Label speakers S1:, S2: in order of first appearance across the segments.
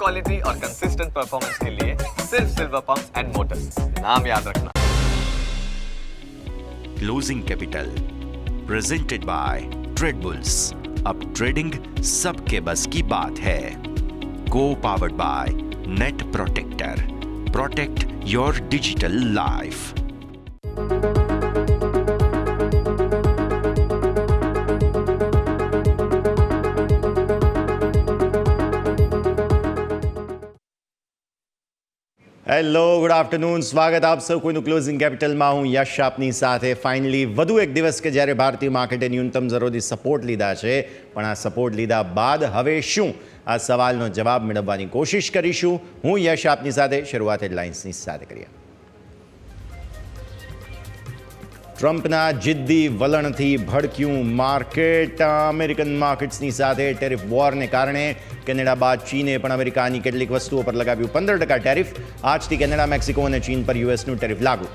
S1: Quality और consistent performance के लिए सिर्फ सिल्वर पंप्स एंड मोटर्स, नाम याद रखना।
S2: Closing capital presented by trade bulls. अब ट्रेडिंग सबके बस की बात है। को powered by net protector. Protect your digital life.
S3: Hello, good afternoon. સ્વાગત આપ સૌ કોઈનું ક્લોઝિંગ કેપિટલમાં. હું યશ આપની સાથે. ફાઇનલી વધુ એક દિવસ કે જ્યારે ભારતીય માર્કેટે ન્યૂનતમ જરૂરી સપોર્ટ લીધા છે, પણ આ સપોર્ટ લીધા બાદ હવે શું? આ સવાલનો જવાબ મેળવવાની કોશિશ કરીશું. હું યશ આપની સાથે. શરૂઆત હેડલાઇન્સની સાથે કરીએ. ટ્રમ્પના જિદ્દી વલણથી ભડક્યું માર્કેટ. અમેરિકન માર્કેટ્સની સાથે ટેરિફ વોરને કારણે કેનેડા બાદ ચીને પણ અમેરિકાની કેટલીક વસ્તુઓ પર લગાવ્યું 15% ટેરિફ. આજથી કેનેડા, મેક્સિકો અને ચીન પર યુએસનું ટેરિફ લાગુ.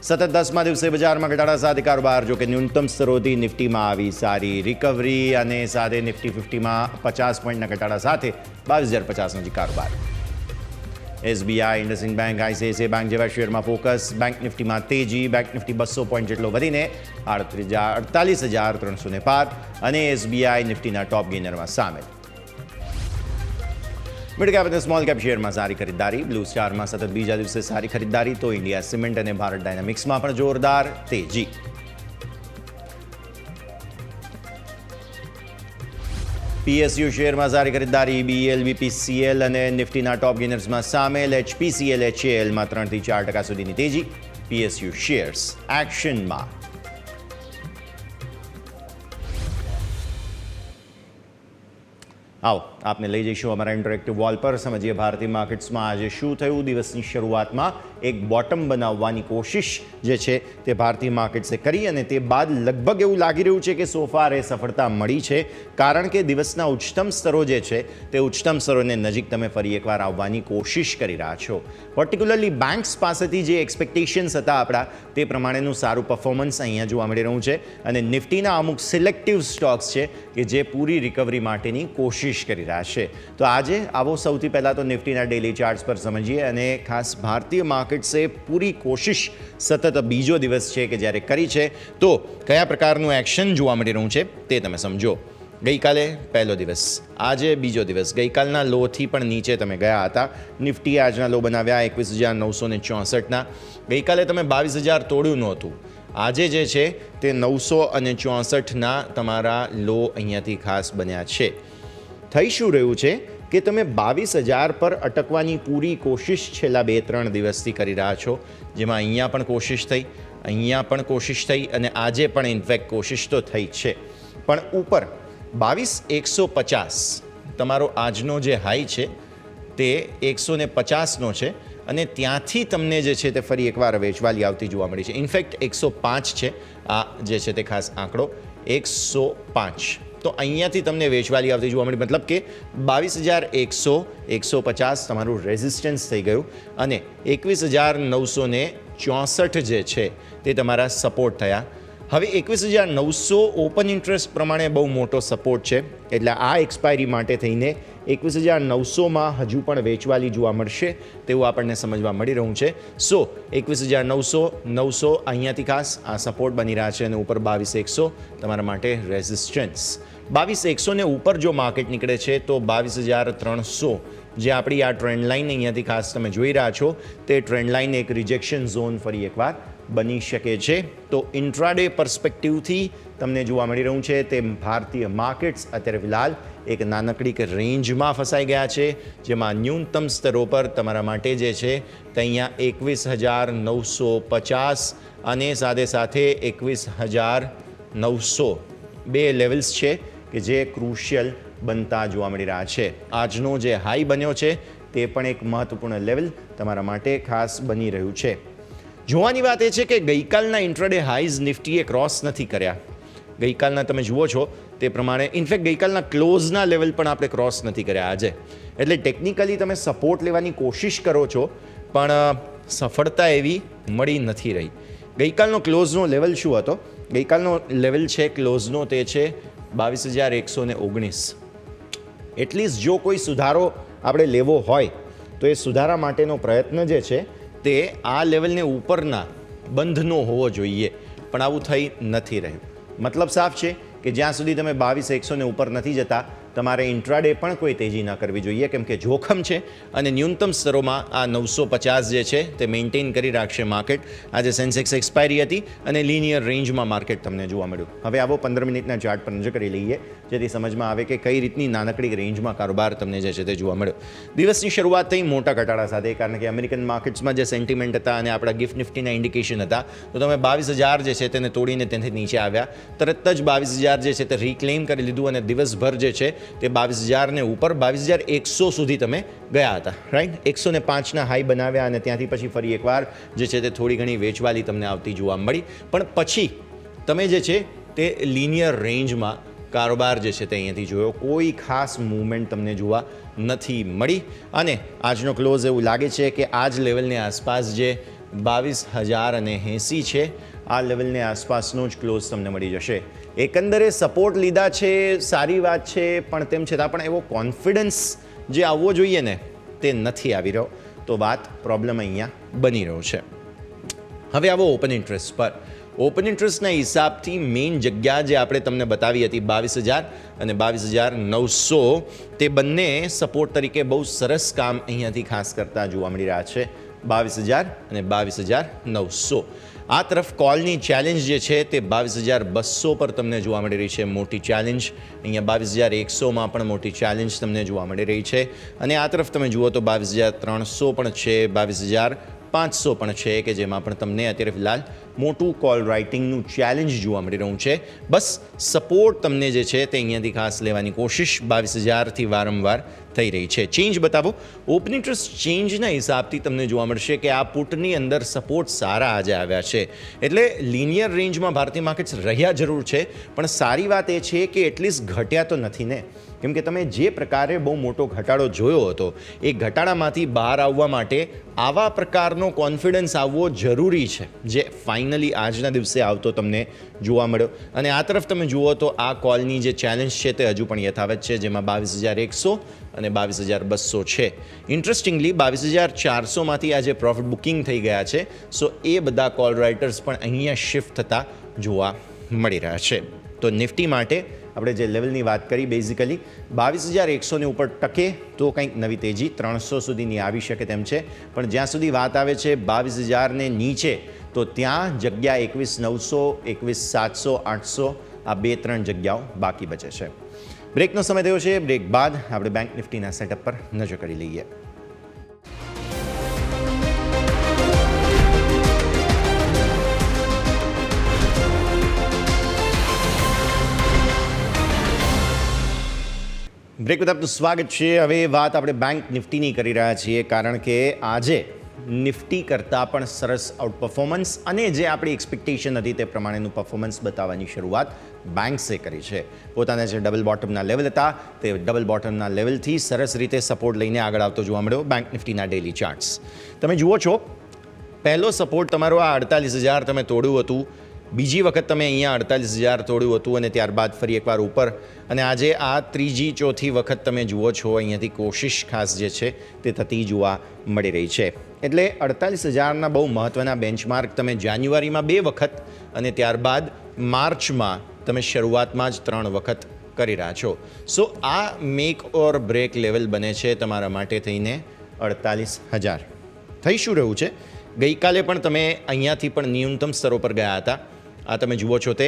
S3: સતત 10મા દિવસે બજારમાં ઘટાડા સાથે કારોબાર. જો કે ન્યૂનતમ સ્તરોથી નિફ્ટીમાં આવી સારી રિકવરી અને સાથે નિફ્ટી 50માં 50 પોઈન્ટના ઘટાડા સાથે 22,050 નજીક કારોબાર. SBI, IndusInd bank, ICICI bank જેવા શેરમાં ફોકસ. બેંક નિફ્ટીમાં તેજી. બેંક નિફ્ટી 200 પોઈન્ટ જેટલો વધીને 48,300 પાર અને એસબીઆઈ નિફ્ટીના ટોપ ગેઇનરમાં સામેલ. મિડ કેપ અને સ્મોલ કેપ શેરમાં સારી ખરીદદારી. બ્લુ સ્ટારમાં સતત બીજા દિવસે સારી ખરીદદારી. તો ઇન્ડિયા સિમેન્ટ અને ભારત ડાયનામિક્સમાં પણ જોરદાર તેજી. પીએસયુ શેરમાં સારી ખરીદદારી. બીએલ, બીપીસીએલ અને નિફ્ટીના ટોપ ગેઇનર્સમાં સામેલ. એચપીસીએલ, એચએએલમાં 3 થી 4% સુધીની તેજી. પીએસયુ શેર્સ એક્શનમાં. આવો આપને લઈ જઈશું અમારા ઇન્ટરેક્ટિવ વોલ પર. સમજીએ ભારતીય માર્કેટ્સમાં આજે શું થયું. દિવસની શરૂઆતમાં એક બોટમ બનાવવાની કોશિશ જે છે તે ભારતીય માર્કેટ્સે કરી અને તે બાદ લગભગ એવું લાગી રહ્યું છે કે સોફાર એ સફળતા મળી છે, કારણ કે દિવસના ઉચ્ચતમ સ્તરો જે છે તે ઉચ્ચતમ સ્તરોને નજીક તમે ફરી એકવાર આવવાની કોશિશ કરી રહ્યા છો. પર્ટિક્યુલરલી બેન્ક્સ પાસેથી જે એક્સપેક્ટેશન્સ હતા આપણા, તે પ્રમાણેનું સારું પરફોર્મન્સ અહીંયા જોવા મળી રહ્યું છે અને નિફ્ટીના અમુક સિલેક્ટિવ સ્ટોક્સ છે કે જે પૂરી રિકવરી માટેની કોશિશ કરી રહ્યા છે. તો આજે આવો સૌથી પહેલાં તો નિફ્ટીના ડેલી ચાર્ટ્સ પર સમજીએ અને ખાસ ભારતીય માર્કેટ્સે પૂરી કોશિશ સતત બીજો દિવસ છે કે જ્યારે કરી છે, તો કયા પ્રકારનું એક્શન જોવા મળી રહ્યું છે તે તમે સમજો. ગઈકાલે પહેલો દિવસ, આજે બીજો દિવસ. ગઈકાલના લોથી પણ નીચે તમે ગયા હતા. નિફ્ટી આજના લો બનાવ્યા 21,964ના. ગઈકાલે તમે 22,000 તોડ્યું નહોતું. આજે જે છે તે 964ના તમારા લો અહીંયાથી ખાસ બન્યા છે. થઈ શું રહ્યું છે કે તમે 22,000 પર અટકવાની પૂરી કોશિશ છેલ્લા 2-3 દિવસથી કરી રહ્યા છો, જેમાં અહીંયા પણ કોશિશ થઈ, અહીંયા પણ કોશિશ થઈ અને આજે પણ ઇનફેક્ટ કોશિશ તો થઈ જ છે. પણ ઉપર 22,150 તમારો આજનો જે હાઈ છે તે 150નો છે અને ત્યાંથી તમને જે છે તે ફરી એકવાર વેચવાલી આવતી જોવા મળી છે. ઇનફેક્ટ 105 છે આ જે છે તે ખાસ આંકડો 105. તો અહીંયાથી તમને વેચવાલી આવતી જોવા મળી. મતલબ કે 22,100, 150 તમારું રેઝિસ્ટન્સ થઈ ગયું અને 21,964 જે છે તે તમારા સપોર્ટ થયા. હવે 21,900 ઓપન ઇન્ટરેસ્ટ પ્રમાણે બહુ મોટો સપોર્ટ છે, એટલે આ એક્સપાયરી માટે થઈને 21,900માં હજુ પણ વેચવાલી જોવા મળશે તેવું આપણને સમજવા મળી રહ્યું છે. સો 21,900 અહીંયાથી ખાસ આ સપોર્ટ બની રહ્યા છે અને ઉપર 22,100 તમારા માટે રેઝિસ્ટન્સ. 22,100ને ઉપર જો માર્કેટ નીકળે છે તો 22,300 જે આપણી આ ટ્રેન્ડ લાઇન અહીંયાથી ખાસ તમે જોઈ રહ્યા છો, તે ટ્રેન્ડ લાઇન એક રિજેક્શન ઝોન ફરી એકવાર બની શકે છે. તો ઇન્ટ્રાડે પર્સપેક્ટિવથી તમને જોવા મળી રહ્યું છે તે ભારતીય માર્કેટ્સ અત્યારે ફિલહાલ એક નાનકડી રેન્જમાં ફસાઈ ગયા છે, જેમાં ન્યૂનતમ સ્તરો પર તમારા માટે જે છે તે અહીંયા 21,950 અને સાથે સાથે 21,900 બે લેવલ્સ છે કે જે ક્રુશિયલ બનતા જોવા મળી રહ્યા છે. આજનો જે હાઈ બન્યો છે તે પણ એક મહત્વપૂર્ણ લેવલ તમારા માટે ખાસ બની રહ્યું છે. જોવાની વાત એ છે કે ગઈકાલના ઇન્ટ્રાડે હાઈઝ નિફ્ટીએ ક્રોસ નથી કર્યા. ગઈકાલના તમે જુઓ છો તે પ્રમાણે ઇનફેક્ટ ગઈકાલના ક્લોઝના લેવલ પણ આપણે ક્રોસ નથી કર્યા આજે. એટલે ટેકનિકલી તમે સપોર્ટ લેવાની કોશિશ કરો છો પણ સફળતા એવી મળી નથી રહી. ગઈકાલનો ક્લોઝનો લેવલ શું હતો? ગઈકાલનો લેવલ છે ક્લોઝનો તે છે 22,119. એટલીસ્ટ જો કોઈ સુધારો આપણે લેવો હોય તો એ સુધારા માટેનો પ્રયત્ન જે છે તે આ લેવલને ઉપરના બંધનો હોવો જોઈએ, પણ આવું થઈ નથી રહ્યું. મતલબ સાફ છે કે જ્યાં સુધી તમે 22,100 ઉપર નથી જતા તમારે ઇન્ટ્રાડે પણ કોઈ તેજી ન કરવી જોઈએ, કેમ કે જોખમ છે અને ન્યૂનતમ સ્તરોમાં આ 950 જે છે તે મેન્ટેન કરી રાખશે માર્કેટ. આજે સેન્સેક્સ એક્સપાયરી હતી અને લિનિયર રેન્જમાં માર્કેટ તમને જોવા મળ્યું. હવે આવો 15 મિનિટના ચાર્ટ પર નજર કરી લઈએ, જેથી સમજમાં આવે કે કઈ રીતની નાનકડી રેન્જમાં કારોબાર તમને જે છે તે જોવા મળ્યો. દિવસની શરૂઆત થઈ મોટા ઘટાડા સાથે, કારણ કે અમેરિકન માર્કેટ્સમાં જે સેન્ટિમેન્ટ હતા અને આપણા ગિફ્ટ નિફ્ટીના ઇન્ડિકેશન હતા, તો તમે 22,000 જે છે તેને તોડીને તેનાથી નીચે આવ્યા. તરત જ 22,000 જે છે તે રિક્લેમ કરી લીધું અને દિવસભર જે છે તે 22,000 ને ઉપર 22,100 સુધી તમે ગયા હતા, રાઈટ. 105ના હાઈ બનાવ્યા અને ત્યાંથી પછી ફરી એકવાર જે છે તે થોડી ઘણી વેચવાલી તમને આવતી જોવા મળી, પણ પછી તમે જે છે તે લિનિયર રેન્જમાં કારોબાર જે છે તે અહીંયાથી જોયો. કોઈ ખાસ મૂવમેન્ટ તમને જોવા નથી મળી અને આજનો ક્લોઝ એવું લાગે છે કે આ જ લેવલની આસપાસ જે 22,080 છે આ લેવલની આસપાસનો જ ક્લોઝ તમને મળી જશે. એકંદરે સપોર્ટ લીધા છે, સારી વાત છે, પણ તેમ છતાં પણ એવો કોન્ફિડન્સ જે આવવો જોઈએ ને તે નથી આવી રહ્યો, તો વાત પ્રોબ્લેમ અહીંયા બની રહ્યો છે. હવે આવો ઓપન ઇન્ટરેસ્ટ પર. ઓપન ઇન્ટરેસ્ટના હિસાબથી મેઇન જગ્યા જે આપણે તમને બતાવી હતી 22,000 અને 22,900, તે બંને સપોર્ટ તરીકે બહુ સરસ કામ અહીંયાથી ખાસ કરતા જોવા મળી રહ્યા છે. 22,000 અને 22,900. આ તરફ કોલની ચેલેન્જ જે છે તે 22,200 પર તમને જોવા મળી રહી છે, મોટી ચેલેન્જ. અહીંયા 22,100માં પણ મોટી ચેલેન્જ તમને જોવા મળી રહી છે અને આ તરફ તમે જુઓ તો 22,300 પણ છે, 22,500 પણ છે, કે જેમાં પણ તમને અત્યારે ફિલહાલ મોટું કોલ રાઇટિંગનું ચેલેન્જ જોવા મળી રહ્યું છે. બસ સપોર્ટ તમને જે છે તે અહીંયાથી ખાસ લેવાની કોશિશ 22,000થી વારંવાર થઈ રહી છે. ચેન્જ બતાવો. ઓપન ઇન્ટરેસ્ટ ચેન્જના હિસાબથી તમને જોવા મળશે કે આ પુટની અંદર સપોર્ટ સારા આજે આવ્યા છે, એટલે લિનિયર રેન્જમાં ભારતીય માર્કેટ્સ રહ્યા જરૂર છે, પણ સારી વાત એ છે કે એટલીસ્ટ ઘટ્યા તો નથી ને, કેમ કે તમે જે પ્રકારે બહુ મોટો ઘટાડો જોયો હતો એ ઘટાડામાંથી બહાર આવવા માટે આવા પ્રકારનો કોન્ફિડન્સ આવવો જરૂરી છે, જે ફાઇનલી આજના દિવસે આવતો તમને જોવા મળ્યો. અને આ તરફ તમે જુઓ તો આ કોલની જે ચેલેન્જ છે તે હજુ પણ યથાવત છે, જેમાં 22,100 અને 22,200 છે. ઇન્ટરેસ્ટિંગલી 22,400માંથી આજે પ્રોફિટ બુકિંગ થઈ ગયા છે, સો એ બધા કોલ રાઇટર્સ પણ અહીંયા શિફ્ટ થતા જોવા મળી રહ્યા છે. તો નિફ્ટી માટે આપણે જે લેવલની વાત કરી, બેઝિકલી 22,100 ઉપર ટકે તો કંઈક નવી તેજી 300 સુધીની આવી શકે તેમ છે, પણ જ્યાં સુધી વાત આવે છે 22,000 ને નીચે, તો ત્યાં જગ્યા 21,900, 21,700, 800 આ 2-3 જગ્યાઓ બાકી બચે છે. બ્રેકનો સમય થયો છે. બ્રેક બાદ આપણે બેંક નિફ્ટીના સેટઅપ પર નજર કરી લઈએ. બ્રેક બાદ આપનું સ્વાગત છે. હવે વાત આપણે બેંક નિફ્ટીની કરી રહ્યા છીએ, કારણ કે આજે નિફ્ટી કરતાં પણ સરસ આઉટ પરફોર્મન્સ અને જે આપણી એક્સપેક્ટેશન હતી તે પ્રમાણેનું પરફોર્મન્સ બતાવવાની શરૂઆત બેંક્સે કરી છે. પોતાના જે ડબલ બોટમના લેવલ હતા તે ડબલ બોટમના લેવલથી સરસ રીતે સપોર્ટ લઈને આગળ આવતો જોવા મળ્યો. બેંક નિફ્ટીના ડેલી ચાર્ટ્સ તમે જુઓ છો, પહેલો સપોર્ટ તમારો આ 48,000 તમે તોડ્યું હતું, બીજી વખત તમે અહીંયા 48,000 તોડ્યું હતું અને ત્યારબાદ ફરી એકવાર ઉપર, અને આજે આ ત્રીજી ચોથી વખત તમે જુઓ છો અહીંયાથી કોશિશ ખાસ જે છે તે થતી જોવા મળી રહી છે. એટલે 48,000ના બહુ મહત્ત્વના બેન્ચમાર્ક તમે જાન્યુઆરીમાં 2 વખત અને ત્યારબાદ માર્ચમાં તમે શરૂઆતમાં જ 3 વખત કરી રહ્યા છો. સો આ મેક ઓર બ્રેક લેવલ બને છે તમારા માટે થઈને 48,000. થઈ શું રહ્યું છે, ગઈકાલે પણ તમે અહીંયાથી પણ ન્યૂનતમ સ્તરો પર ગયા હતા. આ તમે જુઓ છો તે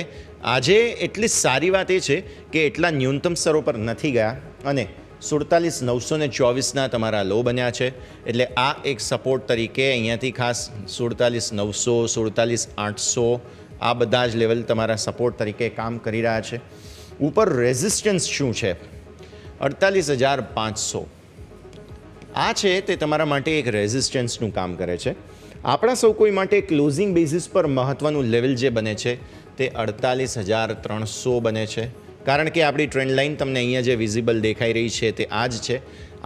S3: આજે એટલી સારી વાત એ છે કે એટલા ન્યૂનતમ સ્તરો પર નથી ગયા અને 47,924ના તમારા લો બન્યા છે. એટલે આ એક સપોર્ટ તરીકે અહીંયાથી ખાસ 47,900, 47,800 આ બધા જ લેવલ તમારા સપોર્ટ તરીકે કામ કરી રહ્યા છે. ઉપર રેઝિસ્ટન્સ શું છે, 48,500 આ છે તે તમારા માટે એક રેઝિસ્ટન્સનું કામ કરે છે. આપણા સૌ કોઈ માટે ક્લોઝિંગ બેઝિસ પર મહત્ત્વનું લેવલ જે બને છે તે 48,300 બને છે, કારણ કે આપણી ટ્રેન્ડ લાઇન તમને અહીંયા જે વિઝિબલ દેખાઈ રહી છે તે આ જ છે.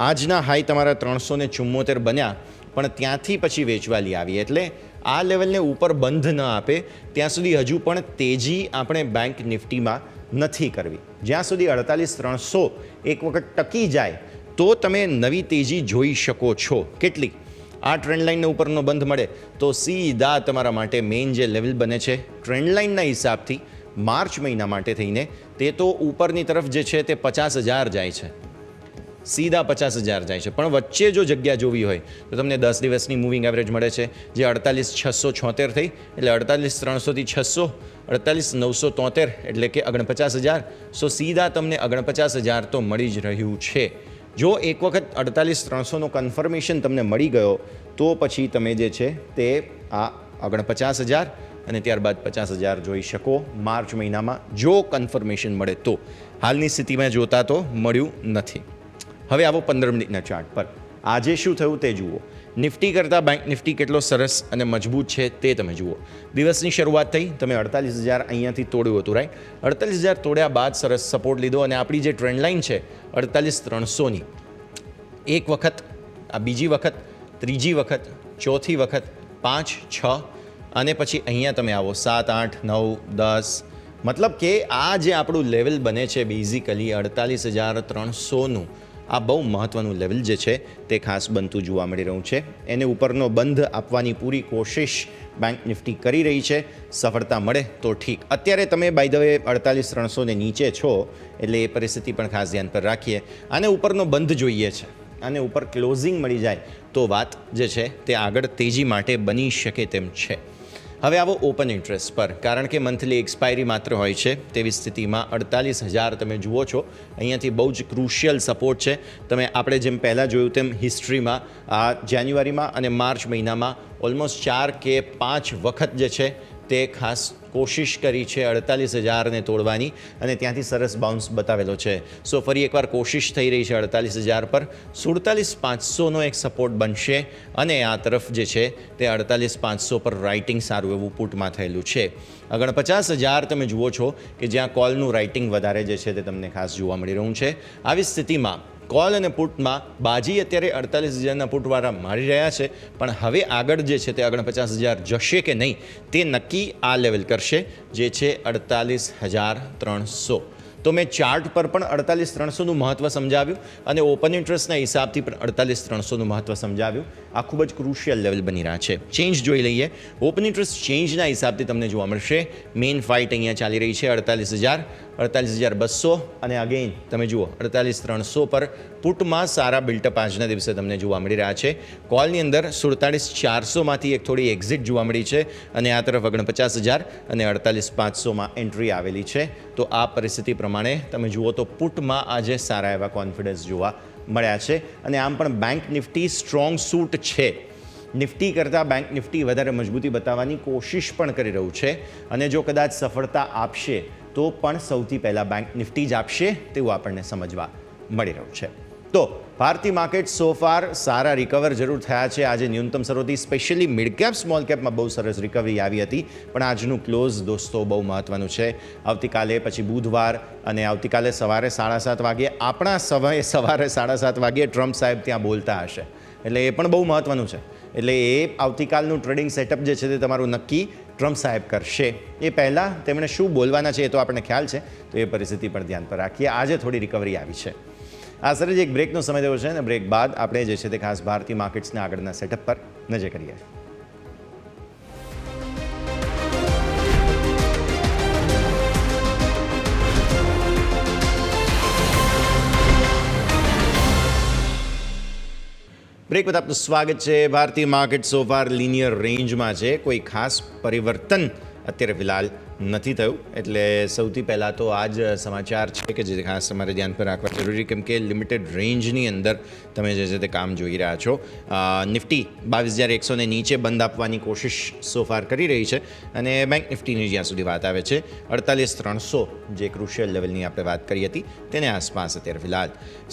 S3: આજના હાઈ તમારા 374 બન્યા, પણ ત્યાંથી પછી વેચવાલી આવી, એટલે આ લેવલને ઉપર બંધ ન આપે ત્યાં સુધી હજુ પણ તેજી આપણે બેંક નિફ્ટીમાં નથી કરવી. જ્યાં સુધી 48,300 એક વખત ટકી જાય તો તમે નવી તેજી જોઈ શકો છો. કેટલી? આ ટ્રેન્ડ લાઇનને ઉપરનો બંધ મળે તો સીધા તમારા માટે મેઇન જે લેવલ બને છે ટ્રેન્ડ લાઇનના હિસાબથી માર્ચ મહિના માટે થઈને તે તો ઉપરની તરફ જે છે તે 50,000 જાય છે, સીધા 50,000 જાય છે. પણ વચ્ચે જો જગ્યા જોવી હોય તો તમને 10 દિવસની મૂવિંગ એવરેજ મળે છે જે 48,676 થઈ, એટલે 48,300 થી 600, 48,973 એટલે કે 49,000. સો સીધા તમને 49,000 તો મળી જ રહ્યું છે. જો એક વખત 48,300નો કન્ફર્મેશન તમને મળી ગયો તો પછી તમે જે છે તે આ 49,000 અને ત્યારબાદ 50,000 જોઈ શકો માર્ચ મહિનામાં, જો કન્ફર્મેશન મળે તો. હાલની સ્થિતિમાં જોતા તો મળ્યું નથી. હવે આવો 15 મિનિટના ચાર્ટ પર. આજે શું થયું તે જુઓ. નિફ્ટી કરતાં બેંક નિફ્ટી કેટલો સરસ અને મજબૂત છે તે તમે જુઓ. દિવસની શરૂઆત થઈ, તમે 48,000 અહીંયાથી તોડ્યું હતું, રાઈટ? 48,000 તોડ્યા બાદ સરસ સપોર્ટ લીધો અને આપણી જે ટ્રેન્ડ લાઇન છે 48,300ની એક વખત, આ બીજી વખત, ત્રીજી વખત, ચોથી વખત, 5, 6 અને પછી અહીંયા તમે આવો 7, 8, 9, 10. મતલબ કે આ જે આપણું લેવલ બને છે બેઝિકલી 48,300નું, આ બહુ મહત્ત્વનું લેવલ જે છે તે ખાસ બનતું જોવા મળી રહ્યું છે. એને ઉપરનો બંધ આપવાની પૂરી કોશિશ બેંક નિફ્ટી કરી રહી છે. સફળતા મળે તો ઠીક. અત્યારે તમે બાય ધ વે 48,300ને નીચે છો, એટલે એ પરિસ્થિતિ પણ ખાસ ધ્યાન પર રાખીએ. આને ઉપરનો બંધ જોઈએ છે, આને ઉપર ક્લોઝિંગ મળી જાય તો વાત જે છે તે આગળ તેજી માટે બની શકે તેમ છે. હવે આવો ઓપન ઇન્ટરેસ્ટ પર, કારણ કે મંથલી એક્સપાયરી માત્ર હોય છે તેવી સ્થિતિમાં 48,000 તમે જુઓ છો અહીંયાથી બહુ જ ક્રુશિયલ સપોર્ટ છે. તમે આપણે જેમ પહેલાં જોયું તેમ હિસ્ટ્રીમાં આ જાન્યુઆરીમાં અને માર્ચ મહિનામાં ઓલમોસ્ટ 4 કે 5 વખત જે છે તે ખાસ કોશિશ કરી છે 48,000ને તોડવાની અને ત્યાંથી સરસ બાઉન્સ બતાવેલો છે. સો ફરી એકવાર કોશિશ થઈ રહી છે 48,000 પર. 47,500નો એક સપોર્ટ બનશે અને આ તરફ જે છે તે 48,500 પર રાઇટિંગ સારું એવું પુટમાં થયેલું છે. 49,000 તમે જુઓ છો કે જ્યાં કોલનું રાઇટિંગ વધારે જે છે તે તમને ખાસ જોવા મળી રહ્યું છે. આવી સ્થિતિમાં કોલ અને પુટમાં બાજી અત્યારે 48,000ના પુટવાળા મારી રહ્યા છે, પણ હવે આગળ જે છે તે 49,000 જશે કે નહીં તે નક્કી આ લેવલ કરશે, જે છે 48,300. તો મેં ચાર્ટ પર પણ 48,300નું મહત્ત્વ સમજાવ્યું અને ઓપન ઇન્ટરેસ્ટના હિસાબથી પણ 48,300નું મહત્ત્વ સમજાવ્યું. આ ખૂબ જ ક્રુશિયલ લેવલ બની રહ્યા છે. ચેન્જ જોઈ લઈએ. ઓપન ઇન્ટરેસ્ટ ચેન્જના હિસાબથી તમને જોવા મળશે મેઇન ફાઇટ અહીંયા ચાલી રહી છે 48,000, 48,200 અને અગેઇન તમે જુઓ 48,300 પર પુટમાં સારા બિલ્ટઅપ આજના દિવસે તમને જોવા મળી રહ્યા છે. કોલની અંદર 47,400માંથી એક થોડી એક્ઝિટ જોવા મળી છે અને આ તરફ 49,000 અને 48,500માં એન્ટ્રી આવેલી છે. તો આ પરિસ્થિતિ પ્રમાણે તમે જુઓ તો પુટમાં આજે સારા એવા કોન્ફિડન્સ જોવા મળ્યા છે અને આમ પણ બેંક નિફ્ટી સ્ટ્રોંગ સૂટ છે. નિફ્ટી કરતાં બેંક નિફ્ટી વધારે મજબૂતી બતાવવાની કોશિશ પણ કરી રહ્યું છે અને જો કદાચ સફળતા આપશે તો પણ સૌથી પહેલાં બેંક નિફ્ટી જ આપશે તેવું આપણને સમજવા મળી રહ્યું છે. તો ભારતીય માર્કેટ સો ફાર સારા રિકવર જરૂર થયા છે. આજે ન્યૂનતમ સ્તરોથી સ્પેશિયલી મિડ કેપ સ્મોલ કેપમાં બહુ સરસ રિકવરી આવી હતી, પણ આજનું ક્લોઝ દોસ્તો બહુ મહત્ત્વનું છે. આવતીકાલે પછી બુધવાર અને આવતીકાલે સવારે 7:30 વાગ્યે આપણા સમયે સવારે 7:30 વાગ્યે ટ્રમ્પ સાહેબ ત્યાં બોલતા હશે, એટલે એ પણ બહુ મહત્ત્વનું છે. એટલે એ આવતીકાલનું ટ્રેડિંગ સેટઅપ જે છે તે તમારું નક્કી ટ્રમ્પ સાહેબ કરશે. એ પહેલાં તેમણે શું બોલવાના છે એ તો આપણને ખ્યાલ છે, તો એ પરિસ્થિતિ પર ધ્યાન પર રાખીએ. આજે થોડી રિકવરી આવી છે. આ સર જ એક બ્રેકનો સમય થયો છે અને બ્રેક બાદ આપણે જે છે તે ખાસ ભારતીય માર્કેટ્સના આગળના સેટઅપ પર નજર કરીએ. બ્રેક બાદ આપનું સ્વાગત છે. ભારતીય માર્કેટ સો ફાર લિનિયર રેન્જમાં છે, કોઈ ખાસ પરિવર્તન અત્યારે ફિલહાલ નથી થયું. એટલે સૌથી પહેલાં તો આ જ સમાચાર છે કે જે ખાસ તમારે ધ્યાન પર રાખવા જરૂરી, કેમ કે લિમિટેડ રેન્જની અંદર તમે જે છે તે કામ જોઈ રહ્યા છો. નિફ્ટી 22,100ને નીચે બંધ આપવાની કોશિશ સોફાર કરી રહી છે અને બેંક નિફ્ટીની જ્યાં સુધી વાત આવે છે 48,300 જે ક્રુશિયલ લેવલની આપણે વાત કરી હતી તેને આસપાસ અત્યારે ફિલહાલ.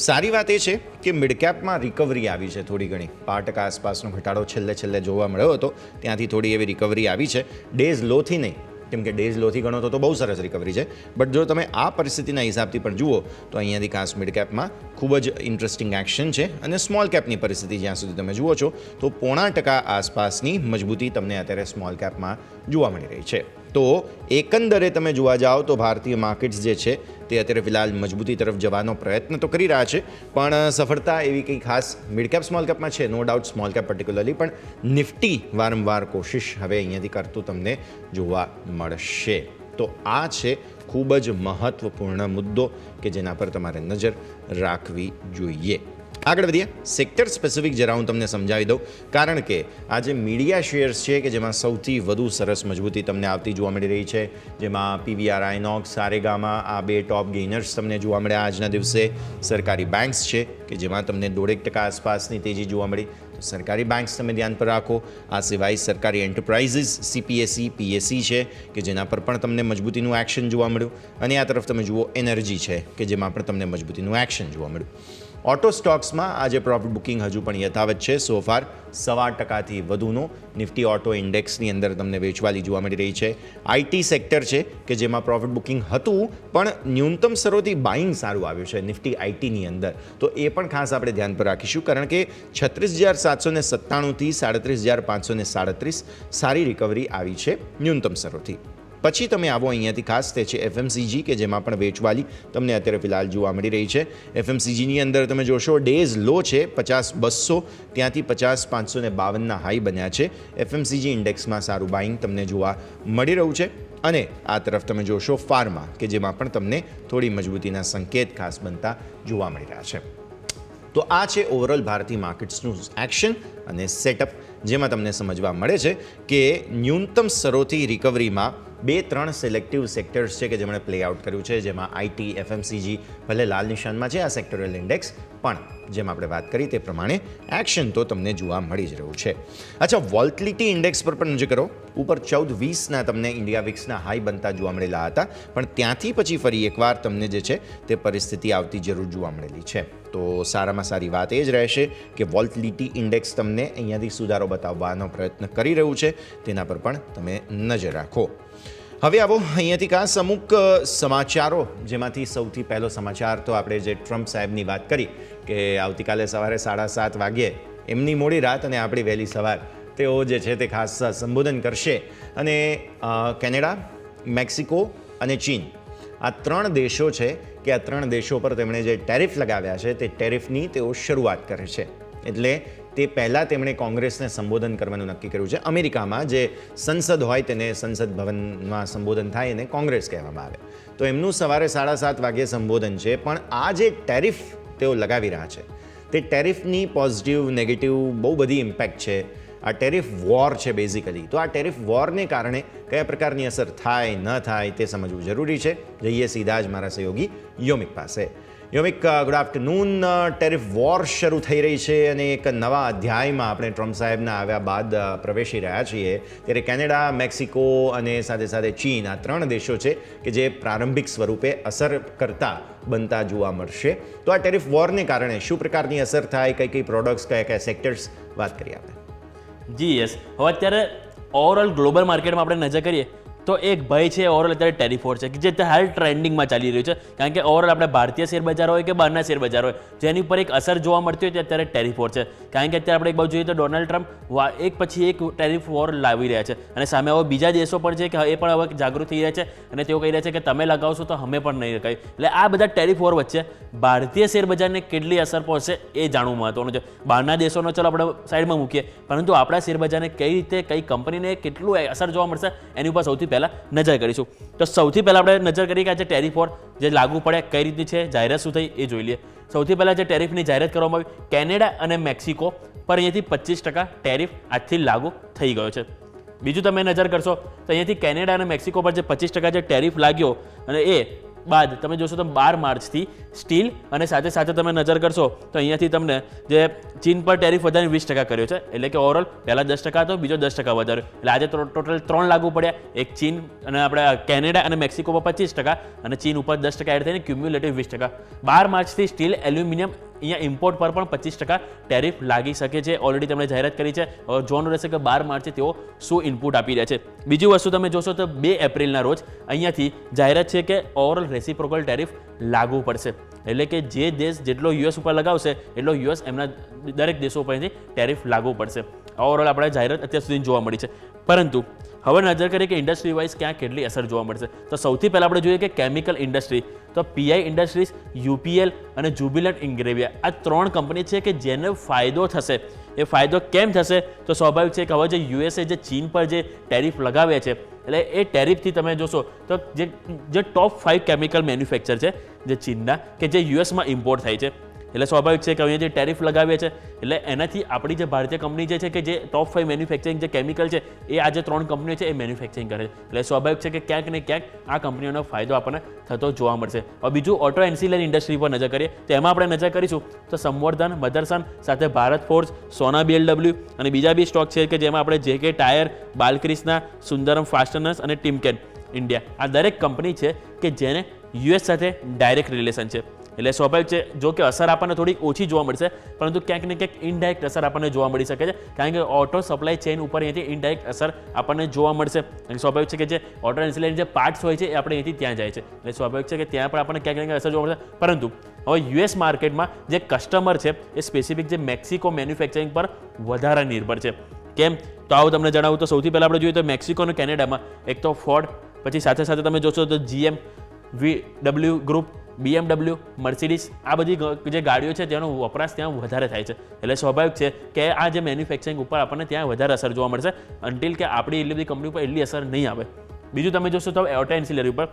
S3: સારી વાત એ છે કે મિડ કેપમાં રિકવરી આવી છે થોડી ઘણી. 5% આસપાસનો ઘટાડો છેલ્લે જોવા મળ્યો હતો, ત્યાંથી થોડી એવી રિકવરી આવી છે. ડેઝ લોથી નહીં, કેમ કે ડેઝ લોથી ગણો તો બહુ સરસ રિકવરી છે, બટ જો તમે આ પરિસ્થિતિના હિસાબથી પણ જુઓ તો અહીંયાથી ખાસ મિડ કેપમાં ખૂબ જ ઇન્ટરેસ્ટિંગ એક્શન છે અને સ્મોલ કેપની પરિસ્થિતિ જ્યાં સુધી તમે જુઓ છો તો 0.5% આસપાસની મજબૂતી તમને અત્યારે સ્મોલ કેપમાં જોવા મળી રહી છે. તો એકંદરે તમે જોવા જાઓ તો ભારતીય માર્કેટ્સ જે છે તે અત્યારે ફિલહાલ મજબૂતી તરફ જવાનો પ્રયત્ન તો કરી રહ્યા છે, પણ સફળતા એવી કંઈ ખાસ મિડ કેપ સ્મોલ કેપમાં છે, no doubt small cap particularly, પણ નિફ્ટી વારંવાર કોશિશ હવે અહીંયાથી કરતું તમને જોવા મળશે. તો આ છે ખૂબ જ મહત્વપૂર્ણ મુદ્દો કે જેના પર તમારે નજર રાખવી જોઈએ. આગળ વધીએ. સેક્ટર સ્પેસિફિક જરા હું તમને સમજાવી દઉં, કારણ કે આ જે મીડિયા શેર્સ છે કે જેમાં સૌથી વધુ સરસ મજબૂતી તમને આવતી જોવા મળી રહી છે, જેમાં પીવીઆર, આઇનોક્સ, સારેગામા આ બે ટોપ ગેઇનર્સ તમને જોવા મળ્યા આજના દિવસે. સરકારી બેંક્સ છે કે જેમાં તમને 1.5% આસપાસની તેજી જોવા મળી, તો સરકારી બેંક્સ તમે ધ્યાન પર રાખો. આ સિવાય સરકારી એન્ટરપ્રાઇઝીસ સીપીએસઈ, પીએસઈ છે કે જેના પર પણ તમને મજબૂતીનું એક્શન જોવા મળ્યું, અને આ તરફ તમે જુઓ એનર્જી છે કે જેમાં પણ તમને મજબૂતીનું એક્શન જોવા મળ્યું. ઓટો સ્ટોક્સમાં આજે પ્રોફિટ બુકિંગ હજુ પણ યથાવત છે. સો ફાર 1.25% વધુનો નિફ્ટી ઓટો ઇન્ડેક્સની અંદર તમને વેચવાલી જોવા મળી રહી છે. આઈટી સેક્ટર છે કે જેમાં પ્રોફિટ બુકિંગ હતું, પણ ન્યૂનતમ સ્તરોથી બાઇંગ સારું આવ્યું છે નિફ્ટી આઈટીની અંદર, તો એ પણ ખાસ આપણે ધ્યાન પર રાખીશું, કારણ કે 36,797થી 37,537 સારી રિકવરી આવી છે ન્યૂનતમ સ્તરોથી. પછી તમે આવો અહીંયાથી ખાસ તે છે એફએમસીજી કે જેમાં પણ વેચવાલી તમને અત્યારે ફિલહાલ જોવા મળી રહી છે. એફએમસીજીની અંદર તમે જોશો ડેઝ લો છે 50,200, ત્યાંથી 50,552ના હાઈ બન્યા છે. એફએમસીજી ઇન્ડેક્સમાં સારું બાઇંગ તમને જોવા મળી રહ્યું છે. અને આ તરફ તમે જોશો ફાર્મા કે જેમાં પણ તમને થોડી મજબૂતીના સંકેત ખાસ બનતા જોવા મળી રહ્યા છે. તો આ છે ઓવરઓલ ભારતીય માર્કેટ્સનું એક્શન અને સેટઅપ, જેમાં તમને સમજવા મળે છે કે ન્યૂનતમ સ્તરોથી રિકવરીમાં 2-3 સિલેક્ટિવ સેક્ટર્સ છે કે જેમણે પ્લે આઉટ કર્યું છે, જેમાં આઈટી, એફએમસીજી ભલે લાલ નિશાનમાં છે આ સેક્ટોરિયલ ઇન્ડેક્સ, પણ જેમ આપણે વાત કરી તે પ્રમાણે એક્શન તો તમને જોવા મળી જ રહ્યું છે. અચ્છા, વોલ્ટિલિટી ઇન્ડેક્સ પર પણ નજર કરો. ઉપર 14-20ના તમને ઇન્ડિયા વિક્સના હાઈ બનતા જોવા મળેલા હતા, પણ ત્યાંથી પછી ફરી એકવાર તમને જે છે તે પરિસ્થિતિ આવતી જરૂર જોવા મળેલી છે. તો સારામાં સારી વાત એ જ રહેશે કે વોલ્ટિલિટી ઇન્ડેક્સ તમને અહીંયાથી સુધારો બતાવવાનો પ્રયત્ન કરી રહ્યું છે, તેના પર પણ તમે નજર રાખો. હવે આવો અહીંયાથી ખાસ અમુક સમાચારો, જેમાંથી સૌથી પહેલો સમાચાર તો આપણે જે ટ્રમ્પ સાહેબની વાત કરી કે આવતીકાલે સવારે 7:30 વાગ્યે એમની મોડી રાત અને આપણી વહેલી સવાર તેઓ જે છે તે ખાસ સંબોધન કરશે, અને કેનેડા, મેક્સિકો અને ચીન આ 3 દેશો છે કે આ 3 દેશો પર તેમણે જે ટેરિફ લગાવ્યા છે તે ટેરિફની તેઓ શરૂઆત કરે છે. એટલે તે પહેલાં તેમણે કોંગ્રેસને સંબોધન કરવાનું નક્કી કર્યું છે. અમેરિકામાં જે સંસદ હોય તેને સંસદ ભવનમાં સંબોધન થાય એને કોંગ્રેસ કહેવામાં આવે, તો એમનું સવારે 7:30 વાગ્યે સંબોધન છે. પણ આ જે ટેરિફ તેઓ લગાવી રહ્યા છે તે ટેરિફની પોઝિટિવ, નેગેટિવ બહુ બધી ઇમ્પેક્ટ છે. આ ટેરિફ વોર છે બેઝિકલી. તો આ ટેરિફ વોરને કારણે કયા પ્રકારની અસર થાય ન થાય તે સમજવું જરૂરી છે. જઈએ સીધા જ મારા સહયોગી યોમિક પાસે. યોમિક, ગુડ આફ્ટરનૂન. ટેરિફ વોર શરૂ થઈ રહી છે અને એક નવા અધ્યાયમાં આપણે ટ્રમ્પ સાહેબના આવ્યા બાદ પ્રવેશી રહ્યા છીએ, ત્યારે કેનેડા, મેક્સિકો અને સાથે સાથે ચીન આ 3 દેશો છે કે જે પ્રારંભિક સ્વરૂપે અસર કરતા બનતા જોવા મળશે. તો આ ટેરિફ વોરને કારણે શું પ્રકારની અસર થાય, કઈ કઈ પ્રોડક્ટ્સ, કયા કયા સેક્ટર્સ, વાત કરીએ આપણે.
S4: જી યસ. હવે અત્યારે ઓવરઓલ ગ્લોબલ માર્કેટમાં આપણે નજર કરીએ તો એક ભય છે ઓવરઓલ અત્યારે ટેરિફ વોર છે કે જે હાલ ટ્રેન્ડિંગમાં ચાલી રહ્યું છે, કારણ કે ઓવરઓલ આપણે ભારતીય શેર બજાર હોય કે બહારના શેર બજાર હોય, જેની ઉપર એક અસર જોવા મળતી હોય તે અત્યારે ટેરિફ વોર છે. કારણ કે અત્યારે આપણે એક બાજુ જોઈએ તો ડોનાલ્ડ ટ્રમ્પ એક પછી એક ટેરિફ વોર લાવી રહ્યા છે, અને સામે હવે બીજા દેશો પણ છે કે એ પણ હવે જાગૃત થઈ રહ્યા છે અને તેઓ કહી રહ્યા છે કે તમે લગાવશો તો અમે પણ નહીં લગાવી. એટલે આ બધા ટેરિફ વોર વચ્ચે ભારતીય શેર બજારને કેટલી અસર પહોંચશે એ જાણવું મહત્વનું છે. બહારના દેશોનો ચલો આપણે સાઈડમાં મૂકીએ, પરંતુ આપણા શેર બજારને કઈ રીતે, કઈ કંપનીને કેટલું અસર જોવા મળશે એની ઉપર સૌથી પહેલાં નજર કરીશું. તો સૌથી પહેલાં આપણે નજર કરીએ કે આ જે ટેરિફ વોર જે લાગુ પડે કઈ રીતની છે, જાહેરાત શું થઈ એ જોઈ લઈએ. સૌથી પહેલાં જે ટેરિફની જાહેરાત કરવામાં આવી, કેનેડા અને મેક્સિકો પર અહીંયાથી 25% ટેરિફ આજથી લાગુ થઈ ગયો છે. બીજું તમે નજર કરશો તો અહીંયાથી કેનેડા અને મેક્સિકો પર જે 25% જે ટેરિફ લાગ્યો, અને એ બાદ તમે જોશો તો 12 માર્ચથી સ્ટીલ અને સાથે સાથે તમે નજર કરશો તો અહીંયાથી તમને જે ચીન પર ટેરિફ વધારે 20% કર્યો છે. એટલે કે ઓવરઓલ પહેલાં 10% હતો, બીજો 10% વધાર્યો. એટલે આજે ટોટલ 3 લાગુ પડ્યા, એક ચીન અને આપણે કેનેડા અને મેક્સિકો પર 25% અને ચીન ઉપર 10% એડ થઈને ક્યુમ્યુલેટિવ 20%. 12 માર્ચથી સ્ટીલ, એલ્યુમિનિયમ અહીંયા ઇમ્પોર્ટ પર પણ 25% ટેરિફ લાગી શકે છે. ઓલરેડી તેમણે જાહેરાત કરી છે. જોવાનું રહેશે કે 12 માર્ચે તેઓ શું ઇનપુટ આપી રહ્યા છે. બીજી વસ્તુ તમે જોશો તો 2 એપ્રિલના રોજ અહીંયાથી જાહેરાત છે કે ઓવરઓલ રેસિપ્રોકલ ટેરિફ લાગુ પડશે. એટલે કે જે દેશ જેટલો યુએસ ઉપર લગાવશે એટલો યુએસ એમના દરેક દેશો પરથી ટેરિફ લાગુ પડશે. ઓવરઓલ આપણે જાહેરાત અત્યાર સુધી જોવા મળી છે. પરંતુ હવે નજર કરીએ કે ઇન્ડસ્ટ્રી વાઇઝ ક્યાં કેટલી અસર જોવા મળશે. તો સૌથી પહેલાં આપણે જોઈએ કે કેમિકલ ઇન્ડસ્ટ્રી, તો પીઆઈ ઇન્ડસ્ટ્રીઝ, યુપીએલ અને જ્યુબિલન્ટ ઇન્ગ્રેવિયા આ 3 કંપની છે કે જેને ફાયદો થશે. એ ફાયદો કેમ થશે? તો સ્વાભાવિક છે કે હવે જે યુએસએ જે ચીન પર જે ટેરિફ લગાવ્યા છે, એટલે એ ટેરિફથી તમે જોશો તો જે ટોપ 5 કેમિકલ મેન્યુફેક્ચર છે જે ચીનના, કે જે યુએસમાં ઇમ્પોર્ટ થાય છે, એટલે સ્વાભાવિક છે કે અહીંયા જે ટેરિફ લગાવ્યા છે એટલે એનાથી આપણી જે ભારતીય કંપની જે છે કે જે ટોપ 5 મેન્યુફેક્ચરિંગ જે કેમિકલ છે એ આ જે 3 કંપનીઓ છે એ મેન્યુફેક્ચરિંગ કરે છે. એટલે સ્વાભાવિક છે કે ક્યાંક ને ક્યાંક આ કંપનીઓનો ફાયદો આપણને થતો જોવા મળશે. હવે બીજું ઓટો એન્સિલરી ઇન્ડસ્ટ્રી પર નજર કરીએ તો એમાં આપણે નજર કરીશું તો સંવર્ધન, મધરસન સાથે ભારત ફોર્જ, સોના BLW અને બીજા બી સ્ટોક છે કે જેમાં આપણે JK ટાયર, બાલક્રિષ્ના, સુંદરમ ફાસ્ટનર્સ અને ટિમકેન ઇન્ડિયા આ દરેક કંપની છે કે જેને યુએસ સાથે ડાયરેક્ટ રિલેશન છે. એટલે સ્વાભાવિક છે જો કે અસર આપણને થોડીક ઓછી જોવા મળશે, પરંતુ ક્યાંક ને ક્યાંક ઇનડાયરેક્ટ અસર આપણને જોવા મળી શકે છે, કારણ કે ઓટો સપ્લાય ચેઇન ઉપર અહીંથી ઇનડાયરેક્ટ અસર આપણને જોવા મળશે. અને સ્વાભાવિક છે કે જે ઓટો એન્સિલરી જે પાર્ટ્સ હોય છે એ આપણે અહીંથી ત્યાં જાય છે, એટલે સ્વાભાવિક છે કે ત્યાં પણ આપણને ક્યાંક ને ક્યાંક અસર જોવા મળશે. પરંતુ હવે યુએસ માર્કેટમાં જે કસ્ટમર છે એ સ્પેસિફિક જે મેક્સિકો મેન્યુફેક્ચરિંગ પર વધારે નિર્ભર છે. કેમ? તો આવું તમને જણાવું તો સૌથી પહેલાં આપણે જોઈએ તો મેક્સિકો અને કેનેડામાં એક તો ફોર્ડ, પછી સાથે સાથે તમે જોશો તો GM, VW group, BMW, Mercedes આ બધી જે ગાડીઓ છે તેનો વપરાશ ત્યાં વધારે થાય છે. એટલે સ્વાભાવિક છે કે આ જે મેન્યુફેક્ચરિંગ ઉપર આપણને ત્યાં વધારે અસર જોવા મળશે, અન્ટિલ કે આપણી એટલી બધી કંપની ઉપર એટલી અસર નહીં આવે. બીજું તમે જોશો તો ઓટો એન્સિલરી ઉપર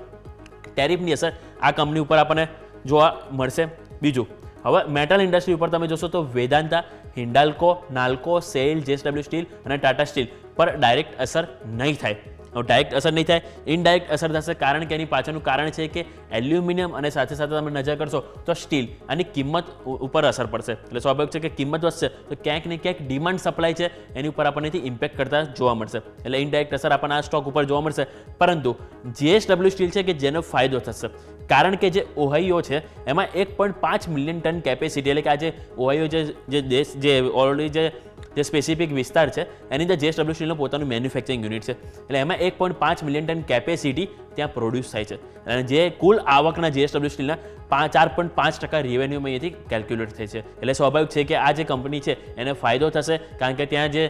S4: ટેરિફની અસર આ કંપની ઉપર આપણને જોવા મળશે. બીજું હવે મેટલ ઇન્ડસ્ટ્રી ઉપર તમે જોશો તો વેદાંતા, હિન્ડાલ્કો, નાલ્કો, સેલ, JSW સ્ટીલ અને ટાટા સ્ટીલ પર ડાયરેક્ટ અસર નહીં થાય. ડાયરેક્ટ અસર નહીં થાય, ઇનડાયરેક્ટ અસર થશે, કારણ કે એની પાછળનું કારણ છે કે એલ્યુમિનિયમ અને સાથે સાથે તમે નજર કરશો તો સ્ટીલ આની કિંમત ઉપર અસર પડશે. એટલે સ્વાભાવિક છે કે કિંમત વધશે તો ક્યાંક ને ક્યાંક ડિમાન્ડ સપ્લાય છે એની ઉપર આપણનેથી ઇમ્પેક્ટ કરતા જોવા મળશે. એટલે ઇનડાયરેક્ટ અસર આપણને આ સ્ટોક ઉપર જોવા મળશે. પરંતુ JSW સ્ટીલ છે કે જેનો ફાયદો થશે, કારણ કે જે ઓહાઈઓ છે એમાં 1.5 મિલિયન ટન કેપેસિટી, એટલે કે આ જે ઓહાઈઓ જે દેશ જે ઓલરેડી જે સ્પેસિફિક વિસ્તાર છે એની અંદર JSW સ્ટીલનું પોતાનું મેન્યુફેક્ચરિંગ યુનિટ છે, એટલે એમાં 1.5 મિલિયન ટન કેપેસિટી ત્યાં પ્રોડ્યુસ થાય છે. અને જે કુલ આવકના JSW સ્ટીલના 4.5% રેવન્યુમાં અહીંયાથી કેલ્ક્યુલેટ થાય છે. એટલે સ્વાભાવિક છે કે આ જે કંપની છે એને ફાયદો થશે, કારણ કે ત્યાં જે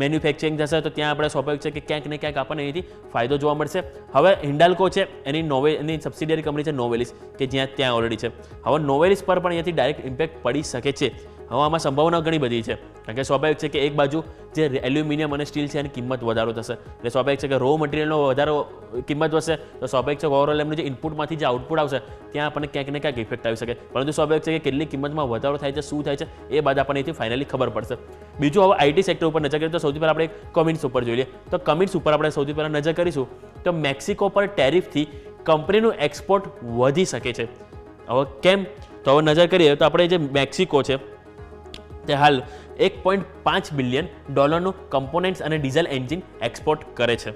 S4: મેન્યુફેક્ચરિંગ થશે તો ત્યાં આપણે સ્વાભાવિક છે કે ક્યાંક ને ક્યાંક આપણને અહીંથી ફાયદો જોવા મળશે. હવે હિન્ડાલ્કો છે એની સબસિડિયરી કંપની છે નોવેલિસ, કે જ્યાં ત્યાં ઓલરેડી છે. હવે નોવેલિસ પર પણ અહીંયાથી ડાયરેક્ટ ઇમ્પેક્ટ પડી શકે છે. હવે આમાં સંભાવના ઘણી બધી છે, કારણ કે સ્વાભાવિક છે કે એક બાજુ જે એલ્યુમિનિયમ અને સ્ટીલ છે એની કિંમત વધારો થશે, એટલે સ્વાભાવિક છે કે રો મટીરિયલનો વધારો કિંમત વધશે તો સ્વાભાવિક છે કે ઓવરઓલ એમનું જે ઇનપુટમાંથી જે આઉટપુટ આવશે ત્યાં આપણને ક્યાંક ને ક્યાંક ઇફેક્ટ આવી શકે. પરંતુ સ્વાભાવિક છે કે કેટલી કિંમતમાં વધારો થાય છે, શું થાય છે એ બાદ આપણને અહીંથી ફાઇનલી ખબર પડશે. બીજું હવે આઈટી સેક્ટર ઉપર નજર કરીએ તો સૌથી પહેલાં આપણે કમિન્સ ઉપર જોઈએ. તો કમિન્સ ઉપર આપણે સૌથી પહેલાં નજર કરીશું તો મેક્સિકો પર ટેરિફથી કંપનીનું એક્સપોર્ટ વધી શકે છે. હવે કેમ? તો હવે નજર કરીએ તો આપણે જે મેક્સિકો છે તે હાલ $1.5 બિલિયન કમ્પોનેન્ટ્સ અને ડીઝલ એન્જિન એક્સપોર્ટ કરે છે.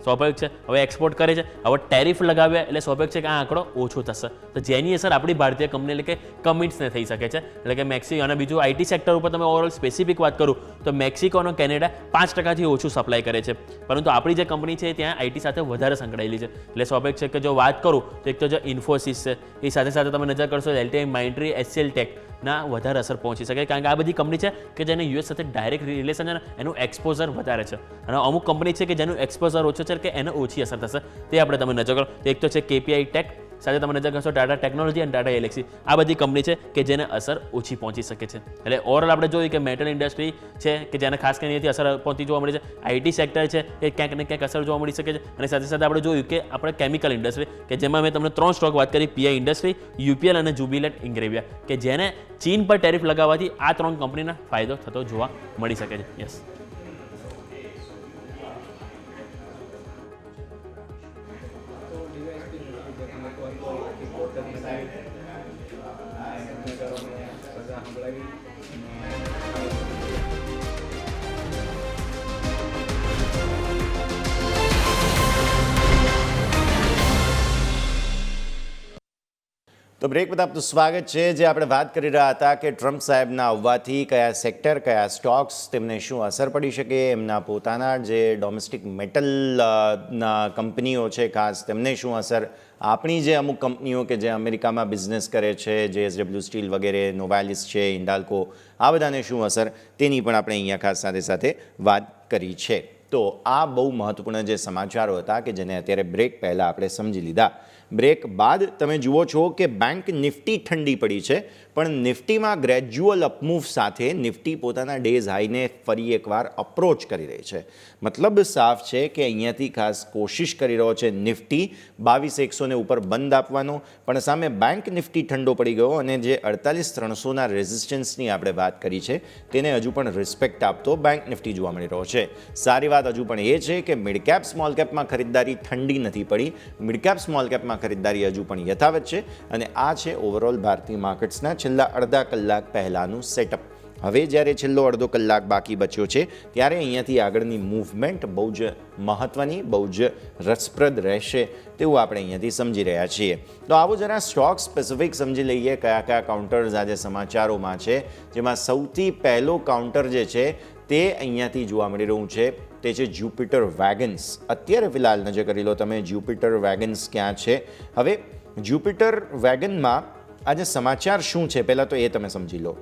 S4: સ્વાભાવિક છે હવે એક્સપોર્ટ કરે છે, હવે ટેરિફ લગાવ્યા એટલે સ્વાભાવિક છે કે આ આંકડો ઓછો થશે, તો જેની અસર આપણી ભારતીય કંપની એટલે કે કમિન્સને થઈ શકે છે. એટલે કે મેક્સિકો અને બીજું આઈટી સેક્ટર ઉપર તમે ઓવરઓલ સ્પેસિફિક વાત કરું તો મેક્સિકો અને કેનેડા 5%થી ઓછું સપ્લાય કરે છે, પરંતુ આપણી જે કંપની છે ત્યાં આઈટી સાથે વધારે સંકળાયેલી છે. એટલે સ્વાભાવિક છે કે જો વાત કરું તો એક તો જે ઇન્ફોસિસ છે એ સાથે સાથે તમે નજર કરશો LTI, માઇન્ટ્રી, HCL ટેક ના વધારે અસર પહોંચી શકે, કારણ કે આ બધી કંપની છે કે જેને યુએસ સાથે ડાયરેક્ટ રિલેશન છે, એનું એક્સપોઝર વધારે છે. અને અમુક કંપની છે કે જેનું એક્સપોઝર ઓછો છે કે એને ઓછી અસર થશે, તે આપણે તમે નજર કરો. એક તો છે KPI ટેક, સાથે તમે નજર કરશો ટાટા ટેકનોલોજી અને ટાટા એલેક્સી, આ બધી કંપની છે કે જેને અસર ઓછી પહોંચી શકે છે. એટલે ઓવરઓલ આપણે જોઈએ કે મેટલ ઇન્ડસ્ટ્રી છે કે જેને ખાસ કરીને અહીંથી અસર પહોંચી જોવા મળે છે. આઈટી સેક્ટર છે એ ક્યાંક ને ક્યાંક અસર જોવા મળી શકે છે. અને સાથે સાથે આપણે જોયું કે આપણે કેમિકલ ઇન્ડસ્ટ્રી કે જેમાં મેં તમને 3 સ્ટોક વાત કરી, પીઆઈ ઇન્ડસ્ટ્રી, યુપીએલ અને જ્યુબિલન્ટ ઇન્ગ્રેવિયા, કે જેને ચીન પર ટેરિફ લગાવવાથી આ 3 કંપનીના ફાયદો થતો જોવા મળી શકે છે. યસ.
S3: તો બ્રેક બાદ આપનું સ્વાગત છે. જે આપણે વાત કરી રહ્યા હતા કે ટ્રમ્પ સાહેબના આવવાથી કયા સેક્ટર, કયા સ્ટોક્સ, તેમને શું અસર પડી શકે, એમના પોતાના જે ડોમેસ્ટિક મેટલના કંપનીઓ છે ખાસ તેમને શું અસર, આપણી જે અમુક કંપનીઓ કે જે અમેરિકામાં બિઝનેસ કરે છે, JSW સ્ટીલ વગેરે, નોવાલિસ છે, હિન્ડાલ્કો, આ બધાને શું અસર, તેની પણ આપણે અહીંયા ખાસ સાથે સાથે વાત કરી છે. તો આ બહુ મહત્વપૂર્ણ જે સમાચારો હતા કે જેને અત્યારે બ્રેક પહેલાં આપણે સમજી લીધા. બ્રેક બાદ તમે જુઓ છો કે બેંક નિફ્ટી ઠંડી પડી છે, પણ નિફ્ટીમાં ગ્રેજ્યુઅલ અપમૂવ સાથે નિફ્ટી પોતાના ડેઝ હાઈને ફરી એકવાર અપ્રોચ કરી રહી છે. મતલબ સાફ છે કે અહીંયાથી ખાસ કોશિશ કરી રહ્યો છે નિફ્ટી 22,100 ઉપર બંધ આપવાનો, પણ સામે બેંક નિફ્ટી ઠંડો પડી ગયો અને જે 48,300ના રેઝિસ્ટન્સની આપણે વાત કરી છે તેને હજુ પણ રિસ્પેક્ટ આપતો બેંક નિફ્ટી જોવા મળી રહ્યો છે. સારી વાત હજુ પણ એ છે કે મિડ કેપ સ્મોલ કેપમાં ખરીદદારી ઠંડી નથી પડી. મિડ કેપ સ્મોલ કેપમાં ખરીદદારી હજુ પણ યથાવત છે અને આ છે ઓવરઓલ ભારતીય માર્કેટ્સના છેલ્લા અડધા કલાક પહેલાંનું સેટઅપ. હવે જ્યારે છેલ્લો અડધો કલાક બાકી બચ્યો છે ત્યારે અહીંયાથી આગળની મૂવમેન્ટ બહુ જ મહત્ત્વની, બહુ જ રસપ્રદ રહેશે તેવું આપણે અહીંયાથી સમજી રહ્યા છીએ. તો આવો જરા સ્ટોક સ્પેસિફિક સમજી લઈએ કયા કયા કાઉન્ટર્સ આજે સમાચારોમાં છે, જેમાં સૌથી પહેલો કાઉન્ટર જે છે તે અહીંયાથી જોવા મળી રહ્યું છે તે છે જ્યુપિટર વેગન્સ. અત્યારે ફિલહાલ નજર કરી લો તમે જ્યુપિટર વેગન્સ ક્યાં છે. હવે જ્યુપિટર વેગનમાં આજે સમાચાર શું છે પહેલાં તો એ તમે સમજી લો.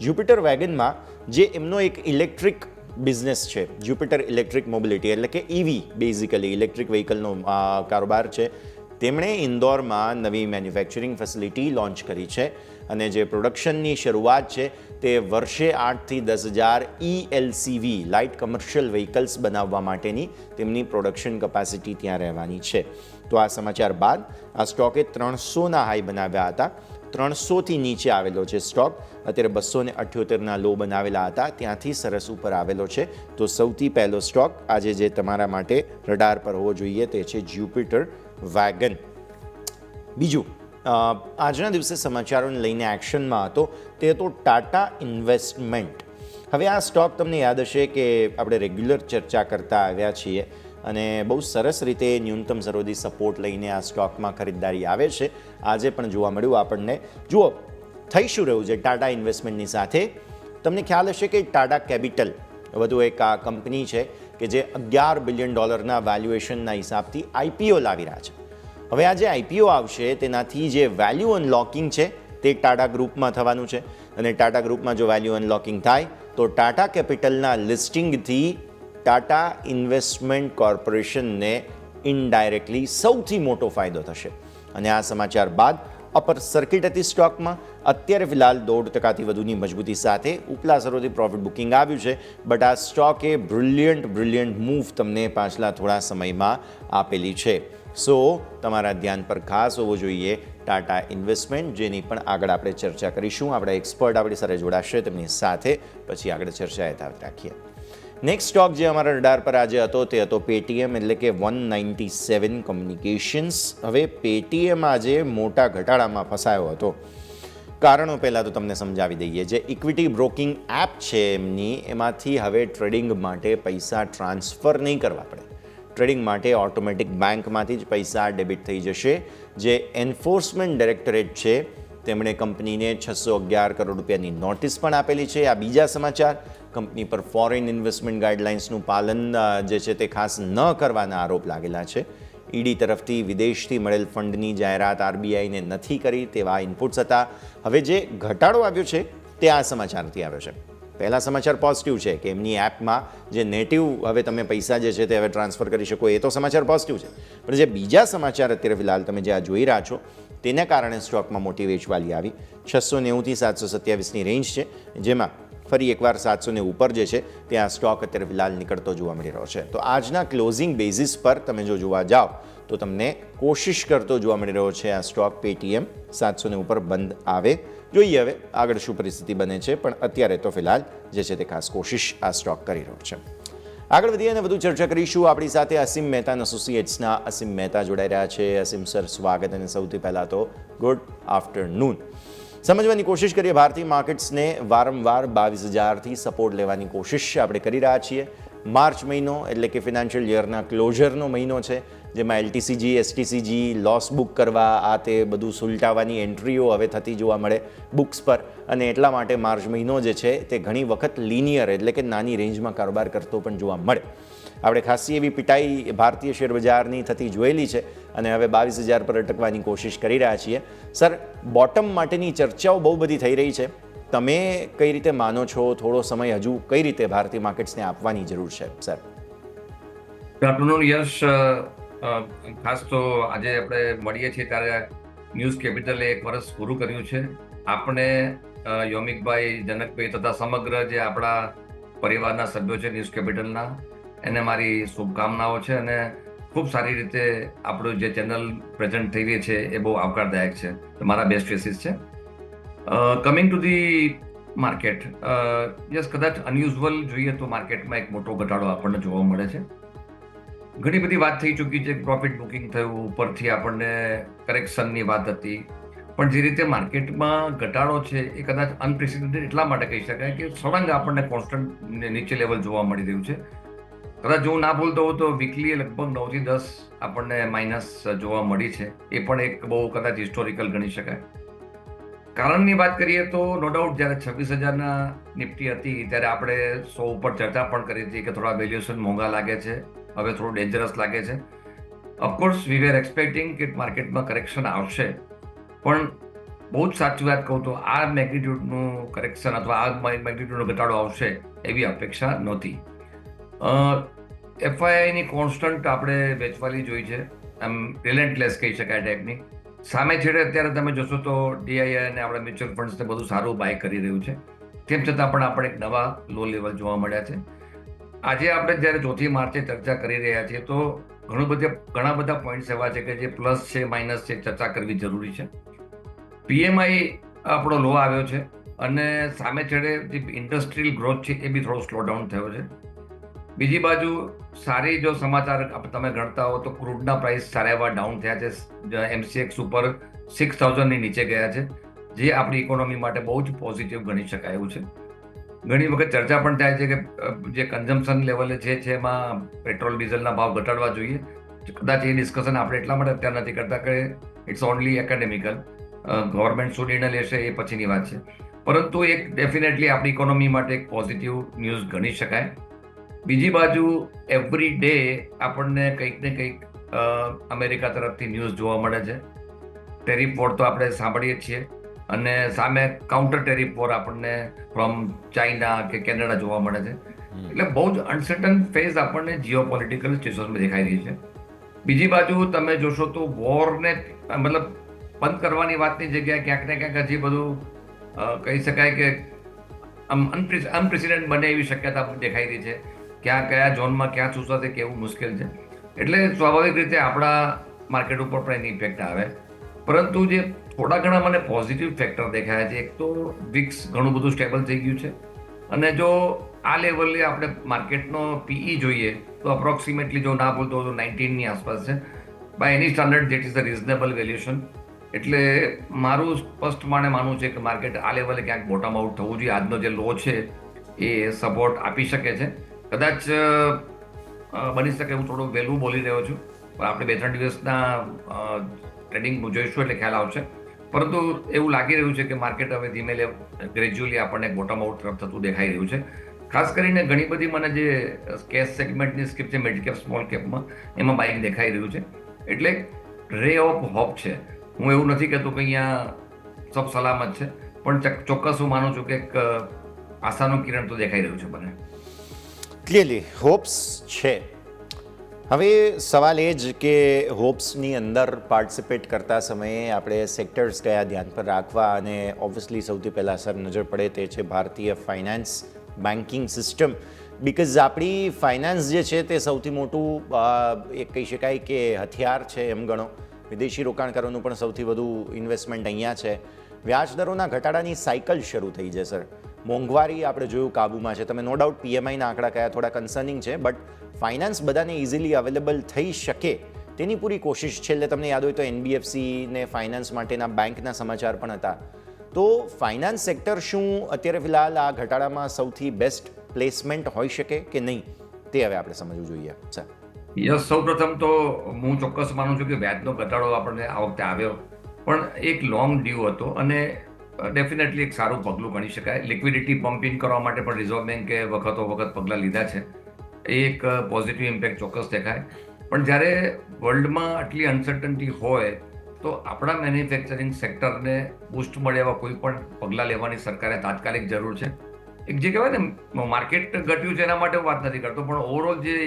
S3: જ્યુપિટર વેગનમાં જે એમનો એક ઇલેક્ટ્રિક બિઝનેસ છે, જ્યુપિટર ઇલેક્ટ્રિક મોબિલિટી એટલે કે ઇવી બેઝિકલી ઇલેક્ટ્રિક વ્હીકલનો કારોબાર છે, તેમણે ઇન્દોરમાં નવી મેન્યુફેક્ચરિંગ ફેસિલિટી લોન્ચ કરી છે અને જે પ્રોડક્શનની શરૂઆત છે તે વર્ષે 8થી 10,000 ELCV લાઇટ કમર્શિયલ વ્હીકલ્સ બનાવવા માટેની તેમની પ્રોડક્શન કેપેસિટી ત્યાં રહેવાની છે. તો આ સમાચાર બાદ આ સ્ટોકે 300ના હાઈ બનાવ્યા હતા, 300થી નીચે આવેલો છે સ્ટોક, અત્યારે 278ના લો બનાવેલા હતા, ત્યાંથી સરસ ઉપર આવેલો છે. તો સૌથી પહેલો સ્ટોક આજે જે તમારા માટે રડાર પર હોવો જોઈએ તે છે જ્યુપિટર વેગન. બીજું આજના દિવસે સમાચારોને લઈને એક્શનમાં હતો તે હતો ટાટા ઇન્વેસ્ટમેન્ટ. હવે આ સ્ટોક તમને યાદ હશે કે આપણે રેગ્યુલર ચર્ચા કરતા આવ્યા છીએ અને બહુ સરસ રીતે ન્યૂનતમ સરોદી સપોર્ટ લઈને આ સ્ટોકમાં ખરીદદારી આવે છે. આજે પણ જોવા મળ્યું આપણને. જુઓ થઈ શું રહ્યું છે ટાટા ઇન્વેસ્ટમેન્ટની સાથે. તમને ખ્યાલ હશે કે ટાટા કેપિટલ વધુ એક આ કંપની છે કે જે $11 બિલિયન વેલ્યુએશનના હિસાબથી IPO લાવી રહ્યા છે. હવે આ જે IPO આવશે તેનાથી જે વેલ્યુ અનલોકિંગ છે તે ટાટા ગ્રુપમાં થવાનું છે અને ટાટા ગ્રુપમાં જો વેલ્યુ અનલોકિંગ થાય તો ટાટા કેપિટલના લિસ્ટિંગથી ટાટા ઇન્વેસ્ટમેન્ટ કોર્પોરેશનને ઇનડાયરેક્ટલી સૌથી મોટો ફાયદો થશે. અને આ સમાચાર બાદ અપર સર્કિટ હતી સ્ટોકમાં. અત્યારે ફિલહાલ 1.5%થી વધુની મજબૂતી સાથે ઉપલા સરોથી પ્રોફિટ બુકિંગ આવ્યું છે, બટ આ સ્ટોકે બ્રિલિયન્ટ મૂવ તમને પાછલા થોડા સમયમાં આપેલી છે. સો તમારા ધ્યાન પર ખાસ હોવો જોઈએ ટાટા ઇન્વેસ્ટમેન્ટ, જેની પણ આગળ આપણે ચર્ચા કરીશું. આપણા એક્સપર્ટ આપણી સાથે જોડાશે, તેમની સાથે પછી આગળ ચર્ચા યથાવત રાખીએ. નેક્સ્ટ સ્ટોક જે અમારા રડાર પર આજે હતો તે હતો પેટીએમ એટલે કે 197 કમ્યુનિકેશન્સ. હવે પેટીએમ આજે મોટા ઘટાડામાં ફસાયો હતો. કારણો પહેલાં તો તમને સમજાવી દઈએ. જે ઇક્વિટી બ્રોકિંગ એપ છે એમની, એમાંથી હવે ટ્રેડિંગ માટે પૈસા ટ્રાન્સફર નહીં કરવા પડે. ટ્રેડિંગ માટે ઓટોમેટિક બેંકમાંથી જ પૈસા ડેબિટ થઈ જશે. જે એન્ફોર્સમેન્ટ ડાયરેક્ટરેટ છે તેમણે કંપનીને 611 કરોડ રૂપિયાની નોટિસ પણ આપેલી છે. આ બીજા સમાચાર. કંપની પર ફોરેન ઇન્વેસ્ટમેન્ટ ગાઈડલાઇન્સનું પાલન જે છે તે ખાસ ન કરવાના આરોપ લાગેલા છે. ઈડી તરફથી વિદેશથી મળેલ ફંડની જાહેરાત RBIને નથી કરી તેવા ઇનપુટ્સ હતા. હવે જે ઘટાડો આવ્યો છે તે આ સમાચારથી આવ્યો છે. પહેલા સમાચાર પોઝિટિવ છે કે એમની એપમાં જે નેટિવ હવે તમે પૈસા જે છે તે હવે ટ્રાન્સફર કરી શકો, એ તો સમાચાર પોઝિટિવ છે. પણ જે બીજા સમાચાર અત્યારે ફિલહાલ તમે જે આ જોઈ રહ્યા છો તેના કારણે સ્ટોકમાં મોટી વેચવાલી આવી. 690થી 727ની રેન્જ છે, જેમાં ફરી એકવાર 700 ઉપર જે છે ત્યાં સ્ટોક અત્યારે ફિલહાલ નીકળતો જોવા મળી રહ્યો છે. તો આજના ક્લોઝિંગ બેઝિસ પર તમે જો જોવા જાઓ તો તમને કોશિશ કરતો જોવા મળી રહ્યો છે આ સ્ટોક પેટીએમ 700 ઉપર બંધ આવે. જોઈએ હવે આગળ શું પરિસ્થિતિ બને છે, પણ અત્યારે તો ફિલહાલ જે છે તે ખાસ કોશિશ આ સ્ટોક કરી રહ્યો છે. આગળ વધીએ અને વધુ ચર્ચા કરીશું. આપણી સાથે અસીમ મહેતા એસોસિએટ્સના અસીમ મહેતા જોડાઈ રહ્યા છે. અસીમ સર, સ્વાગત. અને સૌથી પહેલાં તો ગુડ આફ્ટરનૂન. સમજવાની કોશિશ કરીએ ભારતીય માર્કેટ્સને. વારંવાર 22,000થી સપોર્ટ લેવાની કોશિશ આપણે કરી રહ્યા છીએ. માર્ચ મહિનો એટલે કે ફિનાન્શિયલ યરના ક્લોઝરનો મહિનો છે, જેમાં LTCG, STCG, લોસ બુક કરવા આ તે બધું સુલટાવવાની એન્ટ્રીઓ હવે થતી જોવા મળે બુક્સ પર. અને એટલા માટે માર્ચ મહિનો જે છે તે ઘણી વખત લિનિયર એટલે કે નાની રેન્જમાં કારોબાર કરતો પણ જોવા મળે. આપણે ખાસી એવી પિટાઈ ભારતીય શેર બજારની થતી જોયેલી છે અને હવે 22,000 પર અટકવાની કોશિશ કરી રહ્યા છીએ. સર, બોટમ માટેની ચર્ચાઓ બહુ બધી થઈ રહી છે. તમે કઈ રીતે માનો છો? થોડો સમય હજુ કઈ રીતે ભારતીય માર્કેટ્સને આપવાની જરૂર છે સર?
S5: ગુડ આફ્ટરનૂન યશ. ખાસ તો આજે આપણે મળીએ છીએ ત્યારે ન્યૂઝ કેપિટલે 1 વર્ષ પૂરું કર્યું છે. આપણે યોમિકભાઈ, જનકભાઈ તથા સમગ્ર જે આપણા પરિવારના સભ્યો છે ન્યૂઝ કેપિટલના, એને મારી શુભકામનાઓ છે અને ખૂબ સારી રીતે આપણું જે ચેનલ પ્રેઝન્ટ થઈ રહી છે એ બહુ આવકારદાયક છે. તો મારા બેસ્ટ વિશિસ છે. Coming to the market, yes, કદાચ અનયુઝ્યુઅલ જોઈએ તો માર્કેટમાં એક મોટો ઘટાડો આપણને જોવા મળે છે. ઘણી બધી વાત થઈ ચૂકી છે, પ્રોફિટ બુકિંગ થયું, ઉપરથી આપણને કરેક્શનની વાત હતી, પણ જે રીતે માર્કેટમાં ઘટાડો છે એ કદાચ અનપ્રેસિડેન્ટેડ એટલા માટે કહી શકાય કે સળંગ આપણને કોન્સ્ટન્ટ નીચે લેવલ જોવા મળી રહ્યું છે. કદાચ જો હું ના બોલતો હોઉં તો વીકલી લગભગ 9 થી 10 આપણને માઇનસ જોવા મળી છે. એ પણ એક બહુ કદાચ હિસ્ટોરિકલ ગણી શકાય. કારણની વાત કરીએ તો નો ડાઉટ જ્યારે 26,000 નિફ્ટી હતી ત્યારે આપણે 100 ઉપર ચર્ચા પણ કરી હતી કે થોડા વેલ્યુએશન મોંઘા લાગે છે, હવે થોડું ડેન્જરસ લાગે છે. ઓફકોર્સ વી વેર એક્સપેક્ટિંગ કે માર્કેટમાં કરેક્શન આવશે, પણ બહુ જ સાચી વાત કહું તો આ મેગ્નિટ્યુડનું કરેક્શન અથવા આ મેગ્નિટ્યુડનો ઘટાડો આવશે એવી અપેક્ષા નહોતી. એફઆઈઆઈની કોન્સ્ટન્ટ આપણે વેચવાલી જોઈ છે, એમ રિલેન્ટલેસ કહી શકાય ટાઈપની. સામે છેડે અત્યારે તમે જોશો તો ડીઆઈઆઈ અને આપણા મ્યુચ્યુઅલ ફંડ્સને બધું સારું બાય કરી રહ્યું છે. તેમ છતાં પણ આપણે એક નવા લો લેવલ જોવા મળ્યા છે. આજે આપણે જ્યારે 4મી માર્ચે ચર્ચા કરી રહ્યા છીએ તો ઘણા બધા પોઈન્ટ્સ એવા છે કે જે પ્લસ છે, માઇનસ છે, ચર્ચા કરવી જરૂરી છે. પીએમઆઈ આપણો લો આવ્યો છે અને સામે છેડે જે ઇન્ડસ્ટ્રીયલ ગ્રોથ છે એ બી થોડો સ્લો ડાઉન થયો છે. બીજી બાજુ સારી જો સમાચાર તમે ગણતા હો તો ક્રૂડના પ્રાઇસ સારા એવા ડાઉન થયા છે. એમસીએક્સ ઉપર 6,000ની નીચે ગયા છે, જે આપણી ઇકોનોમી માટે બહુ જ પોઝિટિવ ગણી શકાય એવું છે. ઘણી વખત ચર્ચા પણ થાય છે કે જે કન્ઝમ્પશન લેવલે છે એમાં પેટ્રોલ ડીઝલના ભાવ ઘટાડવા જોઈએ. કદાચ એ ડિસ્કશન આપણે એટલા માટે અત્યારે નથી કરતા કે ઇટ્સ ઓનલી એકેડેમિકલ. ગવર્મેન્ટ શું નિર્ણય લેશે એ પછીની વાત છે, પરંતુ એક ડેફિનેટલી આપણી ઇકોનોમી માટે એક પોઝિટિવ ન્યૂઝ ગણી શકાય. બીજી બાજુ એવરી ડે આપણને કંઈક ને કંઈક અમેરિકા તરફથી ન્યૂઝ જોવા મળે છે. ટેરિફ વોર તો આપણે સાંભળીએ છીએ અને સામે કાઉન્ટર ટેરિફ વોર આપણને ફ્રોમ ચાઇના કે કેનેડા જોવા મળે છે. એટલે બહુ જ અનસર્ટન ફેઝ આપણને જીઓ પોલિટિકલ સિચ્યુએશનમાં દેખાઈ રહી છે. બીજી બાજુ તમે જોશો તો વોરને મતલબ બંધ કરવાની વાતની જગ્યાએ ક્યાંક ને ક્યાંક હજી બધું કહી શકાય કે અનપ્રેસિડેન્ટ બને એવી શક્યતા દેખાઈ રહી છે. ક્યાં કયા ઝોનમાં ક્યાં ચૂસાશે કેવું મુશ્કેલ છે. એટલે સ્વાભાવિક રીતે આપણા માર્કેટ ઉપર પણ એની ઇફેક્ટ આવે. પરંતુ જે થોડા ઘણા મને પોઝિટિવ ફેક્ટર દેખાયા છે, એક તો વિક્સ ઘણું બધું સ્ટેબલ થઈ ગયું છે અને જો આ લેવલે આપણે માર્કેટનો પીઈ જોઈએ તો અપ્રોક્સિમેટલી જો ના બોલતો તો 19ની આસપાસ છે. By any standard that is the reasonable valuation. એટલે મારું સ્પષ્ટપણે માનવું છે કે માર્કેટ આ લેવલે ક્યાંક બોટમ આઉટ થવું જોઈએ. આજનો જે લો છે એ સપોર્ટ આપી શકે છે. કદાચ બની શકે હું થોડું વહેલું બોલી રહ્યો છું, પણ આપણે 2-3 દિવસના ટ્રેડિંગ જોઈશું એટલે ખ્યાલ આવશે. પરંતુ એવું લાગી રહ્યું છે કે માર્કેટ હવે ધીમે ગ્રેજ્યુઅલી આપણને બોટમ આઉટ તરફ થતું દેખાઈ રહ્યું છે. ખાસ કરીને ઘણી બધી મને જે કેશ સેગમેન્ટની સ્કીપ છે મિડ કેપ સ્મોલ કેપમાં, એમાં બાઇંગ દેખાઈ રહ્યું છે. એટલે રે ઓફ હોપ છે. હું એવું નથી કહેતો કે અહીંયા સબ સલામત છે, પણ ચોક્કસ હું માનું છું કે એક આશાનું કિરણ તો દેખાઈ રહ્યું છે મને.
S3: ક્લિયરલી હોપ્સ છે. હવે સવાલ એ જ કે હોપ્સની અંદર પાર્ટિસિપેટ કરતા સમયે આપણે સેક્ટર્સ કયા ધ્યાન પર રાખવા, અને ઓબ્વિયસલી સૌથી પહેલાં સર નજર પડે તે છે ભારતીય ફાઇનાન્સ બેન્કિંગ સિસ્ટમ. બિકોઝ આપણી ફાઇનાન્સ જે છે તે સૌથી મોટું એક કહી શકાય કે હથિયાર છે એમ ગણો. વિદેશી રોકાણકારોનું પણ સૌથી વધુ ઇન્વેસ્ટમેન્ટ અહીંયા છે. વ્યાજ દરોના ઘટાડાની સાયકલ શરૂ થઈ છે સર. મોંઘવારી આપણે જોયું કાબૂમાં છે. તમે નો ડાઉટ પીએમઆઈના આંકડા કયા થોડા કન્સર્નિંગ છે, બટ ફાઇનાન્સ બધાને ઇઝીલી અવેલેબલ થઈ શકે તેની પૂરી કોશિશ. છેલ્લે તમને યાદ હોય તો એનબીએફસી ને ફાઇનાન્સ માટેના બેંકના સમાચાર પણ હતા. તો ફાઇનાન્સ સેક્ટર શું અત્યારે ફિલહાલ આ ઘટાડામાં સૌથી બેસ્ટ પ્લેસમેન્ટ હોઈ શકે કે નહીં, તે હવે આપણે સમજવું જોઈએ સર.
S5: યસ, સૌ પ્રથમ તો હું ચોક્કસ માનું છું કે વ્યાજનો ઘટાડો આપણને આ વખતે આવ્યો, પણ એક લોંગ ડ્યુ હતો અને ડેફિનેટલી એક સારું પગલું ગણી શકાય. લિક્વિડિટી પમ્પિંગ કરવા માટે પણ રિઝર્વ બેન્કે વખત પગલાં લીધા છે. એ એક પોઝિટિવ ઇમ્પેક્ટ ચોક્કસ દેખાય. પણ જ્યારે વર્લ્ડમાં આટલી અનસર્ટનિટી હોય તો આપણા મેન્યુફેક્ચરિંગ સેક્ટરને બૂસ્ટ મળે એવા કોઈ પણ પગલાં લેવાની સરકારે તાત્કાલિક જરૂર છે. એક જે કહેવાય ને માર્કેટ ઘટ્યું છે એના માટે વાત નથી કરતો, પણ ઓવરઓલ જે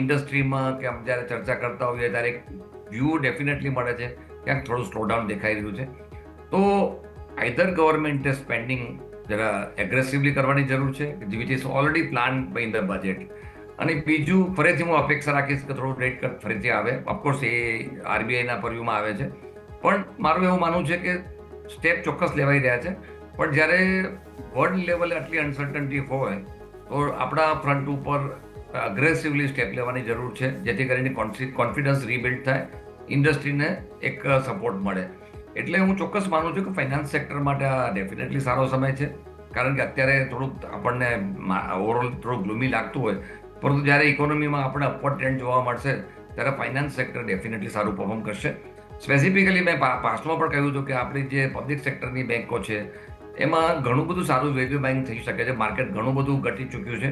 S5: ઇન્ડસ્ટ્રીમાં કે આમ જ્યારે ચર્ચા કરતા હોઈએ ત્યારે એક વ્યૂ ડેફિનેટલી મળે છે, ક્યાંક થોડું સ્લોડાઉન દેખાઈ રહ્યું છે. તો આઈધર ગવર્મેન્ટે સ્પેન્ડિંગ જરા એગ્રેસિવલી કરવાની જરૂર છે, which is already plan by in the budget. અને બીજું, ફરીથી હું અપેક્ષા રાખીશ કે થોડું રેટ કટ ફરીથી આવે. ઓફકોર્સ એ આરબીઆઈના પરવ્યુમાં આવે છે, પણ મારું એવું માનવું છે કે સ્ટેપ ચોક્કસ લેવાઈ રહ્યા છે. પણ જ્યારે વર્લ્ડ લેવલે આટલી અનસર્ટન્ટી હોય તો આપણા ફ્રન્ટ ઉપર અગ્રેસિવલી સ્ટેપ લેવાની જરૂર છે, જેથી કરીને કોન્ફિડન્સ રીબિલ્ડ થાય, ઇન્ડસ્ટ્રીને એક સપોર્ટ મળે. એટલે હું ચોક્કસ માનું છું કે ફાઇનાન્સ સેક્ટર માટે આ ડેફિનેટલી સારો સમય છે, કારણ કે અત્યારે થોડુંક આપણને ઓવરઓલ થોડું ગ્લુમી લાગતું હોય, પરંતુ જ્યારે ઇકોનોમીમાં આપણે અપવર્ડ ટ્રેન્ડ જોવા મળશે ત્યારે ફાઇનાન્સ સેક્ટર ડેફિનેટલી સારું પરફોર્મ કરશે. સ્પેસિફિકલી મેં પાસ્ટમાં પણ કહ્યું હતું કે આપણી જે પબ્લિક સેક્ટરની બેન્કો છે એમાં ઘણું બધું સારું વેલ્યુ બાઇંગ થઈ શકે છે. માર્કેટ ઘણું બધું ઘટી ચૂક્યું છે,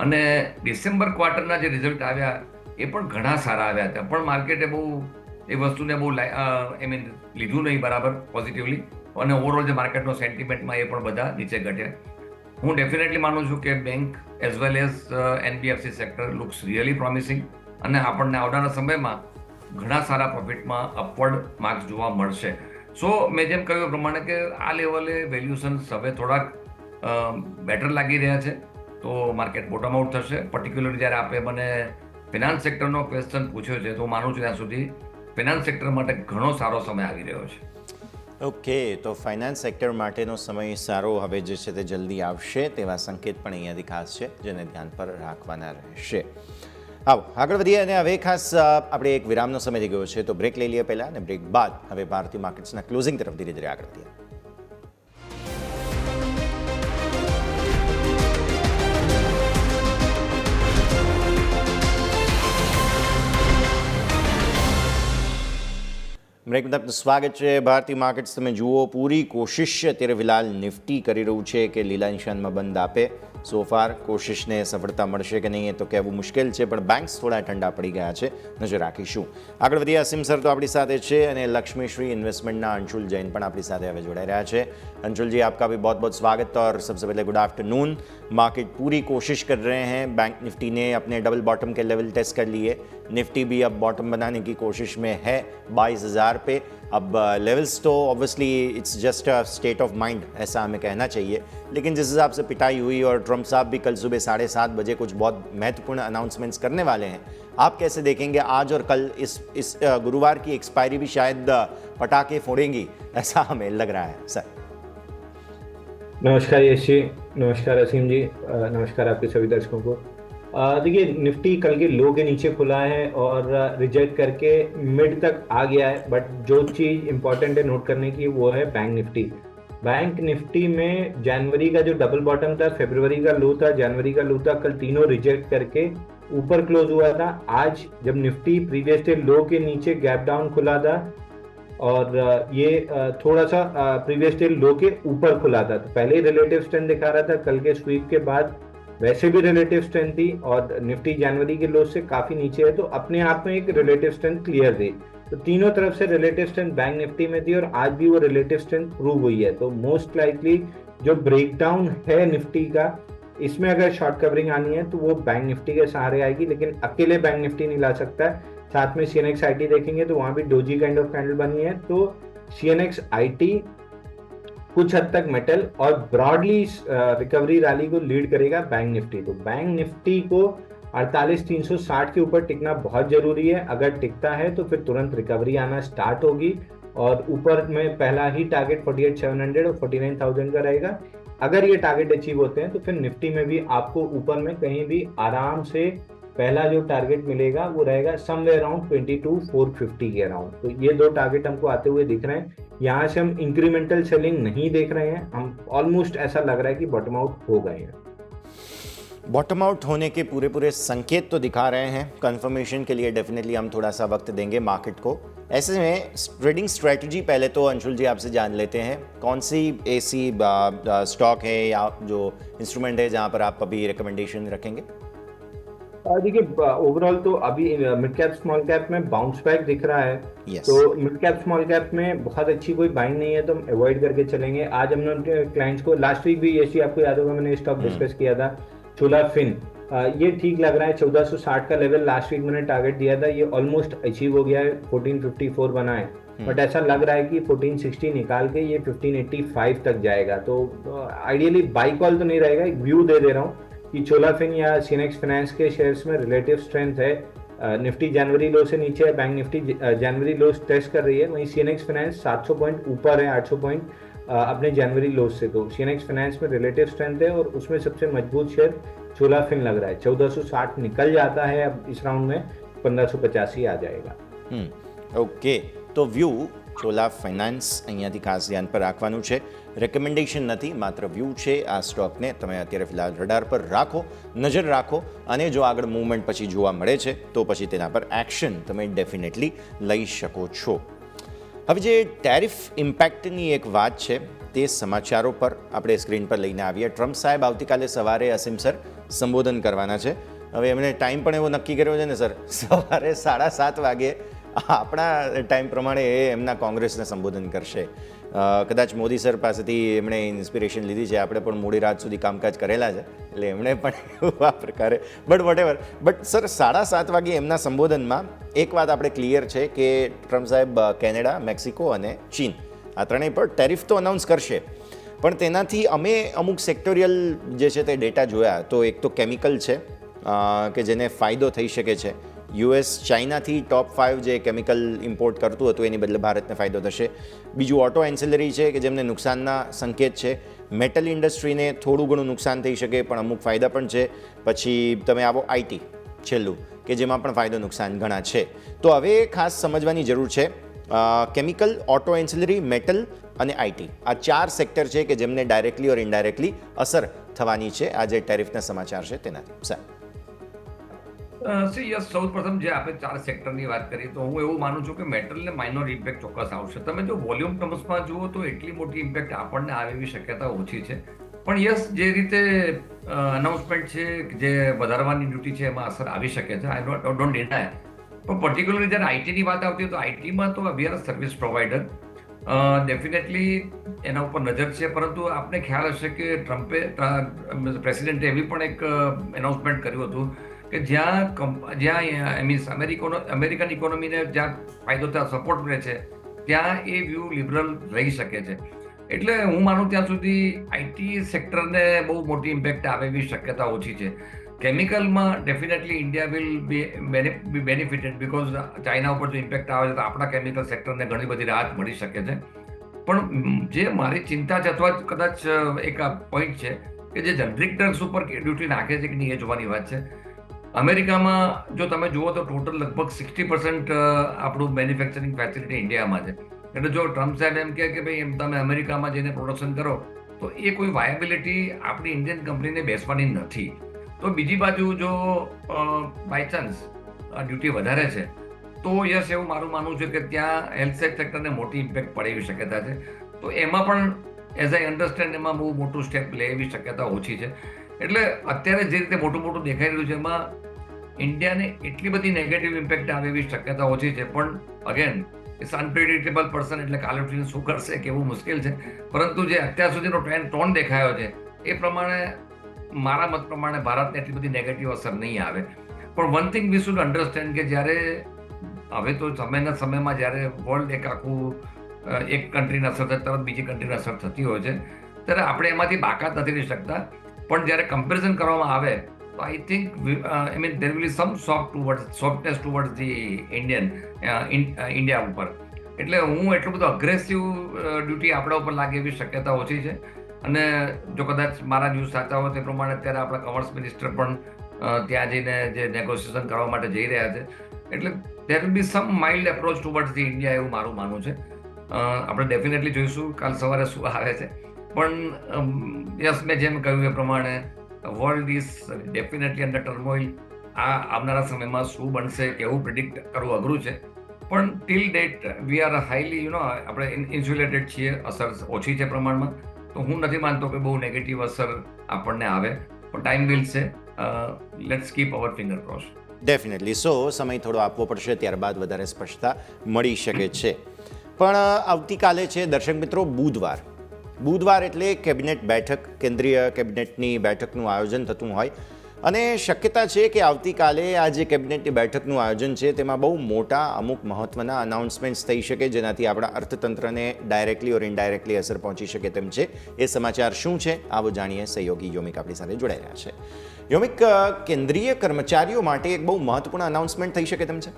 S5: અને ડિસેમ્બર ક્વાર્ટરના જે રિઝલ્ટ આવ્યા એ પણ ઘણા સારા આવ્યા હતા, પણ માર્કેટે બહુ એ વસ્તુને બહુ લીધું નહીં બરાબર પોઝિટિવલી, અને ઓવરઓલ જે માર્કેટનો સેન્ટિમેન્ટમાં એ પણ બધા નીચે ઘટ્યા. હું ડેફિનેટલી માનું છું કે bank as well as NBFC sector looks really promising, અને આપણને આવનારા સમયમાં ઘણા સારા પ્રોફિટમાં અપવર્ડ માર્ક્સ જોવા મળશે. સો મેં જેમ કહ્યું પ્રમાણે કે આ લેવલે વેલ્યુશન્સ હવે થોડાક બેટર લાગી રહ્યા છે, તો માર્કેટ બોટમ આઉટ થશે. પર્ટિક્યુલરલી જ્યારે આપણે મને ફિનાન્સ સેક્ટરનો ક્વેશ્ચન પૂછ્યો છે તો હું માનું છું ત્યાં સુધી ફિનાન્સ સેક્ટર માટે ઘણો સારો સમય આવી રહ્યો છે.
S3: ઓકે, તો ફાઇનાન્સ સેક્ટર માટેનો સમય સારો હવે જે છે તે જલ્દી આવશે તેવા સંકેત પણ અહીંયાથી ખાસ છે, જેને ધ્યાન પર રાખવાના રહેશે. આવો આગળ વધીએ, અને હવે ખાસ આપણે એક વિરામનો સમય થઈ ગયો છે, તો બ્રેક લઈ લઈએ પહેલાં, અને બ્રેક બાદ હવે ભારતીય માર્કેટ્સના ક્લોઝિંગ તરફ ધીરે ધીરે આગળ વધીએ. બ્રેક બાદ સ્વાગત છે. ભારતીય માર્કેટ્સ તમે જુઓ, પૂરી કોશિશ અત્યારે ફિલહાલ નિફ્ટી કરી રહ્યું છે કે લીલા નિશાનમાં બંધ આપે. સોફાર કોશિશને સફળતા મળશે કે નહીં એ તો કહેવું મુશ્કેલ છે, પણ બેંક્સ થોડા ઠંડા પડી ગયા છે, નજર રાખીશું. આગળ વધીએ, અસીમ સર તો આપણી સાથે છે, અને લક્ષ્મીશ્રી ઇન્વેસ્ટમેન્ટના અંશુલ જૈન પણ આપણી સાથે હવે જોડાઈ રહ્યા છે. अंशुल जी, आपका भी बहुत बहुत स्वागत, और सबसे पहले गुड आफ्टरनून. मार्केट पूरी कोशिश कर रहे हैं, बैंक निफ्टी ने अपने डबल बॉटम के लेवल टेस्ट कर लिए, निफ्टी भी अब बॉटम बनाने की कोशिश में है 22,000 पे. अब लेवल्स तो obviously it's just a state of mind, ऐसा हमें कहना चाहिए, लेकिन जिस हिसाब से पिटाई हुई और ट्रम्प साहब भी कल सुबह 7:30 बजे कुछ बहुत महत्वपूर्ण अनाउंसमेंट्स करने वाले हैं, आप कैसे देखेंगे आज और कल इस गुरुवार की एक्सपायरी भी शायद पटाखे फोड़ेंगी, ऐसा हमें लग रहा है सर?
S6: नमस्कार यश जी, नमस्कार असीम जी, नमस्कार आपके सभी दर्शकों को. देखिए, निफ्टी कल के लो के नीचे खुला है और रिजेक्ट करके मिड तक आ गया है, बट जो चीज़ इंपॉर्टेंट है नोट करने की वो है बैंक निफ्टी. बैंक निफ्टी में जनवरी का जो डबल बॉटम था, फरवरी का लो था, जनवरी का लो था, कल तीनों रिजेक्ट करके ऊपर क्लोज हुआ था. आज जब निफ्टी प्रीवियस डे लो के नीचे गैप डाउन खुला था और ये थोड़ा सा प्रीवियस डे लो के ऊपर खुला था, तो पहले ही रिलेटिव स्ट्रेंथ दिखा रहा था. कल के स्वीप के बाद वैसे भी रिलेटिव स्ट्रेंथ थी और निफ्टी जनवरी के लो से काफी नीचे है, तो अपने आप में एक रिलेटिव स्ट्रेंथ क्लियर थी. तो तीनों तरफ से रिलेटिव स्ट्रेंथ बैंक निफ्टी में थी और आज भी वो रिलेटिव स्ट्रेंथ प्रूव हुई है. तो मोस्ट लाइकली जो ब्रेकडाउन है निफ्टी का, इसमें अगर शॉर्ट कवरिंग आनी है तो वो बैंक निफ्टी के सहारे आएगी, लेकिन अकेले बैंक निफ्टी नहीं ला सकता है. साथ में CNX IT देखेंगे तो वहां भी डोजी काइंड ऑफ कैंडल बनी है, तो CNX IT कुछ हद तक मेटल और ब्रॉडली रिकवरी रैली को लीड करेगा बैंक निफ्टी. तो बैंक निफ्टी को 48,360 के ऊपर टिकना बहुत जरूरी है. अगर टिकता है तो फिर तुरंत रिकवरी आना स्टार्ट होगी और ऊपर में पहला ही टारगेट 48,700 और 49,000 का रहेगा. अगर ये टारगेट अचीव होते हैं तो फिर निफ्टी में भी आपको ऊपर में कहीं भी आराम से पहला जो टारगेट मिलेगा वो रहेगा समवेयर अराउंड 22,450 के अराउंड. तो ये दो टारगेट हमको आते हुए दिख रहे हैं. यहाँ से हम इंक्रीमेंटल सेलिंग नहीं देख रहे हैं, हम ऑलमोस्ट ऐसा लग रहा है कि बॉटम आउट हो गए हैं.
S3: बॉटम आउट होने के पूरे संकेत तो दिखा रहे हैं. कंफर्मेशन के लिए डेफिनेटली हम थोड़ा सा वक्त देंगे मार्केट को. ऐसे में ट्रेडिंग स्ट्रेटजी पहले तो अंशुल जी आपसे जान लेते हैं, कौन सी ऐसी स्टॉक है या जो इंस्ट्रूमेंट है जहां पर आप अभी रिकमेंडेशन रखेंगे?
S6: देखिए, ओवरऑल तो अभी मिड कैप स्मॉल कैप में बाउंस बैक दिख रहा है.
S3: Yes.
S6: तो मिड कैप स्मॉल कैप में बहुत अच्छी कोई बाइंग नहीं है तो हम अवॉइड करके चलेंगे. आज हमने उनके क्लाइंट्स को लास्ट वीक भी ऐसी, आपको याद होगा मैंने स्टॉक डिस्कस किया था, चोला फिन. ये ठीक लग रहा है। 1460 का लेवल लास्ट वीक मैंने टारगेट दिया था, ये ऑलमोस्ट अचीव हो गया है, 1454 बना है। बट ऐसा लग रहा है कि 1460 निकाल के ये 1585 तक जाएगा। तो आइडियली बाई कॉल तो नहीं रहेगा, एक व्यू दे दे रहा हूँ कि चोला फिन या सीनेक्स फाइनेंस के शेयर्स में रिलेटिव स्ट्रेंथ है। निफ्टी जनवरी लो से नीचे है, बैंक निफ्टी जनवरी लो टेस्ट कर रही है, वहीं सीनेक्स फाइनेंस 700 पॉइंट ऊपर है, 800 पॉइंट अपने जनवरी लो से। तो सीनेक्स फाइनेंस में रिलेटिव स्ट्रेंथ है और उसमें सबसे मजबूत शेयर चोला फिन लग रहा है। 1460 निकल जाता है, अब इस राउंड में 1585 आ जाएगा।
S3: ઓકે, તો વ્યૂ ચોલા ફાઇનાન્સ અહીંયાથી ખાસ ધ્યાન પર રાખવાનું છે. રેકમેન્ડેશન નથી, માત્ર વ્યૂ છે. આ સ્ટોકને તમે અત્યારે ફિલહાલ રડાર પર રાખો, નજર રાખો, અને જો આગળ મૂવમેન્ટ પછી જોવા મળે છે તો પછી તેના પર એક્શન તમે ડેફિનેટલી લઈ શકો છો. હવે જે ટેરિફ ઇમ્પેક્ટની એક વાત છે તે સમાચારો પર આપણે સ્ક્રીન પર લઈને આવીએ. ટ્રમ્પ સાહેબ આવતીકાલે સવારે અસીમ સર સંબોધન કરવાના છે. હવે એમણે ટાઈમ પણ એવો નક્કી કર્યો છે ને સર, સવારે 7:30 વાગે આપણા ટાઈમ પ્રમાણે એ એમના કોંગ્રેસને સંબોધન કરશે. કદાચ મોદી સર પાસેથી એમણે ઇન્સ્પિરેશન લીધી છે. આપણે પણ મોડી રાત સુધી કામકાજ કરેલા છે, એટલે એમણે પણ આ પ્રકારે બટ વોટેવર. બટ સર 7:30 વાગે એમના સંબોધનમાં એક વાત આપણે ક્લિયર છે કે ટ્રમ્પ સાહેબ કેનેડા, મેક્સિકો અને ચીન આ ત્રણેય પર ટેરિફ તો અનાઉન્સ કરશે, પણ તેનાથી અમે અમુક સેક્ટોરિયલ જે છે તે ડેટા જોયા. તો એક તો કેમિકલ છે કે જેને ફાયદો થઈ શકે છે. યુએસ ચાઇનાથી ટોપ 5 જે કેમિકલ ઇમ્પોર્ટ કરતું હતું એની બદલે ભારતને ફાયદો થશે. બીજું ઓટો એન્સિલરી છે કે જેમને નુકસાનના સંકેત છે. મેટલ ઇન્ડસ્ટ્રીને થોડું ઘણું નુકસાન થઈ શકે પણ અમુક ફાયદા પણ છે. પછી તમે આવો આઈટી છેલ્લું કે જેમાં પણ ફાયદો નુકસાન ઘણા છે. તો હવે ખાસ સમજવાની જરૂર છે કેમિકલ, ઓટો એન્સિલરી, મેટલ અને આઈટી આ 4 સેક્ટર છે કે જેમને ડાયરેક્ટલી ઓર ઇનડાયરેક્ટલી અસર થવાની છે આ જે ટેરિફના સમાચાર છે તેનાથી. સાહેબ
S5: યસ, સૌ પ્રથમ જે આપણે 4 સેક્ટરની વાત કરીએ તો હું એવું માનું છું કે મેટલને માઇનોર ઇમ્પેક્ટ ચોક્કસ આવશે. તમે જો વોલ્યુમ ટર્મ્સમાં જુઓ તો એટલી મોટી ઇમ્પેક્ટ આપણને આવે એવી શક્યતા ઓછી છે. પણ યસ, જે રીતે અનાઉન્સમેન્ટ છે જે વધારવાની ડ્યુટી છે એમાં અસર આવી શકે છે, આઈ ડોન્ટ ડિનાય. પણ પર્ટિક્યુલરલી જ્યારે આઈટીની વાત આવતી હોય તો આઈટીમાં તો we are service provider, definitely એના ઉપર નજર છે. પરંતુ આપને ખ્યાલ હશે કે ટ્રમ્પે પ્રેસિડેન્ટે એવી પણ એક એનાઉન્સમેન્ટ કર્યું હતું કે જ્યાં અમેરિકન ઇકોનોમીને જ્યાં ફાયદો ત્યાં સપોર્ટ મળે છે ત્યાં એ વ્યૂ લિબરલ રહી શકે છે. એટલે હું માનું ત્યાં સુધી આઈટી સેક્ટરને બહુ મોટી ઇમ્પેક્ટ આવે એવી શક્યતા ઓછી છે. કેમિકલમાં definitely India will be benefited because China ઉપર જો ઇમ્પેક્ટ આવે છે તો આપણા કેમિકલ સેક્ટરને ઘણી બધી રાહત મળી શકે છે. પણ જે મારી ચિંતા છે અથવા કદાચ એક પોઈન્ટ છે કે જે જનરિક ડ્રગ્સ ઉપર ડ્યુટી નાખે છે કે નહીં એ જોવાની વાત છે. અમેરિકામાં જો તમે જુઓ તો ટોટલ લગભગ 60% આપણું મેન્યુફેક્ચરિંગ ફેસિલિટી ઇન્ડિયામાં છે. એટલે જો ટ્રમ્પ સાહેબ એમ કહે કે ભાઈ એમ તમે અમેરિકામાં જઈને પ્રોડક્શન કરો તો એ કોઈ વાયબિલિટી આપણી ઇન્ડિયન કંપનીને બેસવાની નથી. તો બીજી બાજુ જો બાય ચાન્સ ડ્યુટી વધારે છે તો યસ, એવું મારું માનવું છે કે ત્યાં હેલ્થ સેક્ટરને મોટી ઇમ્પેક્ટ પડે એવી શક્યતા છે. તો એમાં પણ એઝ આઈ અન્ડરસ્ટેન્ડ એમાં બહુ મોટું સ્ટેપ લે એવી શક્યતા ઓછી છે. એટલે અત્યારે જે રીતે મોટું દેખાઈ રહ્યું છે એમાં ઇન્ડિયાને એટલી બધી નેગેટિવ ઇમ્પેક્ટ આવે એવી શક્યતા ઓછી છે. પણ અગેન ઇટ્સ અનપ્રિડિક્ટેબલ પર્સન, એટલે કાલે ઉઠીને શું કરશે કેવું મુશ્કેલ છે. પરંતુ જે અત્યાર સુધીનો ટોન દેખાયો છે એ પ્રમાણે મારા મત પ્રમાણે ભારતને એટલી બધી નેગેટિવ અસર નહીં આવે. પણ one thing we should understand કે જ્યારે હવે તો સમયમાં જ્યારે વર્લ્ડ એક આખું એક કન્ટ્રીને અસર થાય તરત બીજી કન્ટ્રીને અસર થતી હોય છે ત્યારે આપણે એમાંથી બાકાત નથી રહી શકતા. પણ જ્યારે કમ્પેરિઝન કરવામાં આવે તો I think I mean there will some softness towards the India ઉપર. એટલે હું એટલું બધું અગ્રેસિવ ડ્યુટી આપણા ઉપર લાગે એવી શક્યતા ઓછી છે. અને જો કદાચ મારા ન્યૂઝ સાચા હોય તે પ્રમાણે અત્યારે આપણા કોમર્સ મિનિસ્ટર પણ ત્યાં જઈને જે નેગોશિએશન કરવા માટે જઈ રહ્યા છે. એટલે there will be some mild approach towards the India એવું મારું માનવું છે. આપણે ડેફિનેટલી જોઈશું કાલ સવારે શું આવે છે. પણ યસ, મેં જેમ કહ્યું એ પ્રમાણે world is definitely under turmoil. આ આવનારા સમયમાં શું બનશે કેવું પ્રિડિક્ટ કરવું અઘરું છે. પણ till date we are highly આપણે ઇન્સ્યુલેટેડ છીએ, અસર ઓછી છે પ્રમાણમાં. તો હું નથી માનતો કે બહુ નેગેટિવ અસર આપણને આવે. પણ ટાઈમ વિલ સે, let's keep hour finger cross.
S3: Definitely. સમય થોડો આપવો પડશે, ત્યારબાદ વધારે સ્પષ્ટતા મળી શકે છે. પણ આવતીકાલે છે દર્શક મિત્રો બુધવાર એટલે કેબિનેટ બેઠક, કેન્દ્રીય કેબિનેટની બેઠકનું આયોજન થતું હોય. અને શક્યતા છે કે આવતીકાલે આ જે કેબિનેટની બેઠકનું આયોજન છે તેમાં બહુ મોટા અમુક મહત્ત્વના અનાઉન્સમેન્ટ્સ થઈ શકે જેનાથી આપણા અર્થતંત્રને ડાયરેક્ટલી ઓર ઇનડાયરેક્ટલી અસર પહોંચી શકે તેમ છે. એ સમાચાર શું છે આવો જાણીએ. સહયોગી યોમિક આપણી સાથે જોડાઈ રહ્યા છે. યોમિક, કેન્દ્રીય કર્મચારીઓ માટે એક બહુ મહત્વપૂર્ણ અનાઉન્સમેન્ટ થઈ શકે તેમ છે.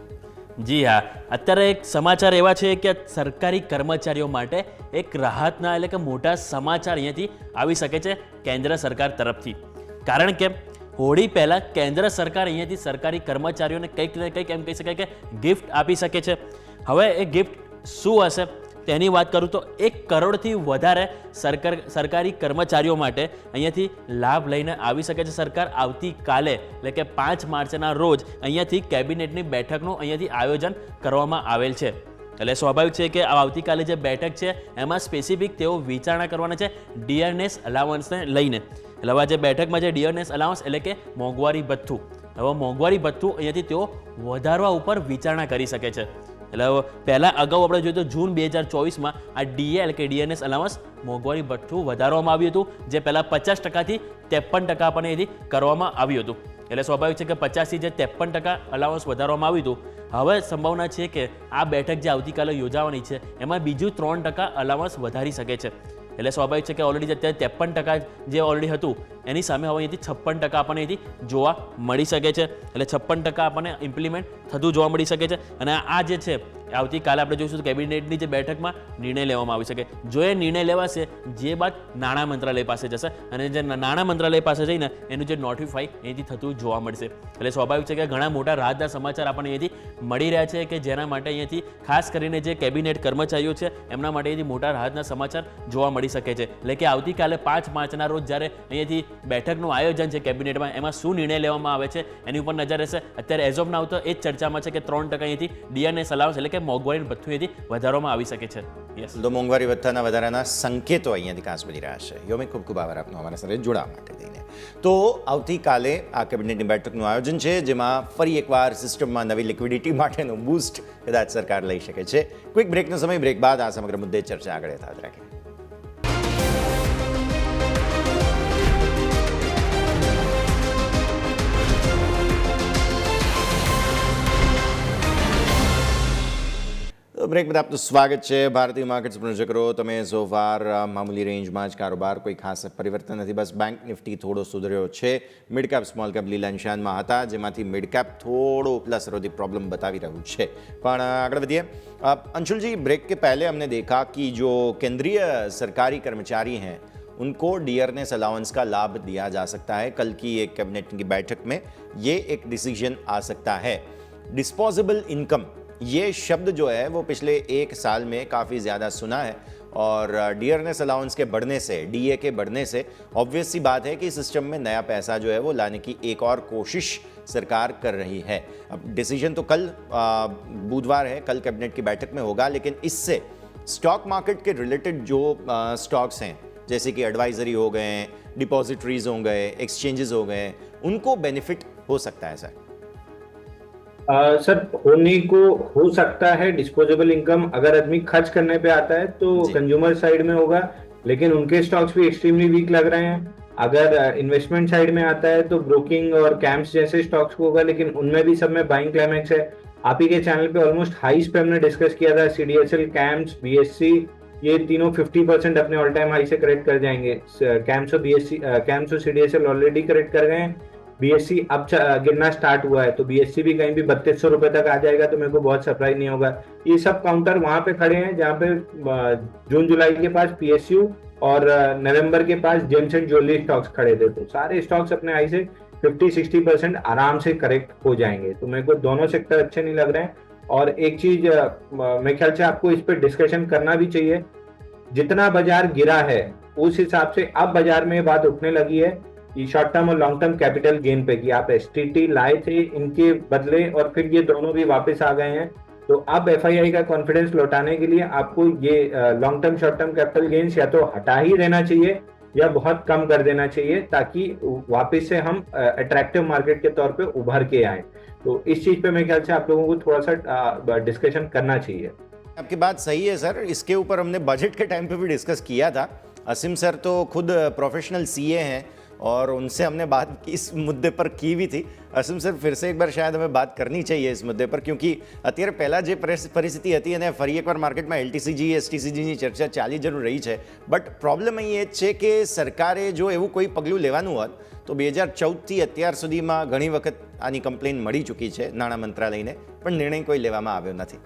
S4: જી હા, અત્યારે એક સમાચાર એવા છે કે સરકારી કર્મચારીઓ માટે એક રાહતના એટલે કે મોટા સમાચાર અહીંયાથી આવી શકે છે કેન્દ્ર સરકાર તરફથી. કારણ કે હોળી પહેલાં કેન્દ્ર સરકાર અહીંયાથી સરકારી કર્મચારીઓને કંઈક ને કંઈક એમ કહી શકાય કે ગિફ્ટ આપી શકે છે. હવે એ ગિફ્ટ શું હશે તેની વાત કરું તો 1 કરોડથી વધારે સરકારી કર્મચારીઓ માટે અહીંયાથી લાભ લઈને આવી શકે છે સરકાર. આવતીકાલે એટલે કે 5 માર્ચના રોજ અહીંયાથી કેબિનેટની બેઠકનું અહીંયાથી આયોજન કરવામાં આવેલ છે. એટલે સ્વાભાવિક છે કે આવતીકાલે જે બેઠક છે એમાં સ્પેસિફિક તેઓ વિચારણા કરવાના છે ડિયરનેસ અલાવન્સને લઈને. એટલે હવે જે બેઠકમાં જે ડિયરનેસ અલાવન્સ એટલે કે મોંઘવારી ભથ્થું, હવે મોંઘવારી ભથ્થું અહીંયાથી તેઓ વધારવા ઉપર વિચારણા કરી શકે છે. એટલે પહેલાં અગાઉ આપણે જોઈએ તો જૂન 2024માં આ ડીએ એટલે કે ડિયરનેસ અલાવન્સ મોંઘવારી ભથ્થું વધારવામાં આવ્યું હતું, જે પહેલાં 50%થી 53% આપણને એથી કરવામાં આવ્યું હતું. એટલે સ્વાભાવિક છે કે 50થી જે 53% અલાવન્સ વધારવામાં આવ્યું હતું, હવે સંભાવના છે કે આ બેઠક જે આવતીકાલે યોજાવાની છે એમાં બીજું 3% અલાવન્સ વધારી શકે છે. એટલે સ્વાભાવિક છે કે ઓલરેડી અત્યારે 53% જે ઓલરેડી હતું એની સામે હવે અહીંથી 56% આપણને અહીંથી જોવા મળી શકે છે. એટલે 56% આપણને ઇમ્પ્લિમેન્ટ થતું જોવા મળી શકે છે. અને આ જે છે આવતીકાલે આપણે જોઈશું કેબિનેટની જે બેઠકમાં નિર્ણય લેવામાં આવી શકે. જો એ નિર્ણય લેવાશે જે બાદ નાણાં મંત્રાલય પાસે જશે અને જે નાણાં મંત્રાલય પાસે જઈને એનું જે નોટિફાઈ અહીંથી થતું જોવા મળશે. એટલે સ્વાભાવિક છે કે ઘણા મોટા રાહતના સમાચાર આપણને અહીંથી મળી રહ્યા છે કે જેના માટે અહીંયાથી ખાસ કરીને જે કેબિનેટ કર્મચારીઓ છે એમના માટે અહીંથી મોટા રાહતના સમાચાર જોવા મળી શકે છે. એટલે કે આવતીકાલે 5 માર્ચના રોજ જ્યારે અહીંયાથી બેઠકનું આયોજન છે કેબિનેટમાં, એમાં શું નિર્ણય લેવામાં આવે છે એની ઉપર નજર રહેશે. અત્યારે એઝ ઓફ નાઉ તો એ જ ચર્ચામાં છે કે 3% અહીંથી ડીએનએસ અલાવન્સ એટલે કે મોંઘવારી ભથ્થું અહીંથી વધારવામાં આવી શકે છે. યસ,
S3: તો મોંઘવારી ભથ્થાના વધારાના સંકેતો અહીંયાથી ખાસ મળી રહ્યા છે. યોમિક, ખૂબ ખૂબ આભાર આપનો અમારા સાથે જોડાવા માટે થઈને. તો આવતીકાલે આ કેબિનેટની બેઠકનું આયોજન છે જેમાં ફરી એકવાર સિસ્ટમમાં નવી લિક્વિડિટી માટેનું બૂસ્ટ કદાચ સરકાર લઈ શકે છે. ક્વિક બ્રેકનો સમય. બ્રેક બાદ આ સમગ્ર મુદ્દે ચર્ચા આગળ યથાવત રાખીએ. બ્રેક બાદ આપનું સ્વાગત છે. ભારતીય માર્કેટ્સ પર નજર કરો. તમે સોફાર મામૂલી રેન્જમાં જ કારોબાર, કોઈ ખાસ પરિવર્તન નથી. બસ બેંક નિફ્ટી થોડો સુધર્યો છે. મિડ કેપ સ્મોલ કેપ લીલા નિશાનમાં હતા, જેમાંથી મિડ કેપ થોડો ઉપલા સરોથી प्रॉब्लम बतावी રહ્યું છે. પણ આગળ વધીએ. अंशुल जी, ब्रेक के पहले हमने देखा कि जो केंद्रीय सरकारी कर्मचारी हैं उनको डियरनेस अलाउंस का लाभ दिया जा सकता है. कल की एक कैबिनेट की बैठक में ये एक डिसीजन आ सकता है. डिस्पोजेबल इनकम, ये शब्द जो है वो पिछले 1 साल में काफ़ी ज़्यादा सुना है और डियरनेस अलाउंस के बढ़ने से, डीए के बढ़ने से ऑब्वियस सी बात है कि सिस्टम में नया पैसा जो है वो लाने की एक और कोशिश सरकार कर रही है. अब डिसीजन तो कल बुधवार है, कल कैबिनेट की बैठक में होगा, लेकिन इससे स्टॉक मार्केट के रिलेटेड जो स्टॉक्स हैं जैसे कि एडवाइजरी हो गए, डिपॉजिटरीज हो गए, एक्सचेंजेस हो गए, उनको बेनिफिट हो सकता है सर?
S6: सर, होने को हो सकता है. डिस्पोजेबल इनकम अगर आदमी खर्च करने पे आता है तो कंज्यूमर साइड में होगा, लेकिन उनके स्टॉक्स भी एक्सट्रीमली वीक लग रहे हैं. अगर इन्वेस्टमेंट साइड में आता है तो ब्रोकिंग और कैम्प्स जैसे स्टॉक्स को होगा, लेकिन उनमें भी सब में बाइंग क्लाइमेक्स है. आप ही के चैनल पे ऑलमोस्ट हाईस पे हमने डिस्कस किया था. सीडीएसएल, कैम्प्स, बीएससी, ये तीनों 50% अपने ऑल टाइम हाई से करेक्ट कर जाएंगे. कैम्प्स और सीडीएसएल ऑलरेडी करेक्ट कर गए हैं. बीएससी अब गिरना स्टार्ट हुआ है, तो बीएससी भी कहीं भी 3200 रुपए तक आ जाएगा तो मेरे को बहुत सरप्राइज नहीं होगा. ये सब काउंटर वहां पे खड़े हैं जहां पे जून जुलाई के पास पीएसयू और नवंबर के पास जेम्स एंड ज्वेलरी स्टॉक्स खड़े थे. तो सारे स्टॉक्स अपने हाई से 50-60% आराम से करेक्ट हो जाएंगे. तो मेरे को दोनों सेक्टर अच्छे नहीं लग रहे हैं. और एक चीज मेरे ख्याल से आपको इस पर डिस्कशन करना भी चाहिए. जितना बाजार गिरा है उस हिसाब से अब बाजार में ये बात उठने लगी है ये शॉर्ट टर्म और लॉन्ग टर्म कैपिटल गेन पे कि आप एसटीटी लाए थे इनके बदले और फिर ये दोनों भी वापस आ गए हैं. तो अब एफआईआई का कॉन्फिडेंस लौटाने के लिए आपको ये long term short term capital gains या तो हटा ही देना चाहिए या बहुत कम कर देना चाहिए, ताकि वापस से हम अट्रैक्टिव मार्केट के तौर पे उभर के आए. तो इस चीज पे मेरे ख्याल से आप लोगों को थोड़ा सा डिस्कशन करना चाहिए.
S3: आपकी बात सही है सर. इसके ऊपर हमने बजट के टाइम पे भी डिस्कस किया था. असीम सर तो खुद प्रोफेशनल सीए हैं और उनसे हमने बात इस मुद्दे पर की भी थी. અસીમ સર फिर से एक बार शायद हमें बात करनी चाहिए इस मुद्दे पर क्योंकि અત્યારે પહેલાં જે પરિસ્થિતિ હતી અને ફરી એકવાર માર્કેટમાં એલટીસીજી એસટીસીજીની ચર્ચા ચાલી જરૂર રહી છે, બટ પ્રોબ્લેમ અહીં એ જ છે કે સરકારે જો એવું કોઈ પગલું લેવાનું હોત તો 2014થી અત્યાર સુધીમાં ઘણી વખત આની કમ્પ્લેન મળી ચૂકી છે નાણાં મંત્રાલયને, પણ નિર્ણય કોઈ લેવામાં આવ્યો નથી.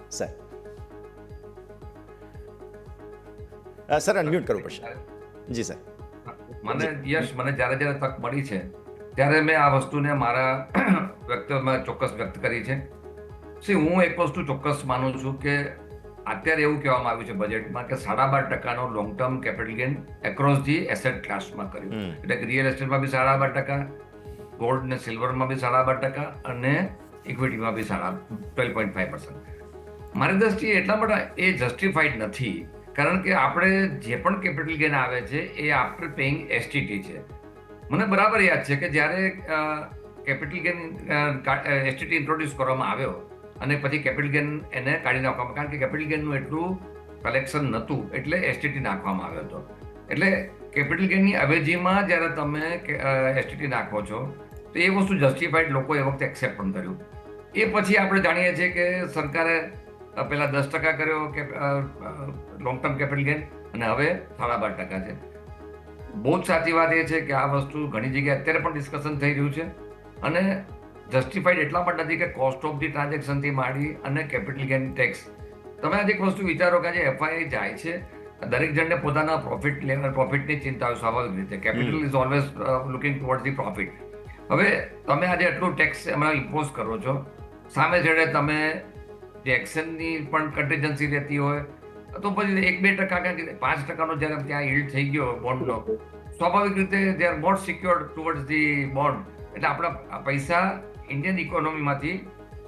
S3: સર અનમ્યુટ કરવું પડશે. જી સર.
S5: મને જ્યારે જ્યારે તક મળી છે ત્યારે મેં આ વસ્તુને મારા વ્યક્તિત્વમાં ચોક્કસ વ્યક્ત કરી છે. હું એક વસ્તુ ચોક્કસ માનું છું કે અત્યારે એવું કહેવામાં આવ્યું છે બજેટમાં કે 12.5% long term capital gain across the asset ક્લાસમાં કર્યું. એટલે કે રિયલ એસ્ટેટમાં બી 12.5%, ગોલ્ડ ને સિલ્વરમાં બી 12.5% અને ઇક્વિટીમાં બી 12.5%. મારી દ્રષ્ટિએ એટલા માટે એ જસ્ટિફાઈડ નથી, કારણ કે આપણે જે પણ કેપિટલ ગેઇન આવે છે એ આફ્ટર પેઇંગ એસટીટી છે. મને બરાબર યાદ છે કે જ્યારે કેપિટલ ગેઇન એસટીટી ઇન્ટ્રોડ્યુસ કરવામાં આવ્યો અને પછી કેપિટલ ગેઇન એને કાઢી નાખવામાં, કારણ કે કેપિટલ ગેઇનનું એટલું કલેક્શન નહોતું એટલે એસટીટી નાખવામાં આવ્યો હતો. એટલે કેપિટલ ગેઇનની અવેજીમાં જ્યારે તમે એસટીટી નાખો છો તો એ વસ્તુ જસ્ટિફાઈડ લોકો એ વખતે એક્સેપ્ટ પણ કર્યું. એ પછી આપણે જાણીએ છીએ કે સરકારે પહેલા 10% કર્યો કે લોંગ ટર્મ કેપિટલ ગેઇન અને હવે 12.5% છે. બહુ જ સાચી વાત એ છે કે આ વસ્તુ ઘણી જગ્યાએ અત્યારે પણ ડિસ્કશન થઈ રહ્યું છે અને જસ્ટિફાઈડ એટલા પણ નથી કે કોસ્ટ ઓફ ધી ટ્રાન્ઝેક્શનથી માંડી અને કેપિટલ ગેઇન ટેક્સ. તમે આજે એક વસ્તુ વિચારો કે આજે એફઆઈ જાય છે, દરેક જણને પોતાના પ્રોફિટની ચિંતા હોય સ્વાભાવિક રીતે. Capital is always looking towards the profit. હવે તમે આજે એટલું ટેક્સ એમાં ઇમ્પોઝ કરો છો, સામે છેડે તમે જે એક્શનની પણ કન્ટીજન્સી રહેતી હોય તો પછી 1-2% કે 5%નો જ્યારે ત્યાં યીલ્ડ થઈ ગયો બોન્ડનો, સ્વાભાવિક રીતે they are more secured towards the bond. એટલે આપણા પૈસા ઇન્ડિયન ઇકોનોમીમાંથી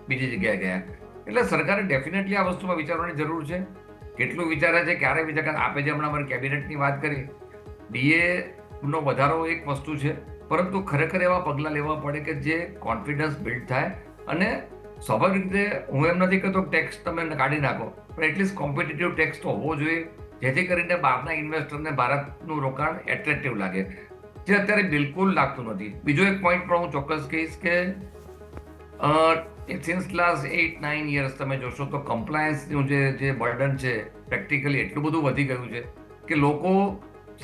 S5: બીજી જગ્યાએ ગયા. એટલે સરકારે ડેફિનેટલી આ વસ્તુમાં વિચારવાની જરૂર છે. કેટલું વિચારે છે, ક્યારે વિચાર, આપે જે હમણાં મારી કેબિનેટની વાત કરી, ડીએનો વધારો એક વસ્તુ છે, પરંતુ ખરેખર એવા પગલાં લેવા પડે કે જે કોન્ફિડન્સ બિલ્ડ થાય. અને સ્વાભાવિક રીતે હું એમ નથી કહેતો ટેક્સ તમે કાઢી નાખો, પણ એટલીસ્ટ કોમ્પિટિટિવ ટેક્સ તો હોવો જોઈએ જેથી કરીને બહારના ઇન્વેસ્ટરને ભારતનું રોકાણ એટ્રેક્ટિવ લાગે, જે અત્યારે બિલકુલ લાગતું નથી. બીજો એક પોઈન્ટ પણ હું ચોક્કસ કહીશ કે સિન્સ લાસ્ટ 8-9 years તમે જોશો તો કમ્પ્લાયન્સનું જે બર્ડન છે પ્રેક્ટિકલી એટલું બધું વધી ગયું છે કે લોકો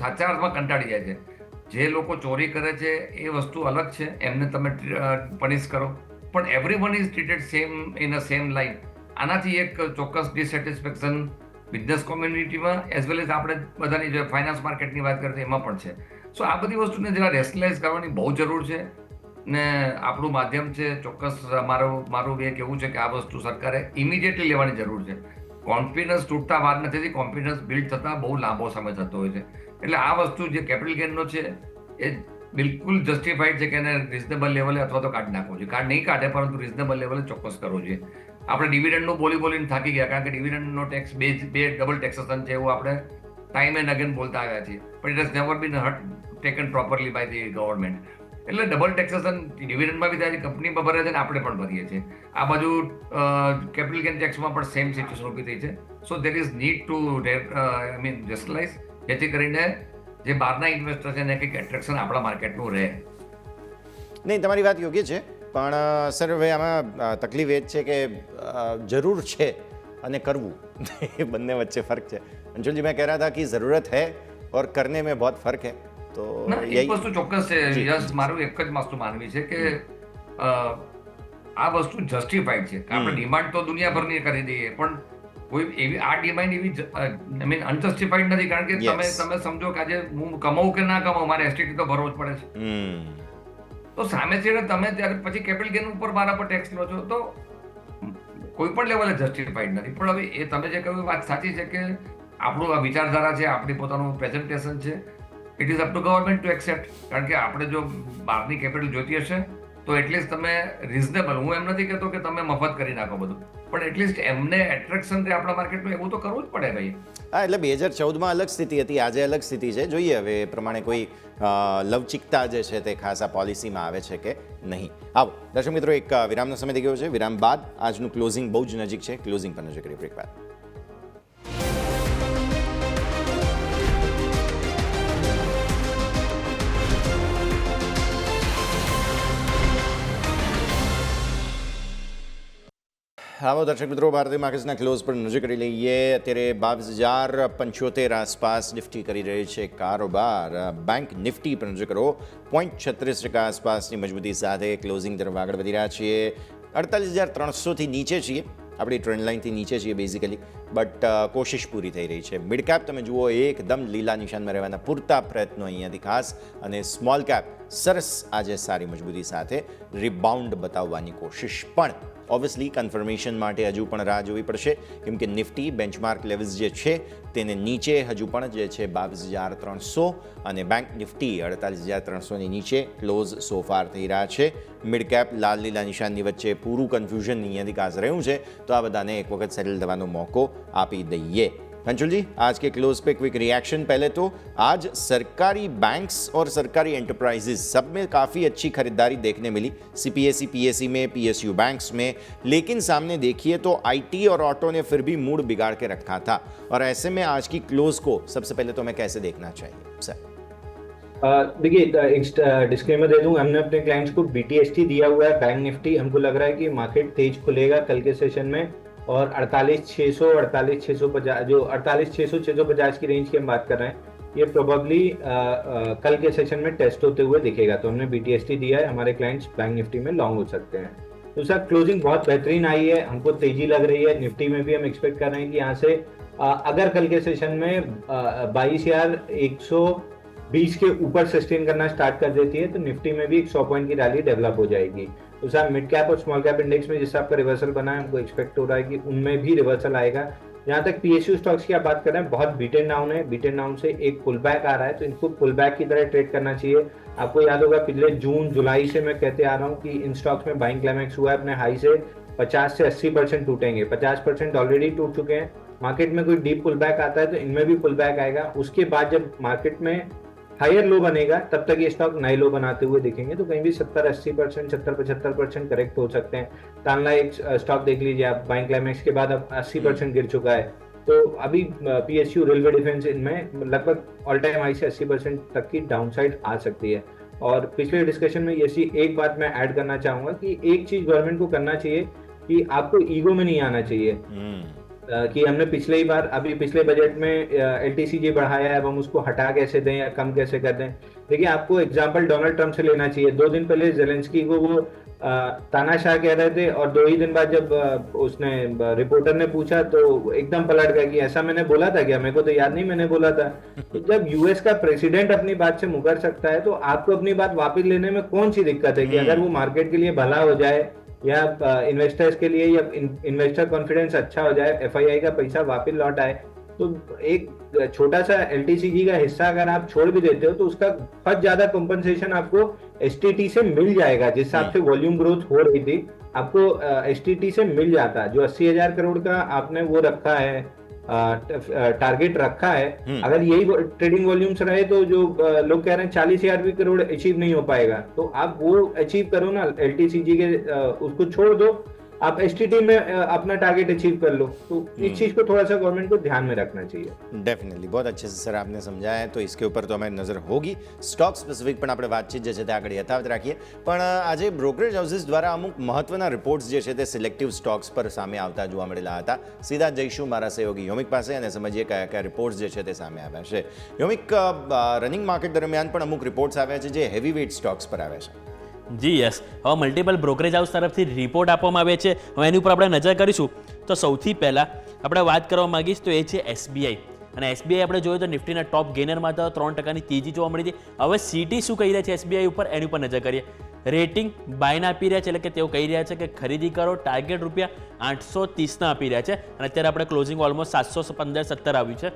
S5: સાચા અર્થમાં કંટાળી જાય છે. જે લોકો ચોરી કરે છે એ વસ્તુ અલગ છે, એમને તમે પનિશ કરો, પણ everyone is treated same in a same line. આનાથી એક ચોક્કસ ડિસેટિસ્ફેક્શન બિઝનેસ કોમ્યુનિટીમાં એઝ વેલ એઝ આપણે બધાની જે ફાઇનાન્સ માર્કેટની વાત કરીએ એમાં પણ છે. સો આ બધી વસ્તુને જરા રેશનલાઇઝ કરવાની બહુ જરૂર છે ને આપણું માધ્યમ છે. ચોક્કસ મારું એ કહેવું છે કે આ વસ્તુ સરકારે ઇમિડિયેટલી લેવાની જરૂર છે. કોન્ફિડન્સ તૂટતા વાર નથી, કોન્ફિડન્સ બિલ્ડ થતાં બહુ લાંબો સમય થતો હોય છે. એટલે આ વસ્તુ જે કેપિટલ ગેઇનનો છે એ બિલકુલ જસ્ટિફાઈડ છે કે એને રિઝનેબલ લેવલે અથવા તો કાઢી નાખવું જોઈએ. નહીં કાઢે પરંતુ રિઝનેબલ લેવલે ચોક્કસ કરવું જોઈએ. આપણે ડિવિડન્ડનું બોલીને થાકી ગયા, કારણ કે ડિવિડન્ડનો ટેક્સ બે ડબલ ટેક્સેશન છે એવું આપણે ટાઈમ એન્ડ અગેન બોલતા આવ્યા છીએ, પણ it has never been taken properly by the government. એટલે ડબલ ટેક્સેશન ડિવિડન્ડમાં બી થાય છે, કંપનીમાં ભરે છે ને આપણે પણ ભરીએ છીએ. આ બાજુ કેપિટલ ગેઇન ટેક્સમાં પણ સેમ સિચ્યુએશન ઊભી થઈ છે. સો દેર ઇઝ નીડ ટુ રેશનલાઇઝ, જેથી કરીને જે બહારના ઇન્વેસ્ટર છે એને કંઈક એટ્રેક્શન આપણા માર્કેટનું રહે.
S3: નહીં, તમારી વાત યોગ્ય છે, પણ સર હવે આમાં તકલીફ એ જ છે કે જરૂર છે અને કરવું એ બંને વચ્ચે ફર્ક છે. અંશુલજી મેં કહ રહા था कि ज़रूरत है और करने में बहुत फर्क है. तो
S5: એક વસ્તુ ચોક્કસ છે યસ, મારું એક જ વસ્તુ માનવી છે કે આ વસ્તુ જસ્ટિફાઈડ છે. આપણે ડિમાન્ડ તો દુનિયાભરની કરી દઈએ, પણ કોઈ એવી આ ડિમાન્ડ એવી આઈ મીન અનજસ્ટિફાઈડ નથી, કારણ કે તમે સમજો કે આજે હું કમાવું કે ના કમાવું મારે એસટીટી તો ભરવો જ પડે છે. તો સામે છેડે તમે ત્યારે પછી કેપિટલ ગેઇન ઉપર મારા પર ટેક્સ લો છો તો કોઈ પણ લેવલે જસ્ટિફાઈડ નથી. પણ હવે એ તમે જે કહ્યું વાત સાચી છે કે આપણું આ વિચારધારા છે, આપણી પોતાનું પ્રેઝન્ટેશન છે, it is up to government two accept. કારણ કે આપણે જો બહારની કેપિટલ જોઈતી હશે તો એટલીસ્ટ તમે રિઝનેબલ, હું એમ નથી કહેતો કે તમે મફત કરી નાખો બધું, પણ એટલીસ્ટ એમને એટ્રેક્શન છે આપણા માર્કેટનું એવું તો કરવું જ પડે ભાઈ.
S3: હા, એટલે 2014માં અલગ સ્થિતિ હતી, આજે અલગ સ્થિતિ છે. જોઈએ હવે એ પ્રમાણે કોઈ લવચિકતા જે છે તે ખાસ આ પોલિસીમાં આવે છે કે નહીં. આવો દર્શક મિત્રો, એક વિરામનો સમય થઈ ગયો છે. વિરામ બાદ આજનું ક્લોઝિંગ બહુ જ નજીક છે. ક્લોઝિંગ પર નજર કરીએ બ્રેક બાદ. આવો દર્શક મિત્રો, ભારતીય માર્કેટ્સના ક્લોઝ પર નજર કરી લઈએ. અત્યારે 22,075 આસપાસ નિફ્ટી કરી રહી છે કારોબાર. બેંક નિફ્ટી પર નજર કરો, 0.36% આસપાસની મજબૂતી સાથે ક્લોઝિંગ તરફ આગળ વધી રહ્યા છીએ. 48,300થી નીચે છીએ, આપણી ટ્રેન્ડ લાઇનથી નીચે છીએ બેઝિકલી, બટ કોશિશ પૂરી થઈ રહી છે. મિડ કેપ તમે જુઓ, એકદમ લીલા નિશાનમાં રહેવાના પૂરતા પ્રયત્નો અહીંયાથી ખાસ, અને સ્મોલ કેપ સરસ આજે સારી મજબૂતી સાથે રિબાઉન્ડ બતાવવાની કોશિશ. પણ ઓબ્વિયસલી કન્ફર્મેશન માટે હજુ પણ રાહ જોવી પડશે, કેમ કે નિફ્ટી બેન્ચમાર્ક લેવલ્સ જે છે તેને નીચે હજુ પણ જે છે 22,300 અને બેંક નિફ્ટી 48,300ની નીચે ક્લોઝ સોફાર થઈ રહ્યા છે. મિડ કેપ લાલ લીલા નિશાનની વચ્ચે પૂરું કન્ફ્યુઝન અહીંયાથી ખાસ રહ્યું છે, તો આ બધાને એક વખત સેટલ થવાનો મોકો આપી દઈએ. अंशुल जी, आज के क्लोज पे क्विक रिएक्शन. पहले तो आज सरकारी बैंक्स और सरकारी एंटरप्राइजेज सब में काफ़ी अच्छी खरीदारी देखने मिली, सीपीएसई पीएसई में, पीएसयू बैंक्स में, लेकिन सामने देखिए तो आईटी और ऑटो ने फिर भी मूड बिगाड़ के रखा था. और ऐसे में आज की क्लोज को सबसे पहले तो मैं कैसे देखना चाहिए सर?
S6: देखिए, एक डिस्क्लेमर दे दूं, हमने अपने क्लाइंट्स को BTST दिया हुआ है बैंक निफ्टी. हमको लग रहा है कि मार्केट तेज खुलेगा कल के सेशन में, और 48,600 48,650 जो 48,600 की रेंज की हम बात कर रहे हैं, ये प्रोबेबली कल के सेशन में टेस्ट होते हुए दिखेगा. तो हमने BTST दिया है, हमारे क्लाइंट्स बैंक निफ्टी में लॉन्ग हो सकते हैं. तो सर, क्लोजिंग बहुत बेहतरीन आई है, हमको तेजी लग रही है. निफ्टी में भी हम एक्सपेक्ट कर रहे हैं कि यहाँ से अगर कल के सेशन में 22,120 के ऊपर सस्टेन करना स्टार्ट कर देती है, तो निफ्टी में भी एक 100 पॉइंट की रैली डेवलप हो जाएगी. तो सर, मिड कैप और स्मॉल कैप इंडेक्स में जिस आपका रिवर्सल बना है, हमको एक्सपेक्ट हो रहा है कि उनमें भी रिवर्सल आएगा. जहाँ तक PSU स्टॉक्स की आप बात कर रहे हैं, बहुत बीटन डाउन है. बीटन डाउन से एक पुल बैक आ रहा है, तो इनको पुल बैक की तरह ट्रेड करना चाहिए. आपको याद होगा पिछले जून जुलाई से मैं कहते आ रहा हूँ कि इन स्टॉक्स में बाइंग क्लाइमैक्स हुआ है. अपने हाई से 50 से 80% टूटेंगे. 50% ऑलरेडी टूट चुके हैं. मार्केट में कोई डीप पुल बैक आता है तो इनमें भी पुल बैक आएगा. उसके बाद जब मार्केट में हायर लो बनेगा, तब तक ये स्टॉक नए लो बनाते हुए दिखेंगे. तो कहीं भी 70-80%, 70-75% करेक्ट हो सकते हैं. तानला एक स्टॉक देख लीजिए आप, बाइंग क्लाइमैक्स के बाद अब 80% गिर चुका है. तो अभी PSU, रेलवे डिफेंस, इनमें लगभग ऑल टाइम हाई से 80% तक की डाउनसाइड आ सकती है. और पिछले डिस्कशन में ऐसी एक बात मैं ऐड करना चाहूंगा कि एक चीज गवर्नमेंट को करना चाहिए कि आपको ईगो में नहीं आना चाहिए कि हमने पिछले ही बार, अभी पिछले बजट में LTCG बढ़ाया है, अब हम उसको हटा कैसे दें या कम कैसे कर दें. देखिए, आपको एग्जांपल डोनाल्ड ट्रंप से लेना चाहिए. 2 दिन पहले जेलेंस्की को वो तानाशाह कह रहे थे, और 2 ही दिन बाद जब उसने रिपोर्टर ने पूछा तो एकदम पलट गया कि ऐसा मैंने बोला था क्या, मेरे को तो याद नहीं मैंने बोला था. तो जब US का प्रेसिडेंट अपनी बात से मुकर सकता है, तो आपको अपनी बात वापस लेने में कौन सी दिक्कत है कि अगर वो मार्केट के लिए भला हो जाए या इन्वेस्टर्स के लिए, या इन्वेस्टर कॉन्फिडेंस अच्छा हो जाए, FII का पैसा वापस लौट आए. तो एक छोटा सा LTCG का हिस्सा अगर आप छोड़ भी देते हो, तो उसका बहुत ज्यादा कॉम्पनसेशन आपको STT से मिल जाएगा. जिस हिसाब से वॉल्यूम ग्रोथ हो रही थी, आपको STT से मिल जाता. जो 80,000 करोड़ का आपने वो रखा है, टारगेट रखा है, अगर यही ट्रेडिंग वॉल्यूम्स रहे, तो जो लोग कह रहे हैं 40,000 भी करोड़ अचीव नहीं हो पाएगा, तो आप वो अचीव करो ना. LTCG के उसको छोड़ दो, आप STT में अपना टारगेट अचीव कर लो. तो इस चीज को थोड़ा सा गवर्नमेंट को ध्यान में रखना चाहिए.
S3: डेफिनेटली बहुत अच्छे से सर आपने समझाया है, तो इसके ऊपर तो हमारी नजर होगी. સ્ટોક સ્પેસિફિક પણ આપણે વાતચીત જે છે તે આગળ યથાવત રાખીએ. પણ આજે બ્રોકરેજ હાઉસીસ દ્વારા અમુક મહત્વના રિપોર્ટ્સ જે છે તે સિલેક્ટિવ સ્ટોક્સ પર સામે આવતા જોવા મળેલા હતા. સીધા જઈશું મારા સહયોગી યોમિક પાસે અને સમજીએ કયા કયા રિપોર્ટ્સ જે છે તે સામે આવ્યા છે. યોમિક, રનિંગ માર્કેટ દરમિયાન પણ અમુક રિપોર્ટ્સ આવ્યા છે જે હેવી વેઇટ સ્ટોક્સ પર આવ્યા છે.
S4: જી યસ, હવે મલ્ટિપલ બ્રોકરેજ હાઉસ તરફથી રિપોર્ટ આપવામાં આવે છે. હવે એની ઉપર આપણે નજર કરીશું. તો સૌથી પહેલાં આપણે વાત કરવા માંગીશ તો એ છે SBI. અને SBI આપણે જોયું તો નિફ્ટીના ટોપ ગેનરમાં હતા, 3% તેજી જોવા મળી હતી. હવે CT શું કહી રહ્યા છે SBI ઉપર, એની ઉપર નજર કરીએ. રેટિંગ બાયના આપી રહ્યા છે, એટલે કે તેઓ કહી રહ્યા છે કે ખરીદી કરો. ટાર્ગેટ ₹830 આપી રહ્યા છે, અને અત્યારે આપણે ક્લોઝિંગ ઓલમોસ્ટ 715-17 આવ્યું છે.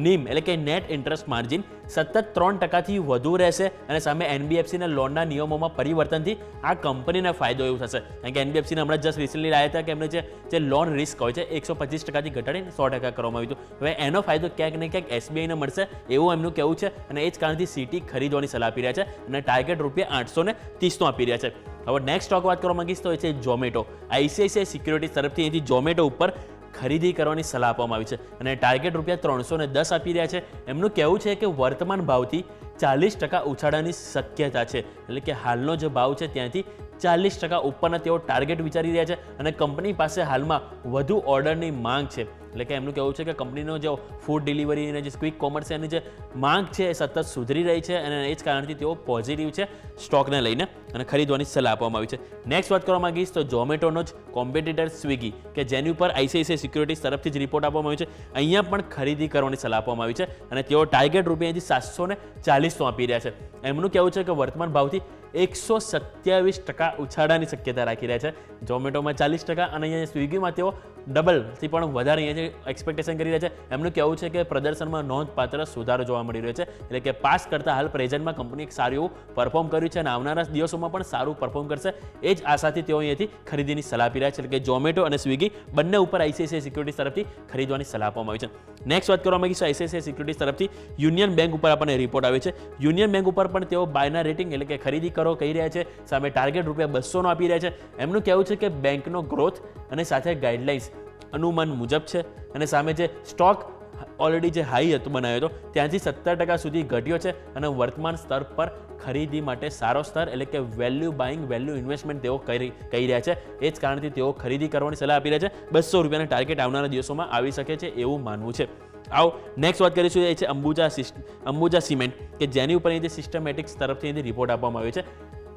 S4: નીમ એટલે કે નેટ ઇન્ટરેસ્ટ માર્જિન સતત 3% વધુ રહેશે, અને સામે NBFCના લોનના નિયમોમાં પરિવર્તનથી આ કંપનીને ફાયદો એવું થશે. કારણ કે NBFCને હમણાં જસ્ટ રિસન્ટલી લાવ્યા હતા કે એમને જે લોન રિસ્ક હોય છે 125%થી ઘટાડીને 100% કરવામાં આવ્યું હતું. હવે એનો ફાયદો ક્યાંક ને ક્યાંક SBIને મળશે એવું એમનું કહેવું છે, અને એ જ કારણથી CT ખરીદવાની સલાહ આપી રહ્યા છે, અને ટાર્ગેટ ₹830 આપી રહ્યા છે. હવે નેક્સ્ટ સ્ટોક વાત કરવા માંગીશ તો એ છે ઝોમેટો. ICICI સિક્યુરિટીઝ તરફથી અહીંથી ઝોમેટો ઉપર ખરીદી કરવાની સલાહ આપવામાં આવી છે, અને ટાર્ગેટ ₹310 આપી રહ્યા છે. એમનું કહેવું છે કે વર્તમાન ભાવથી 40% ઉછાળાની શક્યતા છે, એટલે કે હાલનો જે ભાવ છે ત્યાંથી 40% ઉપરના તેઓ ટાર્ગેટ વિચારી રહ્યા છે અને કંપની પાસે હાલમાં વધુ ઓર્ડરની માંગ છે. એટલે કે એમનું કહેવું છે કે કંપનીનો જે ફૂડ ડિલિવરી અને જે ક્વિક કોમર્સ એની જે માંગ છે એ સતત સુધરી રહી છે અને એ જ કારણથી તેઓ પોઝિટિવ છે સ્ટોકને લઈને અને ખરીદવાની સલાહ આપવામાં આવી છે. નેક્સ્ટ વાત કરવા માંગીશ તો ઝોમેટોનો જ કોમ્પિટિટર સ્વિગી કે જેની ઉપર આઈસીઆઈસીઆઈ સિક્યુરિટીઝ તરફથી જ રિપોર્ટ આપવામાં આવ્યો છે. અહીંયા પણ ખરીદી કરવાની સલાહ આપવામાં આવી છે અને તેઓ ટાર્ગેટ રૂપિયાથી 740 આપી રહ્યા છે. એમનું કહેવું છે કે વર્તમાન ભાવથી 127% ઉછાળાની શક્યતા રાખી રહ્યા છે. ઝોમેટોમાં 40% અને અહીંયા સ્વિગીમાં તેઓ ડબલથી પણ વધારે અહીંયાથી એક્સપેક્ટેશન કરી રહ્યા છે. એમનું કહેવું છે કે પ્રદર્શનમાં નોંધપાત્ર સુધારો જોવા મળી રહ્યો છે. એટલે કે પાસ કરતાં હાલ પ્રેઝન્ટમાં કંપની એક સારું એવું પરફોર્મ કર્યું છે અને આવનારા દિવસોમાં પણ સારું પરફોર્મ કરશે એ જ આશાથી તેઓ અહીંયાથી ખરીદીની સલાહ આપી રહ્યા છે. એટલે કે ઝોમેટો અને સ્વિગી બંને ઉપર આઈસીઆઈસીઆઈ સિક્યુરિટીઝ તરફથી ખરીદવાની સલાહ આપવામાં આવી છે. નેક્સ્ટ વાત કરવા માંગીશું આઈસીઆઈસીઆઈ સિક્યુરિટીઝ તરફથી યુનિયન બેંક ઉપર આપણને રિપોર્ટ આવે છે. યુનિયન બેંક ઉપર પણ તેઓ બાયના રેટિંગ એટલે કે ખરીદી કરો કહી રહ્યા છે. સામે ટાર્ગેટ ₹200 આપી રહ્યા છે. એમનું કહેવું છે કે બેંકનો ગ્રોથ અને સાથે ગાઈડલાઇન્સ અનુમાન મુજબ છે અને સામે જે સ્ટોક ઓલરેડી જે હાઈ હતો બનાવ્યો હતો ત્યાંથી 17% સુધી ઘટ્યો છે અને વર્તમાન સ્તર પર ખરીદી માટે સારો સ્તર એટલે કે વેલ્યુ બાઇંગ વેલ્યુ ઇન્વેસ્ટમેન્ટ તેઓ કહી રહ્યા છે. એ જ કારણથી તેઓ ખરીદી કરવાની સલાહ આપી રહ્યા છે. ₹200 ટાર્ગેટ આવનારા દિવસોમાં આવી શકે છે એવું માનવું છે. આવો નેક્સ્ટ વાત કરીશું એ છે અંબુજા સિમેન્ટ કે જેની ઉપર અહીંથી સિસ્ટમેટિક્સ તરફથી અહીંથી રિપોર્ટ આપવામાં આવ્યો છે.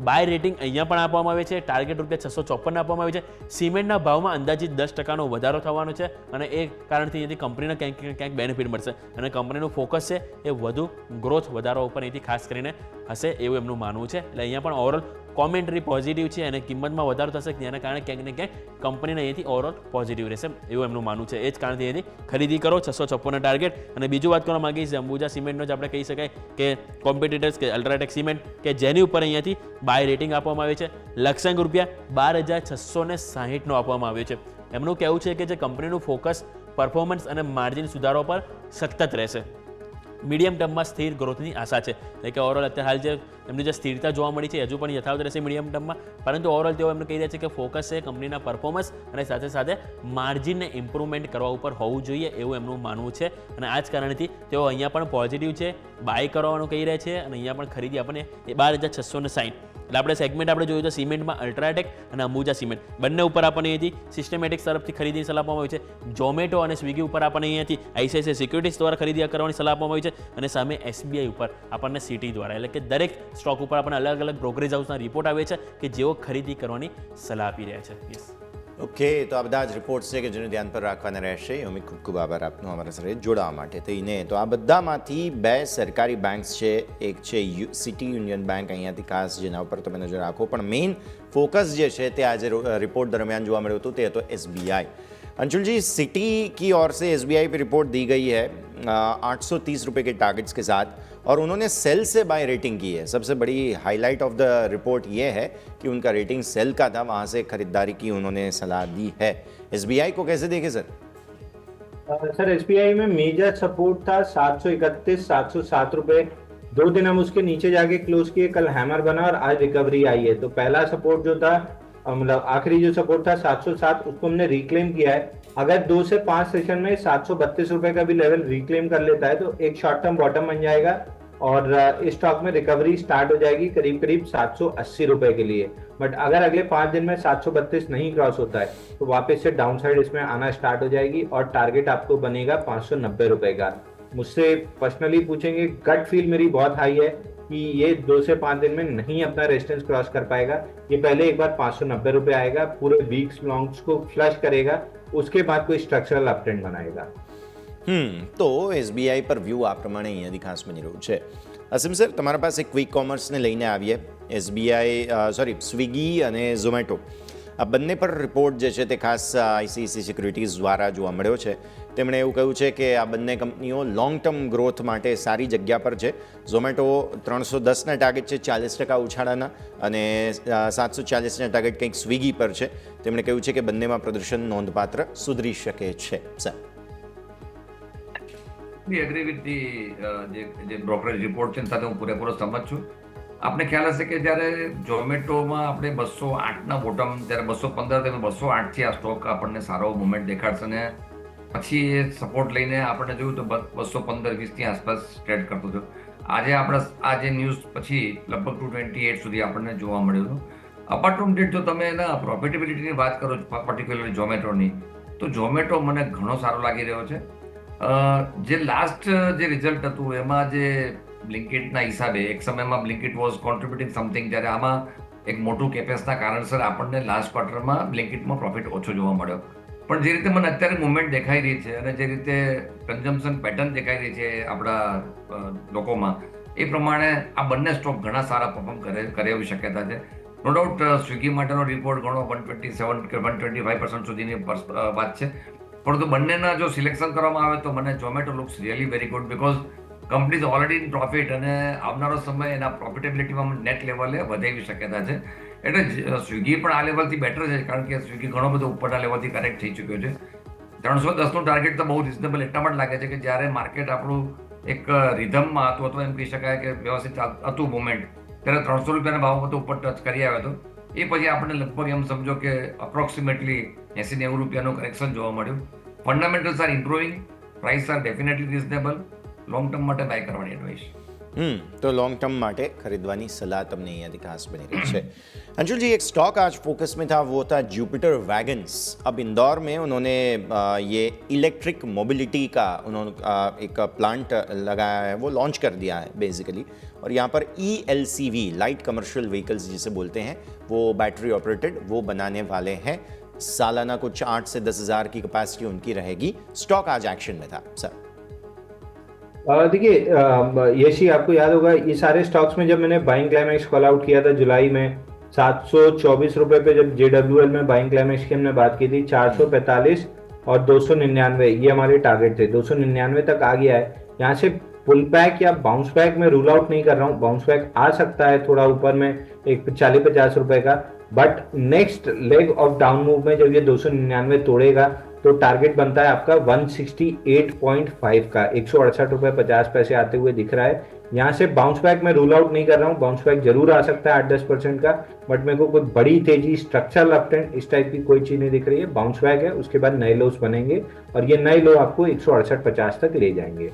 S4: બાય રેટિંગ અહીંયા પણ આપવામાં આવે છે. ટાર્ગેટ ₹654 આપવામાં આવે છે. સિમેન્ટના ભાવમાં અંદાજિત 10% વધારો થવાનો છે અને એ કારણથી અહીંથી કંપનીને ક્યાંક બેનિફિટ મળશે અને કંપનીનું ફોકસ છે એ વધુ ગ્રોથ વધારવા ઉપર અહીંથી ખાસ કરીને હશે એવું એમનું માનવું છે. એટલે અહીંયા પણ ઓવરઓલ કોમેન્ટરી પોઝિટિવ છે અને કિંમતમાં વધારો થશે જેના કારણે ક્યાંક ને ક્યાંક કંપનીને અહીંથી ઓવરઓલ પોઝિટિવ રહેશે એવું એમનું માનવું છે. એ જ કારણથી અહીંથી ખરીદી કરો 656 ટાર્ગેટ. અને બીજું વાત કરવા માંગીએ છીએ અંબુજા સિમેન્ટનો જ આપણે કહી શકાય કે કોમ્પિટિટર્સ કે અલ્ટ્રાટેક સિમેન્ટ કે જેની ઉપર અહીંયાથી બાય રેટિંગ આપવામાં આવે છે. લક્ષ્યાંક ₹12,660 આપવામાં આવ્યો છે. એમનું કહેવું છે કે જે કંપનીનું ફોકસ પરફોર્મન્સ અને માર્જિન સુધારો પર સતત રહેશે. મીડિયમ ટર્મમાં સ્થિર ગ્રોથની આશા છે. એટલે કે ઓવરઓલ અત્યારે હાલ જે એમની જે સ્થિરતા જોવા મળી છે હજુ પણ યથાવત રહેશે મીડિયમ ટર્મમાં. પરંતુ ઓવરઓલ તેઓ એમને કહી રહ્યા છે કે ફોકસ છે કંપનીના પરફોર્મન્સ અને સાથે સાથે માર્જિનને ઇમ્પ્રુવમેન્ટ કરવા ઉપર હોવું જોઈએ એવું એમનું માનવું છે અને આ જ કારણથી તેઓ અહીંયા પણ પોઝિટિવ છે બાય કરવાનું કહી રહ્યા છે અને અહીંયા પણ ખરીદી આપણને 12,660 એટલે આપણે સેગમેન્ટ આપણે જોયું તો સિમેન્ટમાં અલ્ટ્રાટેક અને અંબુજા સિમેન્ટ બંને ઉપર આપણને અહીંથી સિસ્ટમેટિક્સ તરફથી ખરીદીની સલાહ આપવામાં આવી છે. ઝોમેટો અને સ્વિગી ઉપર આપણને અહીંયાથી આઈસીઆઈસીઆઈ સિક્યુરિટીઝ દ્વારા ખરીદી કરવાની સલાહ આપવામાં આવી છે અને સામે એસબીઆઈ ઉપર આપણને સિટી દ્વારા એટલે કે દરેક સ્ટોક ઉપર આપણને અલગ અલગ બ્રોકરેજ હાઉસના રિપોર્ટ આવે છે કે જેઓ ખરીદી કરવાની સલાહ આપી રહ્યા છે. યસ
S3: ઓકે, તો આ બધા જ રિપોર્ટ્સ છે કે જેને ધ્યાન પર રાખવાના રહેશે. અમે ખૂબ ખૂબ આભાર આપનો અમારા સાથે જોડાવા માટે થઈને. તો આ બધામાંથી 2 સરકારી બેંક્સ છે. એક છે સિટી યુનિયન બેંક, અહીંયાથી ખાસ જેના ઉપર તમે નજર રાખો. પણ મેઇન ફોકસ જે છે તે આજે रिपोर्ट दरमियान જોવા મળ્યું હતું તે હતો एसबीआई. अंशुल जी, सिटी की ओर से एसबीआई पे रिपोर्ट दी गई है 830 रुपये के टारगेट्स के साथ और उन्होंने सेल से बाय रेटिंग की है. सबसे बड़ी हाईलाइट ऑफ द रिपोर्ट ये है कि उनका रेटिंग सेल का था, वहाँ से खरीदारी की उन्होंने सलाह दी है. एसबीआई को कैसे देखे सर?
S6: सर एसबीआई में मेजर सपोर्ट था 731 707 रुपए. 2 दिन हम उसके नीचे जाके क्लोज किए. कल हैमर बना और आज रिकवरी आई है. तो पहला सपोर्ट जो था मतलब आखिरी जो सपोर्ट था 707 उसको हमने रिक्लेम किया है. अगर 2 से 5 सेशन में 732 रुपए का भी लेवल रिक्लेम कर लेता है तो एक शॉर्ट टर्म बॉटम बन जाएगा और इस स्टॉक में रिकवरी स्टार्ट हो जाएगी करीब करीब 780 रुपए के लिए. बट अगर अगले 5 दिन में 732 नहीं क्रॉस होता है तो वापस से डाउन साइड इसमें आना स्टार्ट हो जाएगी और टारगेट आपको बनेगा 590 रुपए का. मुझसे पर्सनली पूछेंगे, गट फील मेरी बहुत हाई है कि ये 2 से 5 दिन में नहीं अपना रेजिस्टेंस क्रॉस कर पाएगा. ये पहले एक बार 590 रुपए आएगा, पूरे वीक्स लॉन्ग्स को फ्लश करेगा, उसके बाद कोई स्ट्रक्चरल अपट्रेंड बनाएगा.
S3: તો એસબીઆઈ પર વ્યૂ આ પ્રમાણે અહીંયાથી ખાસ બની રહ્યું છે. અસીમ સર, તમારા પાસે ક્વિક કોમર્સને લઈને આવીએ. સ્વિગી અને ઝોમેટો આ બંને પર રિપોર્ટ જે છે તે ખાસ આઈસીઆઈસીઆઈ સિક્યુરિટીઝ દ્વારા જોવા મળ્યો છે. તેમણે એવું કહ્યું છે કે આ બંને કંપનીઓ લોંગ ટર્મ ગ્રોથ માટે સારી જગ્યા પર છે. ઝોમેટો 310ના ટાર્ગેટ છે 40% ઉછાળાના અને 740ના ટાર્ગેટ કંઈક સ્વિગી પર છે. તેમણે કહ્યું છે કે બંનેમાં પ્રદર્શન નોંધપાત્ર સુધરી શકે છે. Sir,
S5: We agree with the જે બ્રોકરેજ રિપોર્ટ છે સાથે હું પૂરેપૂરો સહમત છું. આપને ખ્યાલ હશે કે જ્યારે ઝોમેટોમાં આપણે 208ના બોટમ જ્યારે 215 તેમાં 208થી આ સ્ટોક આપણને સારો મુવમેન્ટ દેખાડશે ને પછી એ સપોર્ટ લઈને આપણને જોયું તો 215-20ની આસપાસ ટ્રેડ કરતો હતો. આજે આપણે આ જે ન્યૂઝ પછી લગભગ 228 સુધી આપણને જોવા મળ્યું હતું. અપાર્ટ ફ્રોમ ડેટ જો તમે એના પ્રોફિટેબિલિટીની વાત કરો પર્ટિક્યુલરલી ઝોમેટોની, તો ઝોમેટો મને ઘણો સારો લાગી રહ્યો છે. જે લાસ્ટ જે રિઝલ્ટ હતું એમાં જે બ્લિંકિટના હિસાબે એક સમયમાં બ્લિંકિટ વોઝ કોન્ટ્રીબ્યુટિંગ સમથિંગ, જ્યારે આમાં એક મોટું કેપેસના કારણસર આપણને લાસ્ટ ક્વાર્ટરમાં બ્લિંકિટમાં પ્રોફિટ ઓછો જોવા મળ્યો. પણ જે રીતે મને અત્યારે મુવમેન્ટ દેખાઈ રહી છે અને જે રીતે કન્ઝમ્પશન પેટર્ન દેખાઈ રહી છે આપણા લોકોમાં, એ પ્રમાણે આ બંને સ્ટોક ઘણા સારા પરફોર્મ કરે એવી શક્યતા છે. નો ડાઉટ સ્વિગી માટેનો રિપોર્ટ ઘણો 127 કે 125% સુધીની વાત છે, પરંતુ બંનેના જો સિલેક્શન કરવામાં આવે તો મને Zomato looks really very good, because company is already in profit અને આવનારો સમય એના પ્રોફિટેબિલિટીમાં નેટ લેવલે વધે એવી શક્યતા છે. એટલે સ્વિગી પણ આ લેવલથી બેટર છે, કારણ કે સ્વિગી ઘણો બધો ઉપરના લેવલથી કરેક્ટ થઈ ચૂક્યો છે. 310નું ટાર્ગેટ તો બહુ રિઝનેબલ એટલા માટે લાગે છે કે જ્યારે માર્કેટ આપણું એક રિધમમાં હતું, અથવા એમ કહી શકાય કે વ્યવસ્થિત હતું મુવમેન્ટ, ત્યારે 300 રૂપિયાના ભાવ બધો ઉપર ટચ કરી આવ્યો હતો. એ પછી આપણે લગભગ એમ સમજો કે અપ્રોક્સિમેટલી 80-90 રૂપિયાનું કરેક્શન જોવા મળ્યું. Fundamentals are improving, price are definitely reasonable. Long term માટે બાય કરવાની એડવાઇસ.
S3: तो लॉन्ग टर्म માટે खरीदवानी सलाह तमने यहाँ खास बनी रही है. अंशुल जी, एक स्टॉक आज फोकस में था, वो था जुपिटर वैगन्स. अब इंदौर में उन्होंने ये इलेक्ट्रिक मोबिलिटी का उन्होंने एक प्लांट लगाया है, वो लॉन्च कर दिया है बेसिकली. और यहाँ पर ELCV लाइट कमर्शियल व्हीकल्स जिसे बोलते हैं, वो बैटरी ऑपरेटेड वो बनाने वाले हैं. सालाना कुछ 8 से 10 हज़ार की कैपेसिटी उनकी रहेगी. स्टॉक आज एक्शन में था सर.
S6: देखिए यशी, आपको याद होगा ये सारे स्टॉक्स में जब मैंने बाइंग क्लाइमेक्स कॉल आउट किया था जुलाई में 724 रुपए पे, जब JWL में बाइंग क्लाइमेक्स की हमने बात की थी, 445 और 299 ये हमारे टारगेट थे. 299 तक आ गया है. यहाँ से पुल बैक या बाउंस बैक में रूल आउट नहीं कर रहा हूँ. बाउंस बैक आ सकता है थोड़ा ऊपर में एक 40-50 रुपए का, but next leg of down move में जब ये 299 तोड़ेगा तो टारगेट बनता है आपका 168.5 का. 168 रुपए 50 पैसे आते हुए दिख रहा है. यहाँ से बाउंस बैक में रूल आउट नहीं कर रहा हूँ. बाउंस बैक जरूर आ सकता है 8-10% का, बट मेरे को कोई बड़ी तेजी, स्ट्रक्चरल अपट्रेंड इस टाइप की कोई चीज नहीं दिख रही है. बाउंस बैक है, उसके बाद नए लोस बनेंगे और ये नए लो आपको 168.50 तक ले जाएंगे.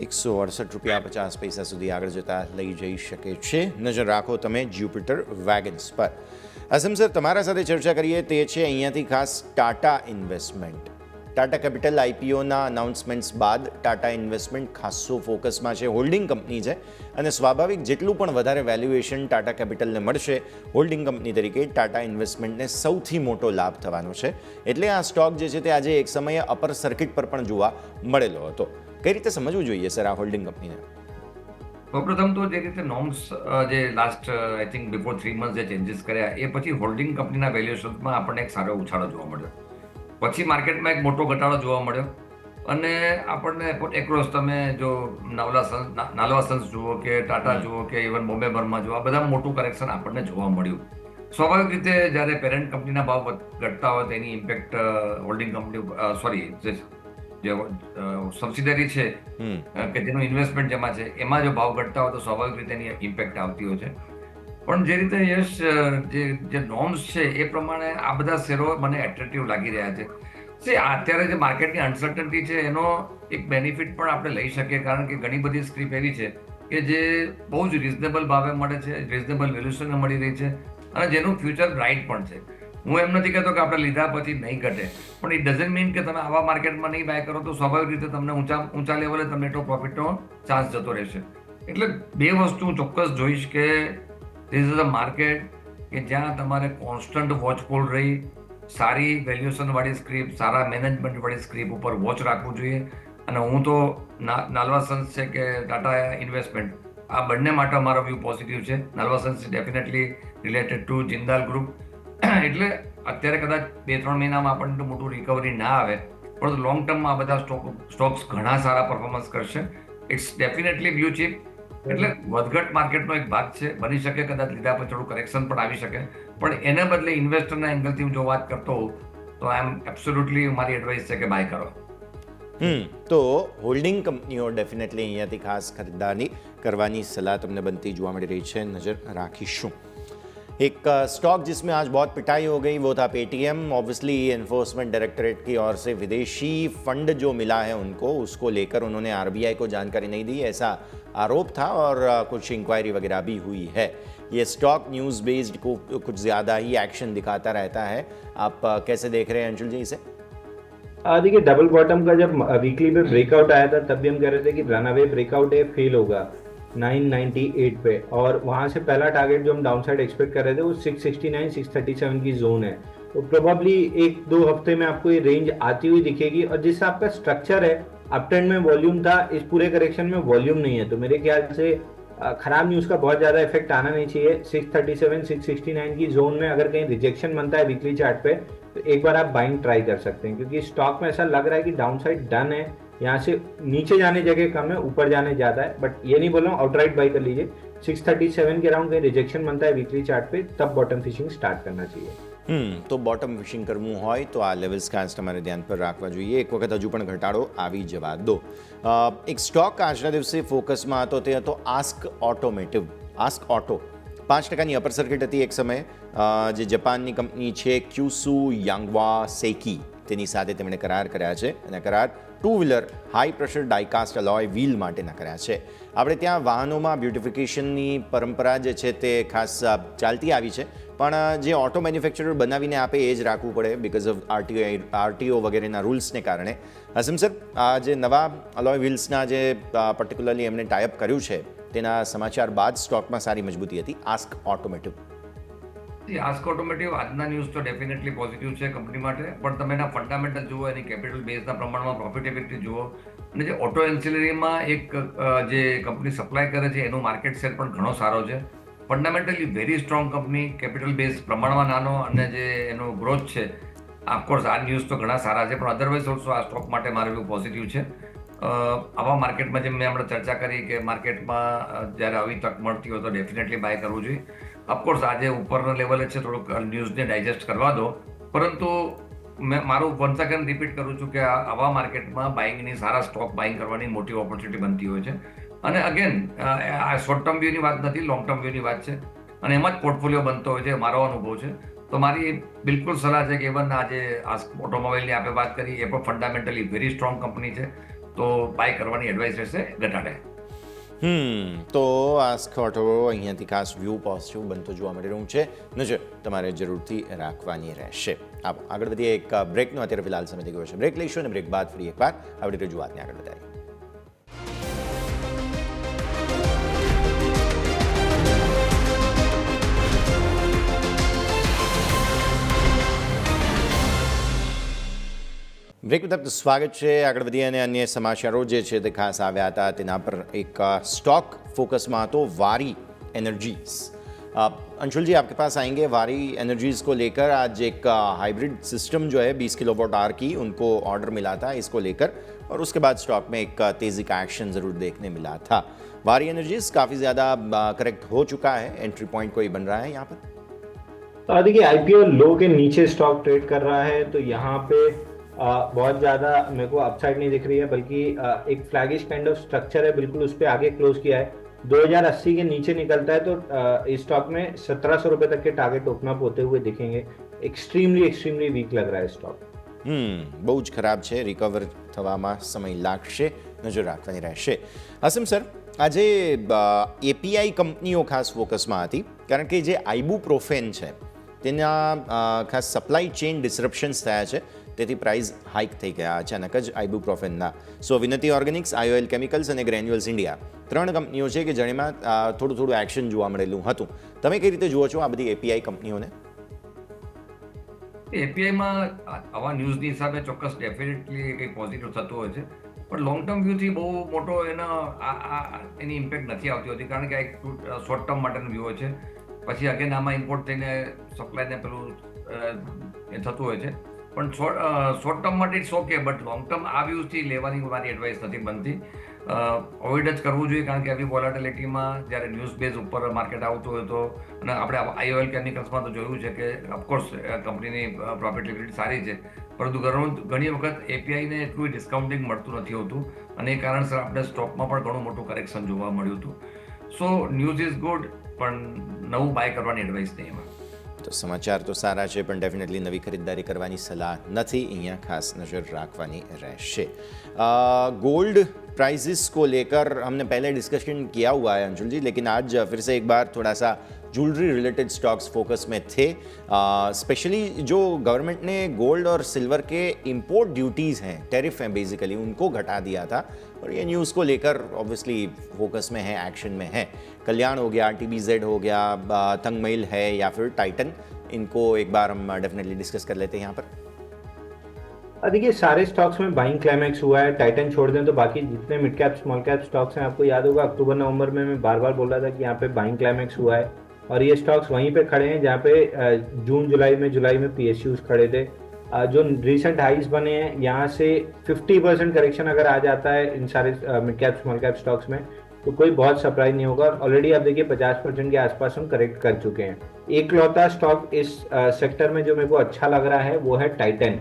S3: 168 રૂપિયા 50 પૈસા સુધી આગળ જતા લઈ જઈ શકે છે. નજર રાખો તમે જ્યુપિટર વેગન્સ પર. અસમ સર, તમારા સાથે ચર્ચા કરીએ તે છે અહીંયાથી ખાસ ટાટા ઇન્વેસ્ટમેન્ટ. ટાટા કેપિટલ IPOના અનાઉન્સમેન્ટ્સ બાદ ટાટા ઇન્વેસ્ટમેન્ટ ખાસો ફોકસમાં છે. હોલ્ડિંગ કંપની છે અને સ્વાભાવિક જેટલું પણ વધારે વેલ્યુએશન ટાટા કેપિટલને મળશે, હોલ્ડિંગ કંપની તરીકે ટાટા ઇન્વેસ્ટમેન્ટને સૌથી મોટો લાભ થવાનો છે. એટલે આ સ્ટોક જે છે તે આજે એક સમયે અપર સર્કિટ પર પણ જોવા મળેલો હતો. કઈ રીતે સમજવું જોઈએ સર આ હોલ્ડિંગ કંપનીને?
S5: સૌપ્રથમ તો જે રીતે નોર્મ્સ જે last I think before 3 month જે ચેન્જીસ કર્યા, એ પછી હોલ્ડિંગ કંપનીના વેલ્યુએશનમાં આપણને એક સારો ઉછાળો જોવા મળ્યો. પછી માર્કેટમાં એક મોટો ઘટાડો જોવા મળ્યો અને આપણને એક્રોસ તમે જો નાલવા સન્સ જુઓ કે ટાટા જુઓ કે ઇવન બોમ્બે બર્મા જુઓ, આ બધા મોટું કરેક્શન આપણને જોવા મળ્યું. સ્વાભાવિક રીતે જ્યારે પેરેન્ટ કંપનીના ભાવ ઘટતા હોય તેની ઇમ્પેક્ટ હોલ્ડિંગ કંપની જે સબસિડરી છે કે જેનું ઇન્વેસ્ટમેન્ટ જેમાં છે એમાં જો ભાવ ઘટતા હોય તો સ્વાભાવિક રીતે એની ઇમ્પેક્ટ આવતી હોય છે. પણ જે રીતે યશ જે નોર્મ્સ છે એ પ્રમાણે આ બધા શેરો મને એટ્રેક્ટિવ લાગી રહ્યા છે. અત્યારે જે માર્કેટની અનસર્ટનિટી છે એનો એક બેનિફિટ પણ આપણે લઈ શકીએ, કારણ કે ઘણી બધી સ્ક્રિપ એવી છે કે જે બહુ જ રિઝનેબલ ભાવે મળે છે, રિઝનેબલ વેલ્યુએશને મળી રહી છે અને જેનું ફ્યુચર બ્રાઇટ પણ છે. હું એમ નથી કહેતો કે આપણે લીધા પછી નહીં ઘટે, પણ ઇટ ડઝન્ટ મીન કે તમે આવા માર્કેટમાં નહીં બાય કરો તો સ્વાભાવિક રીતે તમને ઊંચા લેવલે તમને એટલો પ્રોફિટનો ચાન્સ જતો રહેશે. એટલે બે વસ્તુ હું ચોક્કસ જોઈશ કે ધીસ ઇઝ અ માર્કેટ કે જ્યાં તમારે કોન્સ્ટન્ટ વોચફુલ રહી સારી વેલ્યુએશનવાળી સ્ક્રિપ, સારા મેનેજમેન્ટવાળી સ્ક્રિપ ઉપર વોચ રાખવું જોઈએ. અને હું તો નાલવા સન્સ છે કે ટાટા ઇન્વેસ્ટમેન્ટ, આ બંને માટે અમારો વ્યૂ પોઝિટિવ છે. Nalwa Sons definitely related to Jindal group. એટલે અત્યારે કદાચ 2-3 મહિનામાં આપણને મોટું રિકવરી ના આવે, પરંતુ લોંગ ટર્મમાં આ બધા સ્ટોક્સ ઘણા સારા પરફોર્મન્સ કરશે. It's definitely blue chip. એટલે વધઘટ માર્કેટનો એક ભાગ છે. બની શકે કદાચ લીધા પછી થોડું કરેક્શન પણ આવી શકે, પણ એને બદલે ઇન્વેસ્ટરના એંગલથી હું જો વાત કરતો હોઉં તો આઈ એમ એબ્સોલ્યુટલી મારી એડવાઇસ છે કે બાય કરો.
S3: તો હોલ્ડિંગ કંપનીઓ ડેફિનેટલી અહીંયાથી ખાસ ખરીદારી કરવાની સલાહ તમને બનતી જોવા મળી રહી છે. નજર રાખીશું. एक स्टॉक जिसमें आज बहुत पिटाई हो गई वो था पेटीएम. ऑब्वियसली एनफोर्समेंट डायरेक्टरेट की ओर से विदेशी फंड जो मिला है उनको, उसको लेकर उन्होंने RBI को जानकारी नहीं दी, ऐसा आरोप था और कुछ इंक्वायरी वगैरह भी हुई है. ये स्टॉक न्यूज़ बेस्ड को कुछ ज़्यादा ही एक्शन दिखाता रहता है. आप कैसे देख रहे हैं अंशुल जी इसे?
S6: देखिए, डबल बॉटम का जब वीकली पे ब्रेकआउट आया था तब भी हम कह रहे थे कि रनअवे ब्रेकआउट है, फेल होगा 998 पे, और वहां से पहला टारगेट जो हम डाउनसाइड एक्सपेक्ट कर रहे थे वो 669 637 की जोन है. तो प्रोबेबली 1-2 हफ्ते में आपको ये रेंज आती हुई दिखेगी. और जिससे आपका स्ट्रक्चर है, अप ट्रेंड में वॉल्यूम था, इस पूरे करेक्शन में वॉल्यूम नहीं है, तो मेरे ख्याल से खराब न्यूज का बहुत ज्यादा इफेक्ट आना नहीं चाहिए. 637 669 की जोन में अगर कहीं रिजेक्शन बनता है वीकली चार्ट पे तो एक बार आप बाइंग ट्राई कर सकते हैं, क्योंकि स्टॉक में ऐसा लग रहा है कि डाउनसाइड डन है. यहाँ से नीचे जाने जगह कम है, ऊपर जाने ज्यादा है, बट ये नहीं बोल रहा हूँ आउटराइट बाई कर लीजिए. 637 के अराउंड कहीं रिजेक्शन बनता है वीकली चार्ट पे तब बॉटम फिशिंग स्टार्ट करना चाहिए.
S3: તો બોટમ ફિશિંગ કરવું હોય તો આ લેવલ્સ ખાસ તમારે ધ્યાન પર રાખવા જોઈએ. એક વખત હજુ પણ ઘટાડો આવી જવા દો. એક સ્ટોક આજના દિવસે ફોકસમાં હતો તે હતો આસ્ક ઓટોમેટિવ. આસ્ક ઓટો 5%ની અપર સર્કિટ હતી એક સમયે, જે જાપાનની કંપની છે ક્યુસુ યાંગવા સેકી, તેની સાથે તેમણે કરાર કર્યા છે અને કરાર 2 wheeler high pressure diecast alloy wheel માટેના કર્યા છે. આપણે ત્યાં વાહનોમાં બ્યુટિફિકેશનની પરંપરા જે છે તે ખાસ ચાલતી આવી છે, પણ જે ઓટો મેન્યુફેક્ચરર બનાવીને આપે એ જ રાખવું પડે બિકોઝ ઓફ આરટીઓ વગેરેના રૂલ્સને કારણે. હસીમ સર, આ જે નવા અલોય વ્હીલ્સના જે પર્ટિક્યુલરલી એમણે ટાઈઅપ કર્યું છે તેના સમાચાર બાદ સ્ટોકમાં સારી મજબૂતી હતી. Ask automotive.
S5: આસ્ક ઓટોમેટિવ આજના ન્યૂઝ તો ડેફિનેટલી પોઝિટિવ છે કંપની માટે, પણ તમે એના ફંડામેન્ટલ જુઓ, એની કેપિટલ બેઝના પ્રમાણમાં પ્રોફિટેબિલિટી જુઓ, અને જે ઓટો એન્સિલરીમાં એક જે કંપની સપ્લાય કરે છે એનો માર્કેટ શેર પણ ઘણો સારો છે. Fundamentally very strong company, capital base પ્રમાણમાં નાનો, અને જે એનો ગ્રોથ છે, ઓફકોર્સ આ ન્યૂઝ તો ઘણા સારા છે, પણ અધરવાઇઝ ઓલ્સો આ સ્ટોક માટે મારું એવું પોઝિટિવ છે. આવા માર્કેટમાં જેમ મેં હમણાં ચર્ચા કરી કે માર્કેટમાં જ્યારે આવી તક મળતી હોય તો ડેફિનેટલી બાય કરવું જોઈએ. ઓફકોર્સ આજે ઉપરના લેવલે છે, થોડુંક ન્યૂઝને ડાયજેસ્ટ કરવા દો, પરંતુ મેં મારું વન્સ અગેન રિપીટ કરું છું કે આવા માર્કેટમાં બાઇંગની, સારા સ્ટોક બાઇંગ કરવાની મોટી ઓપોર્ચ્યુનિટી બનતી હોય છે. અને અગેન આ શોર્ટ ટર્મ વ્યૂની વાત નથી, લોંગ ટર્મ વ્યૂની વાત છે, અને એમાં જ પોર્ટફોલિયો બનતો હોય છે, મારો અનુભવ છે. તો મારી બિલકુલ સલાહ છે કે ઇવન આજે આ ઓટોમોબાઈલની આપણે વાત કરી એ પણ ફંડામેન્ટલી વેરી સ્ટ્રોંગ કંપની છે, તો બાય કરવાની એડવાઇસ રહેશે ઘટાડે.
S3: તો આસ્ક ઓટો અહીંયાથી ખાસ વ્યૂ પોઝિટિવ બનતો જોવા મળી રહ્યું છે. નજર તમારે જરૂરથી રાખવાની રહેશે. આગળ વધીએ, એક બ્રેકનો અત્યારે ફિલહાલ સમય થઈ ગયો છે. બ્રેક લઈશું અને બ્રેક બાદ ફરી એકવાર આપણી રજૂઆતને આગળ વધારીએ. બ્રેક તરફ સ્વાગત છે. આગળ વધીએ અને અન્ય સમાચારો જે છે તે ખાસ આવ્યા હતા તેના પર એક स्टॉक फोकस में तो वारी एनर्जीज. अंशुल जी, आपके पास आएंगे. वारी एनर्जीज को लेकर आज एक हाइब्रिड सिस्टम जो है 20 किलोवाट आवर की, उनको ऑर्डर मिला था इसको लेकर, और उसके बाद स्टॉक में एक तेज़ी का एक्शन ज़रूर देखने मिला था. वारी एनर्जीज काफ़ी ज़्यादा करेक्ट हो चुका है, एंट्री पॉइंट कोई बन रहा है यहाँ पर?
S6: देखिए, आईपीओ लो के नीचे स्टॉक ट्रेड कर रहा है, तो यहाँ पे बहुत ज़्यादा मेरे को अपसाइड नहीं दिख रही है, बल्कि एक फ्लैगिश काइंड ऑफ स्ट्रक्चर है, बिल्कुल उस पर आगे क्लोज किया है. 2080 के नीचे निकलता है तो इस स्टॉक में 1700 रुपए तक के टारगेट ओपन अप होते हुए दिखेंगे. एक्सट्रीमली वीक लग रहा है स्टॉक.
S3: બહુ જ ખરાબ છે. રિકવર થવામાં સમય લાગશે, નજર રાખવાની રહેશે. હસીમ સર, આજે એપીઆઈ કંપનીઓ ખાસ ફોકસમાં હતી, કારણ કે જે આઇબુપ્રોફેન છે તેના ખાસ સપ્લાય ચેઇન ડિસરપ્શન્સ થયા છે, તેથી પ્રાઇસ હાઇક થઈ ગયા અચાનક જ આઇબુપ્રોફેનના. સો વિનતી ઓર્ગેનિક્સ, આઈઓએલ કેમિકલ્સ અને ગ્રેન્યુઅલ્સ ઇન્ડિયા 3 કંપનીઓ છે કે જેમાં થોડું એક્શન જોવા મળેલું હતું. તમે કઈ રીતે જુઓ છો આ બધી એપીઆઈ કંપનીઓને?
S5: એપીઆઈમાં આવા ન્યૂઝની હિસાબે ચોક્કસ ડેફિનેટલી કંઈક પોઝિટિવ થતું હોય છે, પણ લોંગ ટર્મ વ્યૂથી બહુ મોટો એની ઇમ્પેક્ટ નથી આવતી હોતી, કારણ કે આ એક શોર્ટ ટર્મ માટેનો વ્યૂ હોય છે. પછી અગેન આમાં ઇમ્પોર્ટ થઈને સપ્લાયને પેલું એ થતું હોય છે, પણ શોર્ટ ટર્મ માટે it's okay, but long term આ વ્યૂઝથી લેવાની મારી એડવાઇસ નથી બનતી. અવોઇડ જ કરવું જોઈએ, કારણ કે આવી વોલેટિલિટીમાં જ્યારે ન્યૂઝ બેઝ ઉપર માર્કેટ આવતું હોય તો, અને આપણે આઈઓએલ કેમિકલ્સમાં તો જોયું છે કે ઓફકોર્સ કંપનીની પ્રોફિટેબિલિટી સારી છે, પરંતુ ઘણી વખત એપીઆઈને એટલું ડિસ્કાઉન્ટિંગ મળતું નથી હોતું, અને એ કારણસર આપણે સ્ટોકમાં પણ ઘણું મોટું કરેક્શન જોવા મળ્યું હતું. સો ન્યૂઝ ઇઝ ગુડ, પણ નવું બાય કરવાની એડવાઇસ નહીં એમાં.
S3: તો સમાચાર તો સારા છે, પણ डेफिनेटली नवी खरीदारी करवानी सलाह नहीं. यहाँ खास नज़र रखवानी रहशे. गोल्ड प्राइसेस को लेकर हमने पहले डिस्कशन किया हुआ है अंशुल जी, लेकिन आज फिर से एक बार थोड़ा सा ज्वेलरी रिलेटेड स्टॉक्स फोकस में थे, स्पेशली जो गवर्नमेंट ने गोल्ड और सिल्वर के इंपोर्ट ड्यूटीज़ हैं, टैरिफ हैं बेसिकली, उनको घटा दिया था। और ये न्यूज़ को लेकर ऑब्वियसली फोकस में है, एक्शन में है। कल्याण हो गया, TBZ हो गया, तंग महिल है या फिर टाइटन, इनको एक बार हम डेफिनेटली डिस्कस कर लेते हैं यहाँ पर।
S6: देखिए सारे स्टॉक्स में बाइंग क्लाइमैक्स हुआ है, टाइटन छोड़ दें तो बाकी जितने mid cap small cap stocks हैं, आपको याद होगा अक्टूबर नवंबर में मैं बार बार बोल रहा था कि यहाँ पे बाइंग क्लाइमैक्स हुआ है और ये स्टॉक्स वहीं पे खड़े हैं जहाँ पे जून जुलाई में PSUs खड़े थे। जो रिसेंट हाइज बने हैं यहाँ से 50% करेक्शन अगर आ जाता है इन सारे mid cap small cap stocks में तो कोई बहुत सरप्राइज नहीं होगा। ऑलरेडी आप देखिए 50% के आसपास हम करेक्ट कर चुके हैं। एक लौता स्टॉक इस सेक्टर में जो मेरे को अच्छा लग रहा है वो है टाइटन।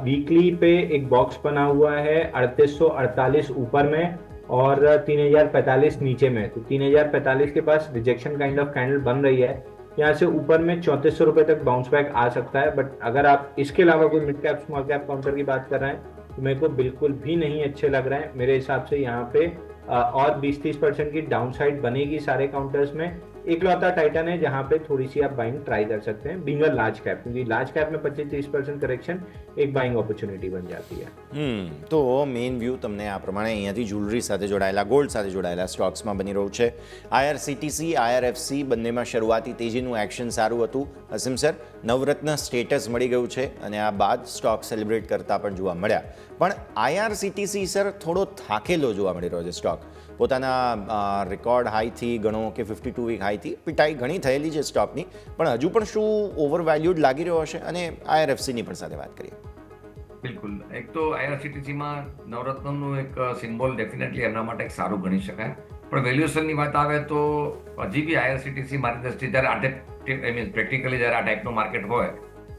S6: वीकली पे एक बॉक्स बना हुआ है 3848 ऊपर में और 3045 नीचे में, तो 3045 के पास रिजेक्शन काइंड ऑफ कैंडल बन रही है। यहाँ से ऊपर में 3400 रुपए तक बाउंस बैक आ सकता है। बट अगर आप इसके अलावा कोई mid cap small cap counter की बात कर रहे हैं तो मेरे को बिल्कुल भी नहीं अच्छे लग रहे हैं। मेरे हिसाब से यहाँ पे और 20-30% की डाउन साइड बनेगी सारे काउंटर्स में। एक लौता टाइटन है जहां पे थोड़ी सी आप बाइंग ट्राई कर सकते हैं, बीइंग अ लार्ज कैप, क्योंकि लार्ज कैप में 25-30% करेक्शन एक बाइंग ઓપોર્ચ્યુનિટી બન જાતી है।
S3: તો મેઇન વ્યૂ તમને આ પ્રમાણે અહીંયાથી જ્વેલરી સાથે જોડાયેલા, ગોલ્ડ સાથે જોડાયેલા સ્ટોક્સમાં બની રહ્યું છે। IRCTC, IRFC બંનેમાં શરૂઆતી તેજીનું એક્શન સારું હતું। અસીમ સર, નવરત્ન સ્ટેટસ મળી ગયું છે અને આ બાદ સ્ટોક સેલિબ્રેટ કરતા પણ જોવા મળ્યા, પણ IRCTC સર થોડો થાકેલો જોવા મળી રહ્યો છે। સ્ટોક પોતાના રેકોર્ડ હાઈથી ગણો કે 52 વીક હાઈથી પિટાઈ ઘણી થયેલી છે સ્ટોકની, પણ હજુ પણ શું ઓવર વેલ્યુડ લાગી રહ્યો હશે? અને IRFCની પણ સાથે વાત કરીએ।
S5: બિલકુલ, એક તો IRCTCમાં નવરત્નનું એક સિમ્બોલ ડેફિનેટલી એમના માટે એક સારું ગણી શકાય, પણ વેલ્યુએશનની વાત આવે તો હજી બી IRCTC મારી દ્રષ્ટિએ જ્યારે આઈ મીન પ્રેક્ટિકલી જ્યારે આ ટાઈપનું માર્કેટ હોય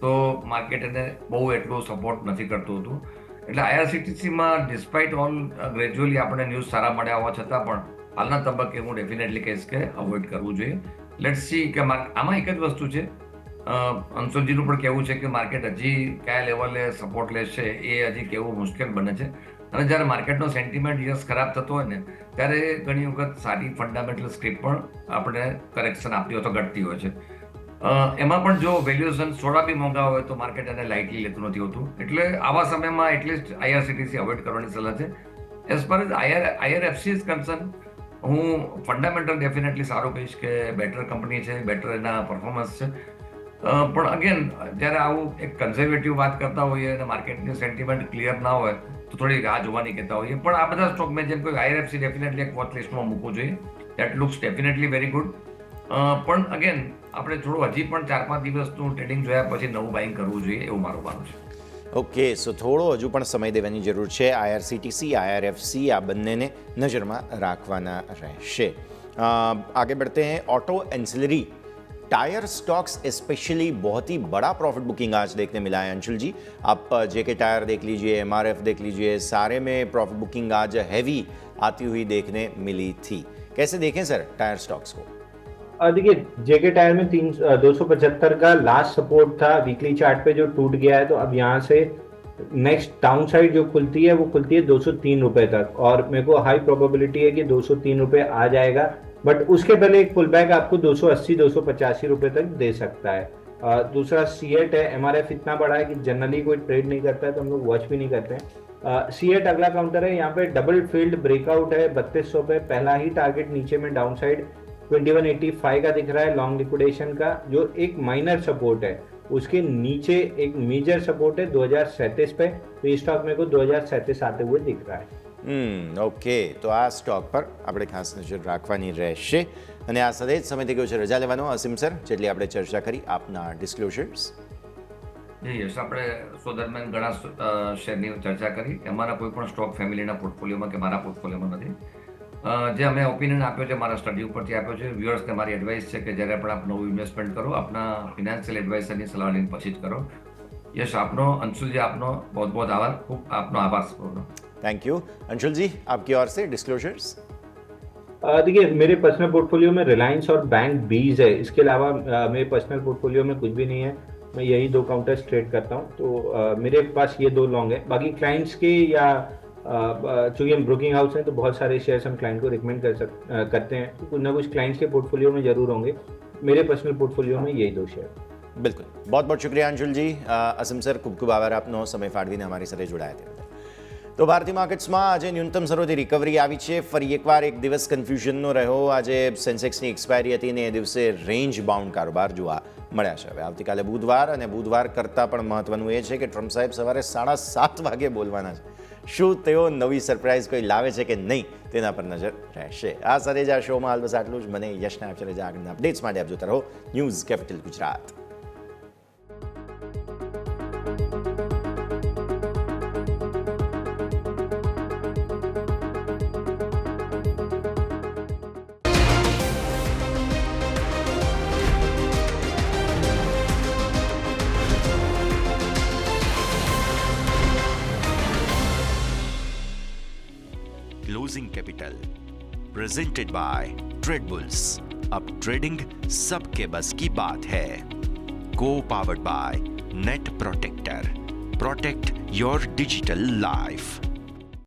S5: તો માર્કેટ એને બહુ એટલું સપોર્ટ નથી કરતું હતું। એટલે IRCTCમાં ડિસ્પાઇટ ઓલ ગ્રેજ્યુઅલી આપણે ન્યૂઝ સારા મળ્યા હોવા છતાં પણ હાલના તબક્કે હું ડેફિનેટલી કહીશ કે અવોઇડ કરવું જોઈએ। લેટ્સ સી કે આમાં એક જ વસ્તુ છે, અંશુલજીનું પણ કહેવું છે કે માર્કેટ હજી કયા લેવલે સપોર્ટ લેશે એ હજી કહેવું મુશ્કેલ બને છે। અને જ્યારે માર્કેટનો સેન્ટિમેન્ટ યસ ખરાબ થતો હોય ને ત્યારે ઘણી વખત સારી ફંડામેન્ટલ સ્ક્રિપ્ટ પણ આપણે કરેક્શન આપતી હોય તો ઘટતી હોય છે। એમાં પણ જો વેલ્યુએશન થોડા બી મોંઘા હોય તો માર્કેટ એને લાઇટલી લેતું નથી હોતું, એટલે આવા સમયમાં એટલીસ્ટ IRCTC અવોઇડ કરવાની સલાહ છે। As per as IRFC is concern, હું ફંડામેન્ટલ ડેફિનેટલી સારું કહીશ કે બેટર કંપની છે, બેટર એના પરફોર્મન્સ છે। પણ અગેન જ્યારે આવું એક કન્ઝર્વેટિવ વાત કરતા હોઈએ અને માર્કેટની સેન્ટિમેન્ટ ક્લિયર ના હોય તો થોડી રાહ જોવાની કહેતા હોઈએ, પણ આ બધા સ્ટોક મેં જેમ કોઈ IRFC ડેફિનેટલી એક વોચ લિસ્ટમાં મૂકવું જોઈએ। That looks definitely very good. પણ અગેન આપણે થોડું હજી પણ 4-5 દિવસનું ટ્રેડિંગ જોયા પછી નવું બાઇંગ કરવું જોઈએ એવું મારું માનવું છે।
S3: ઓકે, સો થોડો હજુ પણ સમય દેવાની જરૂર છે। IRCTC, IRFC આ બંનેને નજરમાં રાખવાના રહેશે। आगे बढ़ते हैं। Auto ancillary tyre stocks specially बहुत ही बड़ा प्रॉफिट बुकिंग आज देखने मिला है। अंशुल जी, आप JK टायर देख लीजिए, MRF देख लीजिए, सारे में प्रॉफिट बुकिंग आज हैवी आती हुई देखने मिली थी। कैसे देखें सर टायर स्टॉक्स को?
S6: देखिए JK टायर में 275 का लास्ट सपोर्ट था वीकली चार्ट पे जो टूट गया है, तो अब यहाँ से नेक्स्ट डाउन साइड जो खुलती है वो खुलती है 203 रुपए तक, और मेरे को हाई प्रोबेबिलिटी है कि 203 रुपए आ जाएगा, बट उसके पहले एक पुल बैक आपको 280-285 रुपए तक दे सकता है। दूसरा सीएट है। MRF इतना बड़ा है कि जनरली कोई ट्रेड नहीं करता है तो हम लोग वॉच भी नहीं करते हैं। सीएट अगला काउंटर है, यहाँ पे डबल फील्ड ब्रेकआउट है 3200 पे, पहला ही टारगेट नीचे में डाउन साइड 2185 का दिख रहा है लॉन्ग लिक्विडेशन का, जो एक माइनर सपोर्ट है। उसके नीचे एक मेजर सपोर्ट है 2037 पे, तो ये स्टॉक मेरे को 2037 आते हुए दिख रहा है।
S3: ઓકે, તો આ સ્ટોક પર આપણે ખાસ નજર રાખવાની રહેશે। અને આ સાથે જ સમય થઈ ગયો છે રજા લેવાનો। અસીમ સર, જેટલી આપણે ચર્ચા કરી, આપના ડિસ્ક્લોઝર્સ।
S5: યસ, આપણે શો દરમિયાન ઘણા શેરની ચર્ચા કરી। અમારા કોઈ પણ સ્ટોક ફેમિલીના પોર્ટફોલિયોમાં કે મારા પોર્ટફોલિયોમાં નથી। જે અમે ઓપિનિયન આપ્યો છે મારા સ્ટડી ઉપરથી આપ્યો છે। વ્યુઅર્સને મારી એડવાઇસ છે કે જ્યારે પણ આપ નવું ઇન્વેસ્ટમેન્ટ કરો, આપના ફિનાન્શિયલ એડવાઇઝરની સલાહ લઈને પછી જ કરો। યસ, આપનો અંશુલજી, આપનો बहुत बहुत આભાર, ખૂબ આપનો આભાર।
S3: Thank you. अंशुल जी, आपकी ओर से डिस्क्लोजर्स।
S6: देखिए मेरे पर्सनल पोर्टफोलियो में रिलायंस और बैंक बीज है, इसके अलावा मेरे पर्सनल पोर्टफोलियो में कुछ भी नहीं है। मैं यही 2 काउंटर्स ट्रेड करता हूँ, तो मेरे पास ये 2 लॉन्ग है। बाकी क्लाइंट्स के या चूँकि हम ब्रोकिंग हाउस हैं तो बहुत सारे शेयर्स हम क्लाइंट को रिकमेंड करते हैं, तो कुछ ना कुछ क्लाइंट्स के पोर्टफोलियो में जरूर होंगे। मेरे पर्सनल पोर्टफोलियो में यही 2 शेयर।
S3: બિલકુલ, બહુ બહુ શુક્રિયા અંશુલજી. અસીમ સર, ખૂબ ખૂબ આભાર આપનો સમય ફાળવીને અમારી સાથે જોડાયા તે બદલ. તો ભારતીય માર્કેટ્સમાં આજે ન્યૂનતમ સ્તરોથી રિકવરી આવી છે. ફરી એકવાર એક દિવસ કન્ફ્યુઝનનો રહ્યો. આજે સેન્સેક્સની એક્સપાયરી હતી ને એ દિવસે રેન્જ બાઉન્ડ કારોબાર જોવા મળ્યા છે. હવે આવતીકાલે બુધવાર, અને બુધવાર કરતાં પણ મહત્વનું એ છે કે ટ્રમ્પ સાહેબ સવારે 7:30 વાગે બોલવાના છે. શું તેઓ નવી સરપ્રાઇઝ કોઈ લાવે છે કે નહીં તેના પર નજર રહેશે. આ સાથે જ આ શોમાં હાલ બસ આટલું જ. મને યશના આપશે રજા. આગળના અપડેટ્સ માટે આપ જોતા રહો news Capital Gujarat.
S2: Closing capital presented by trade bulls. अब ट्रेडिंग सबके बस की बात है. को powered by net protector. Protect your digital life.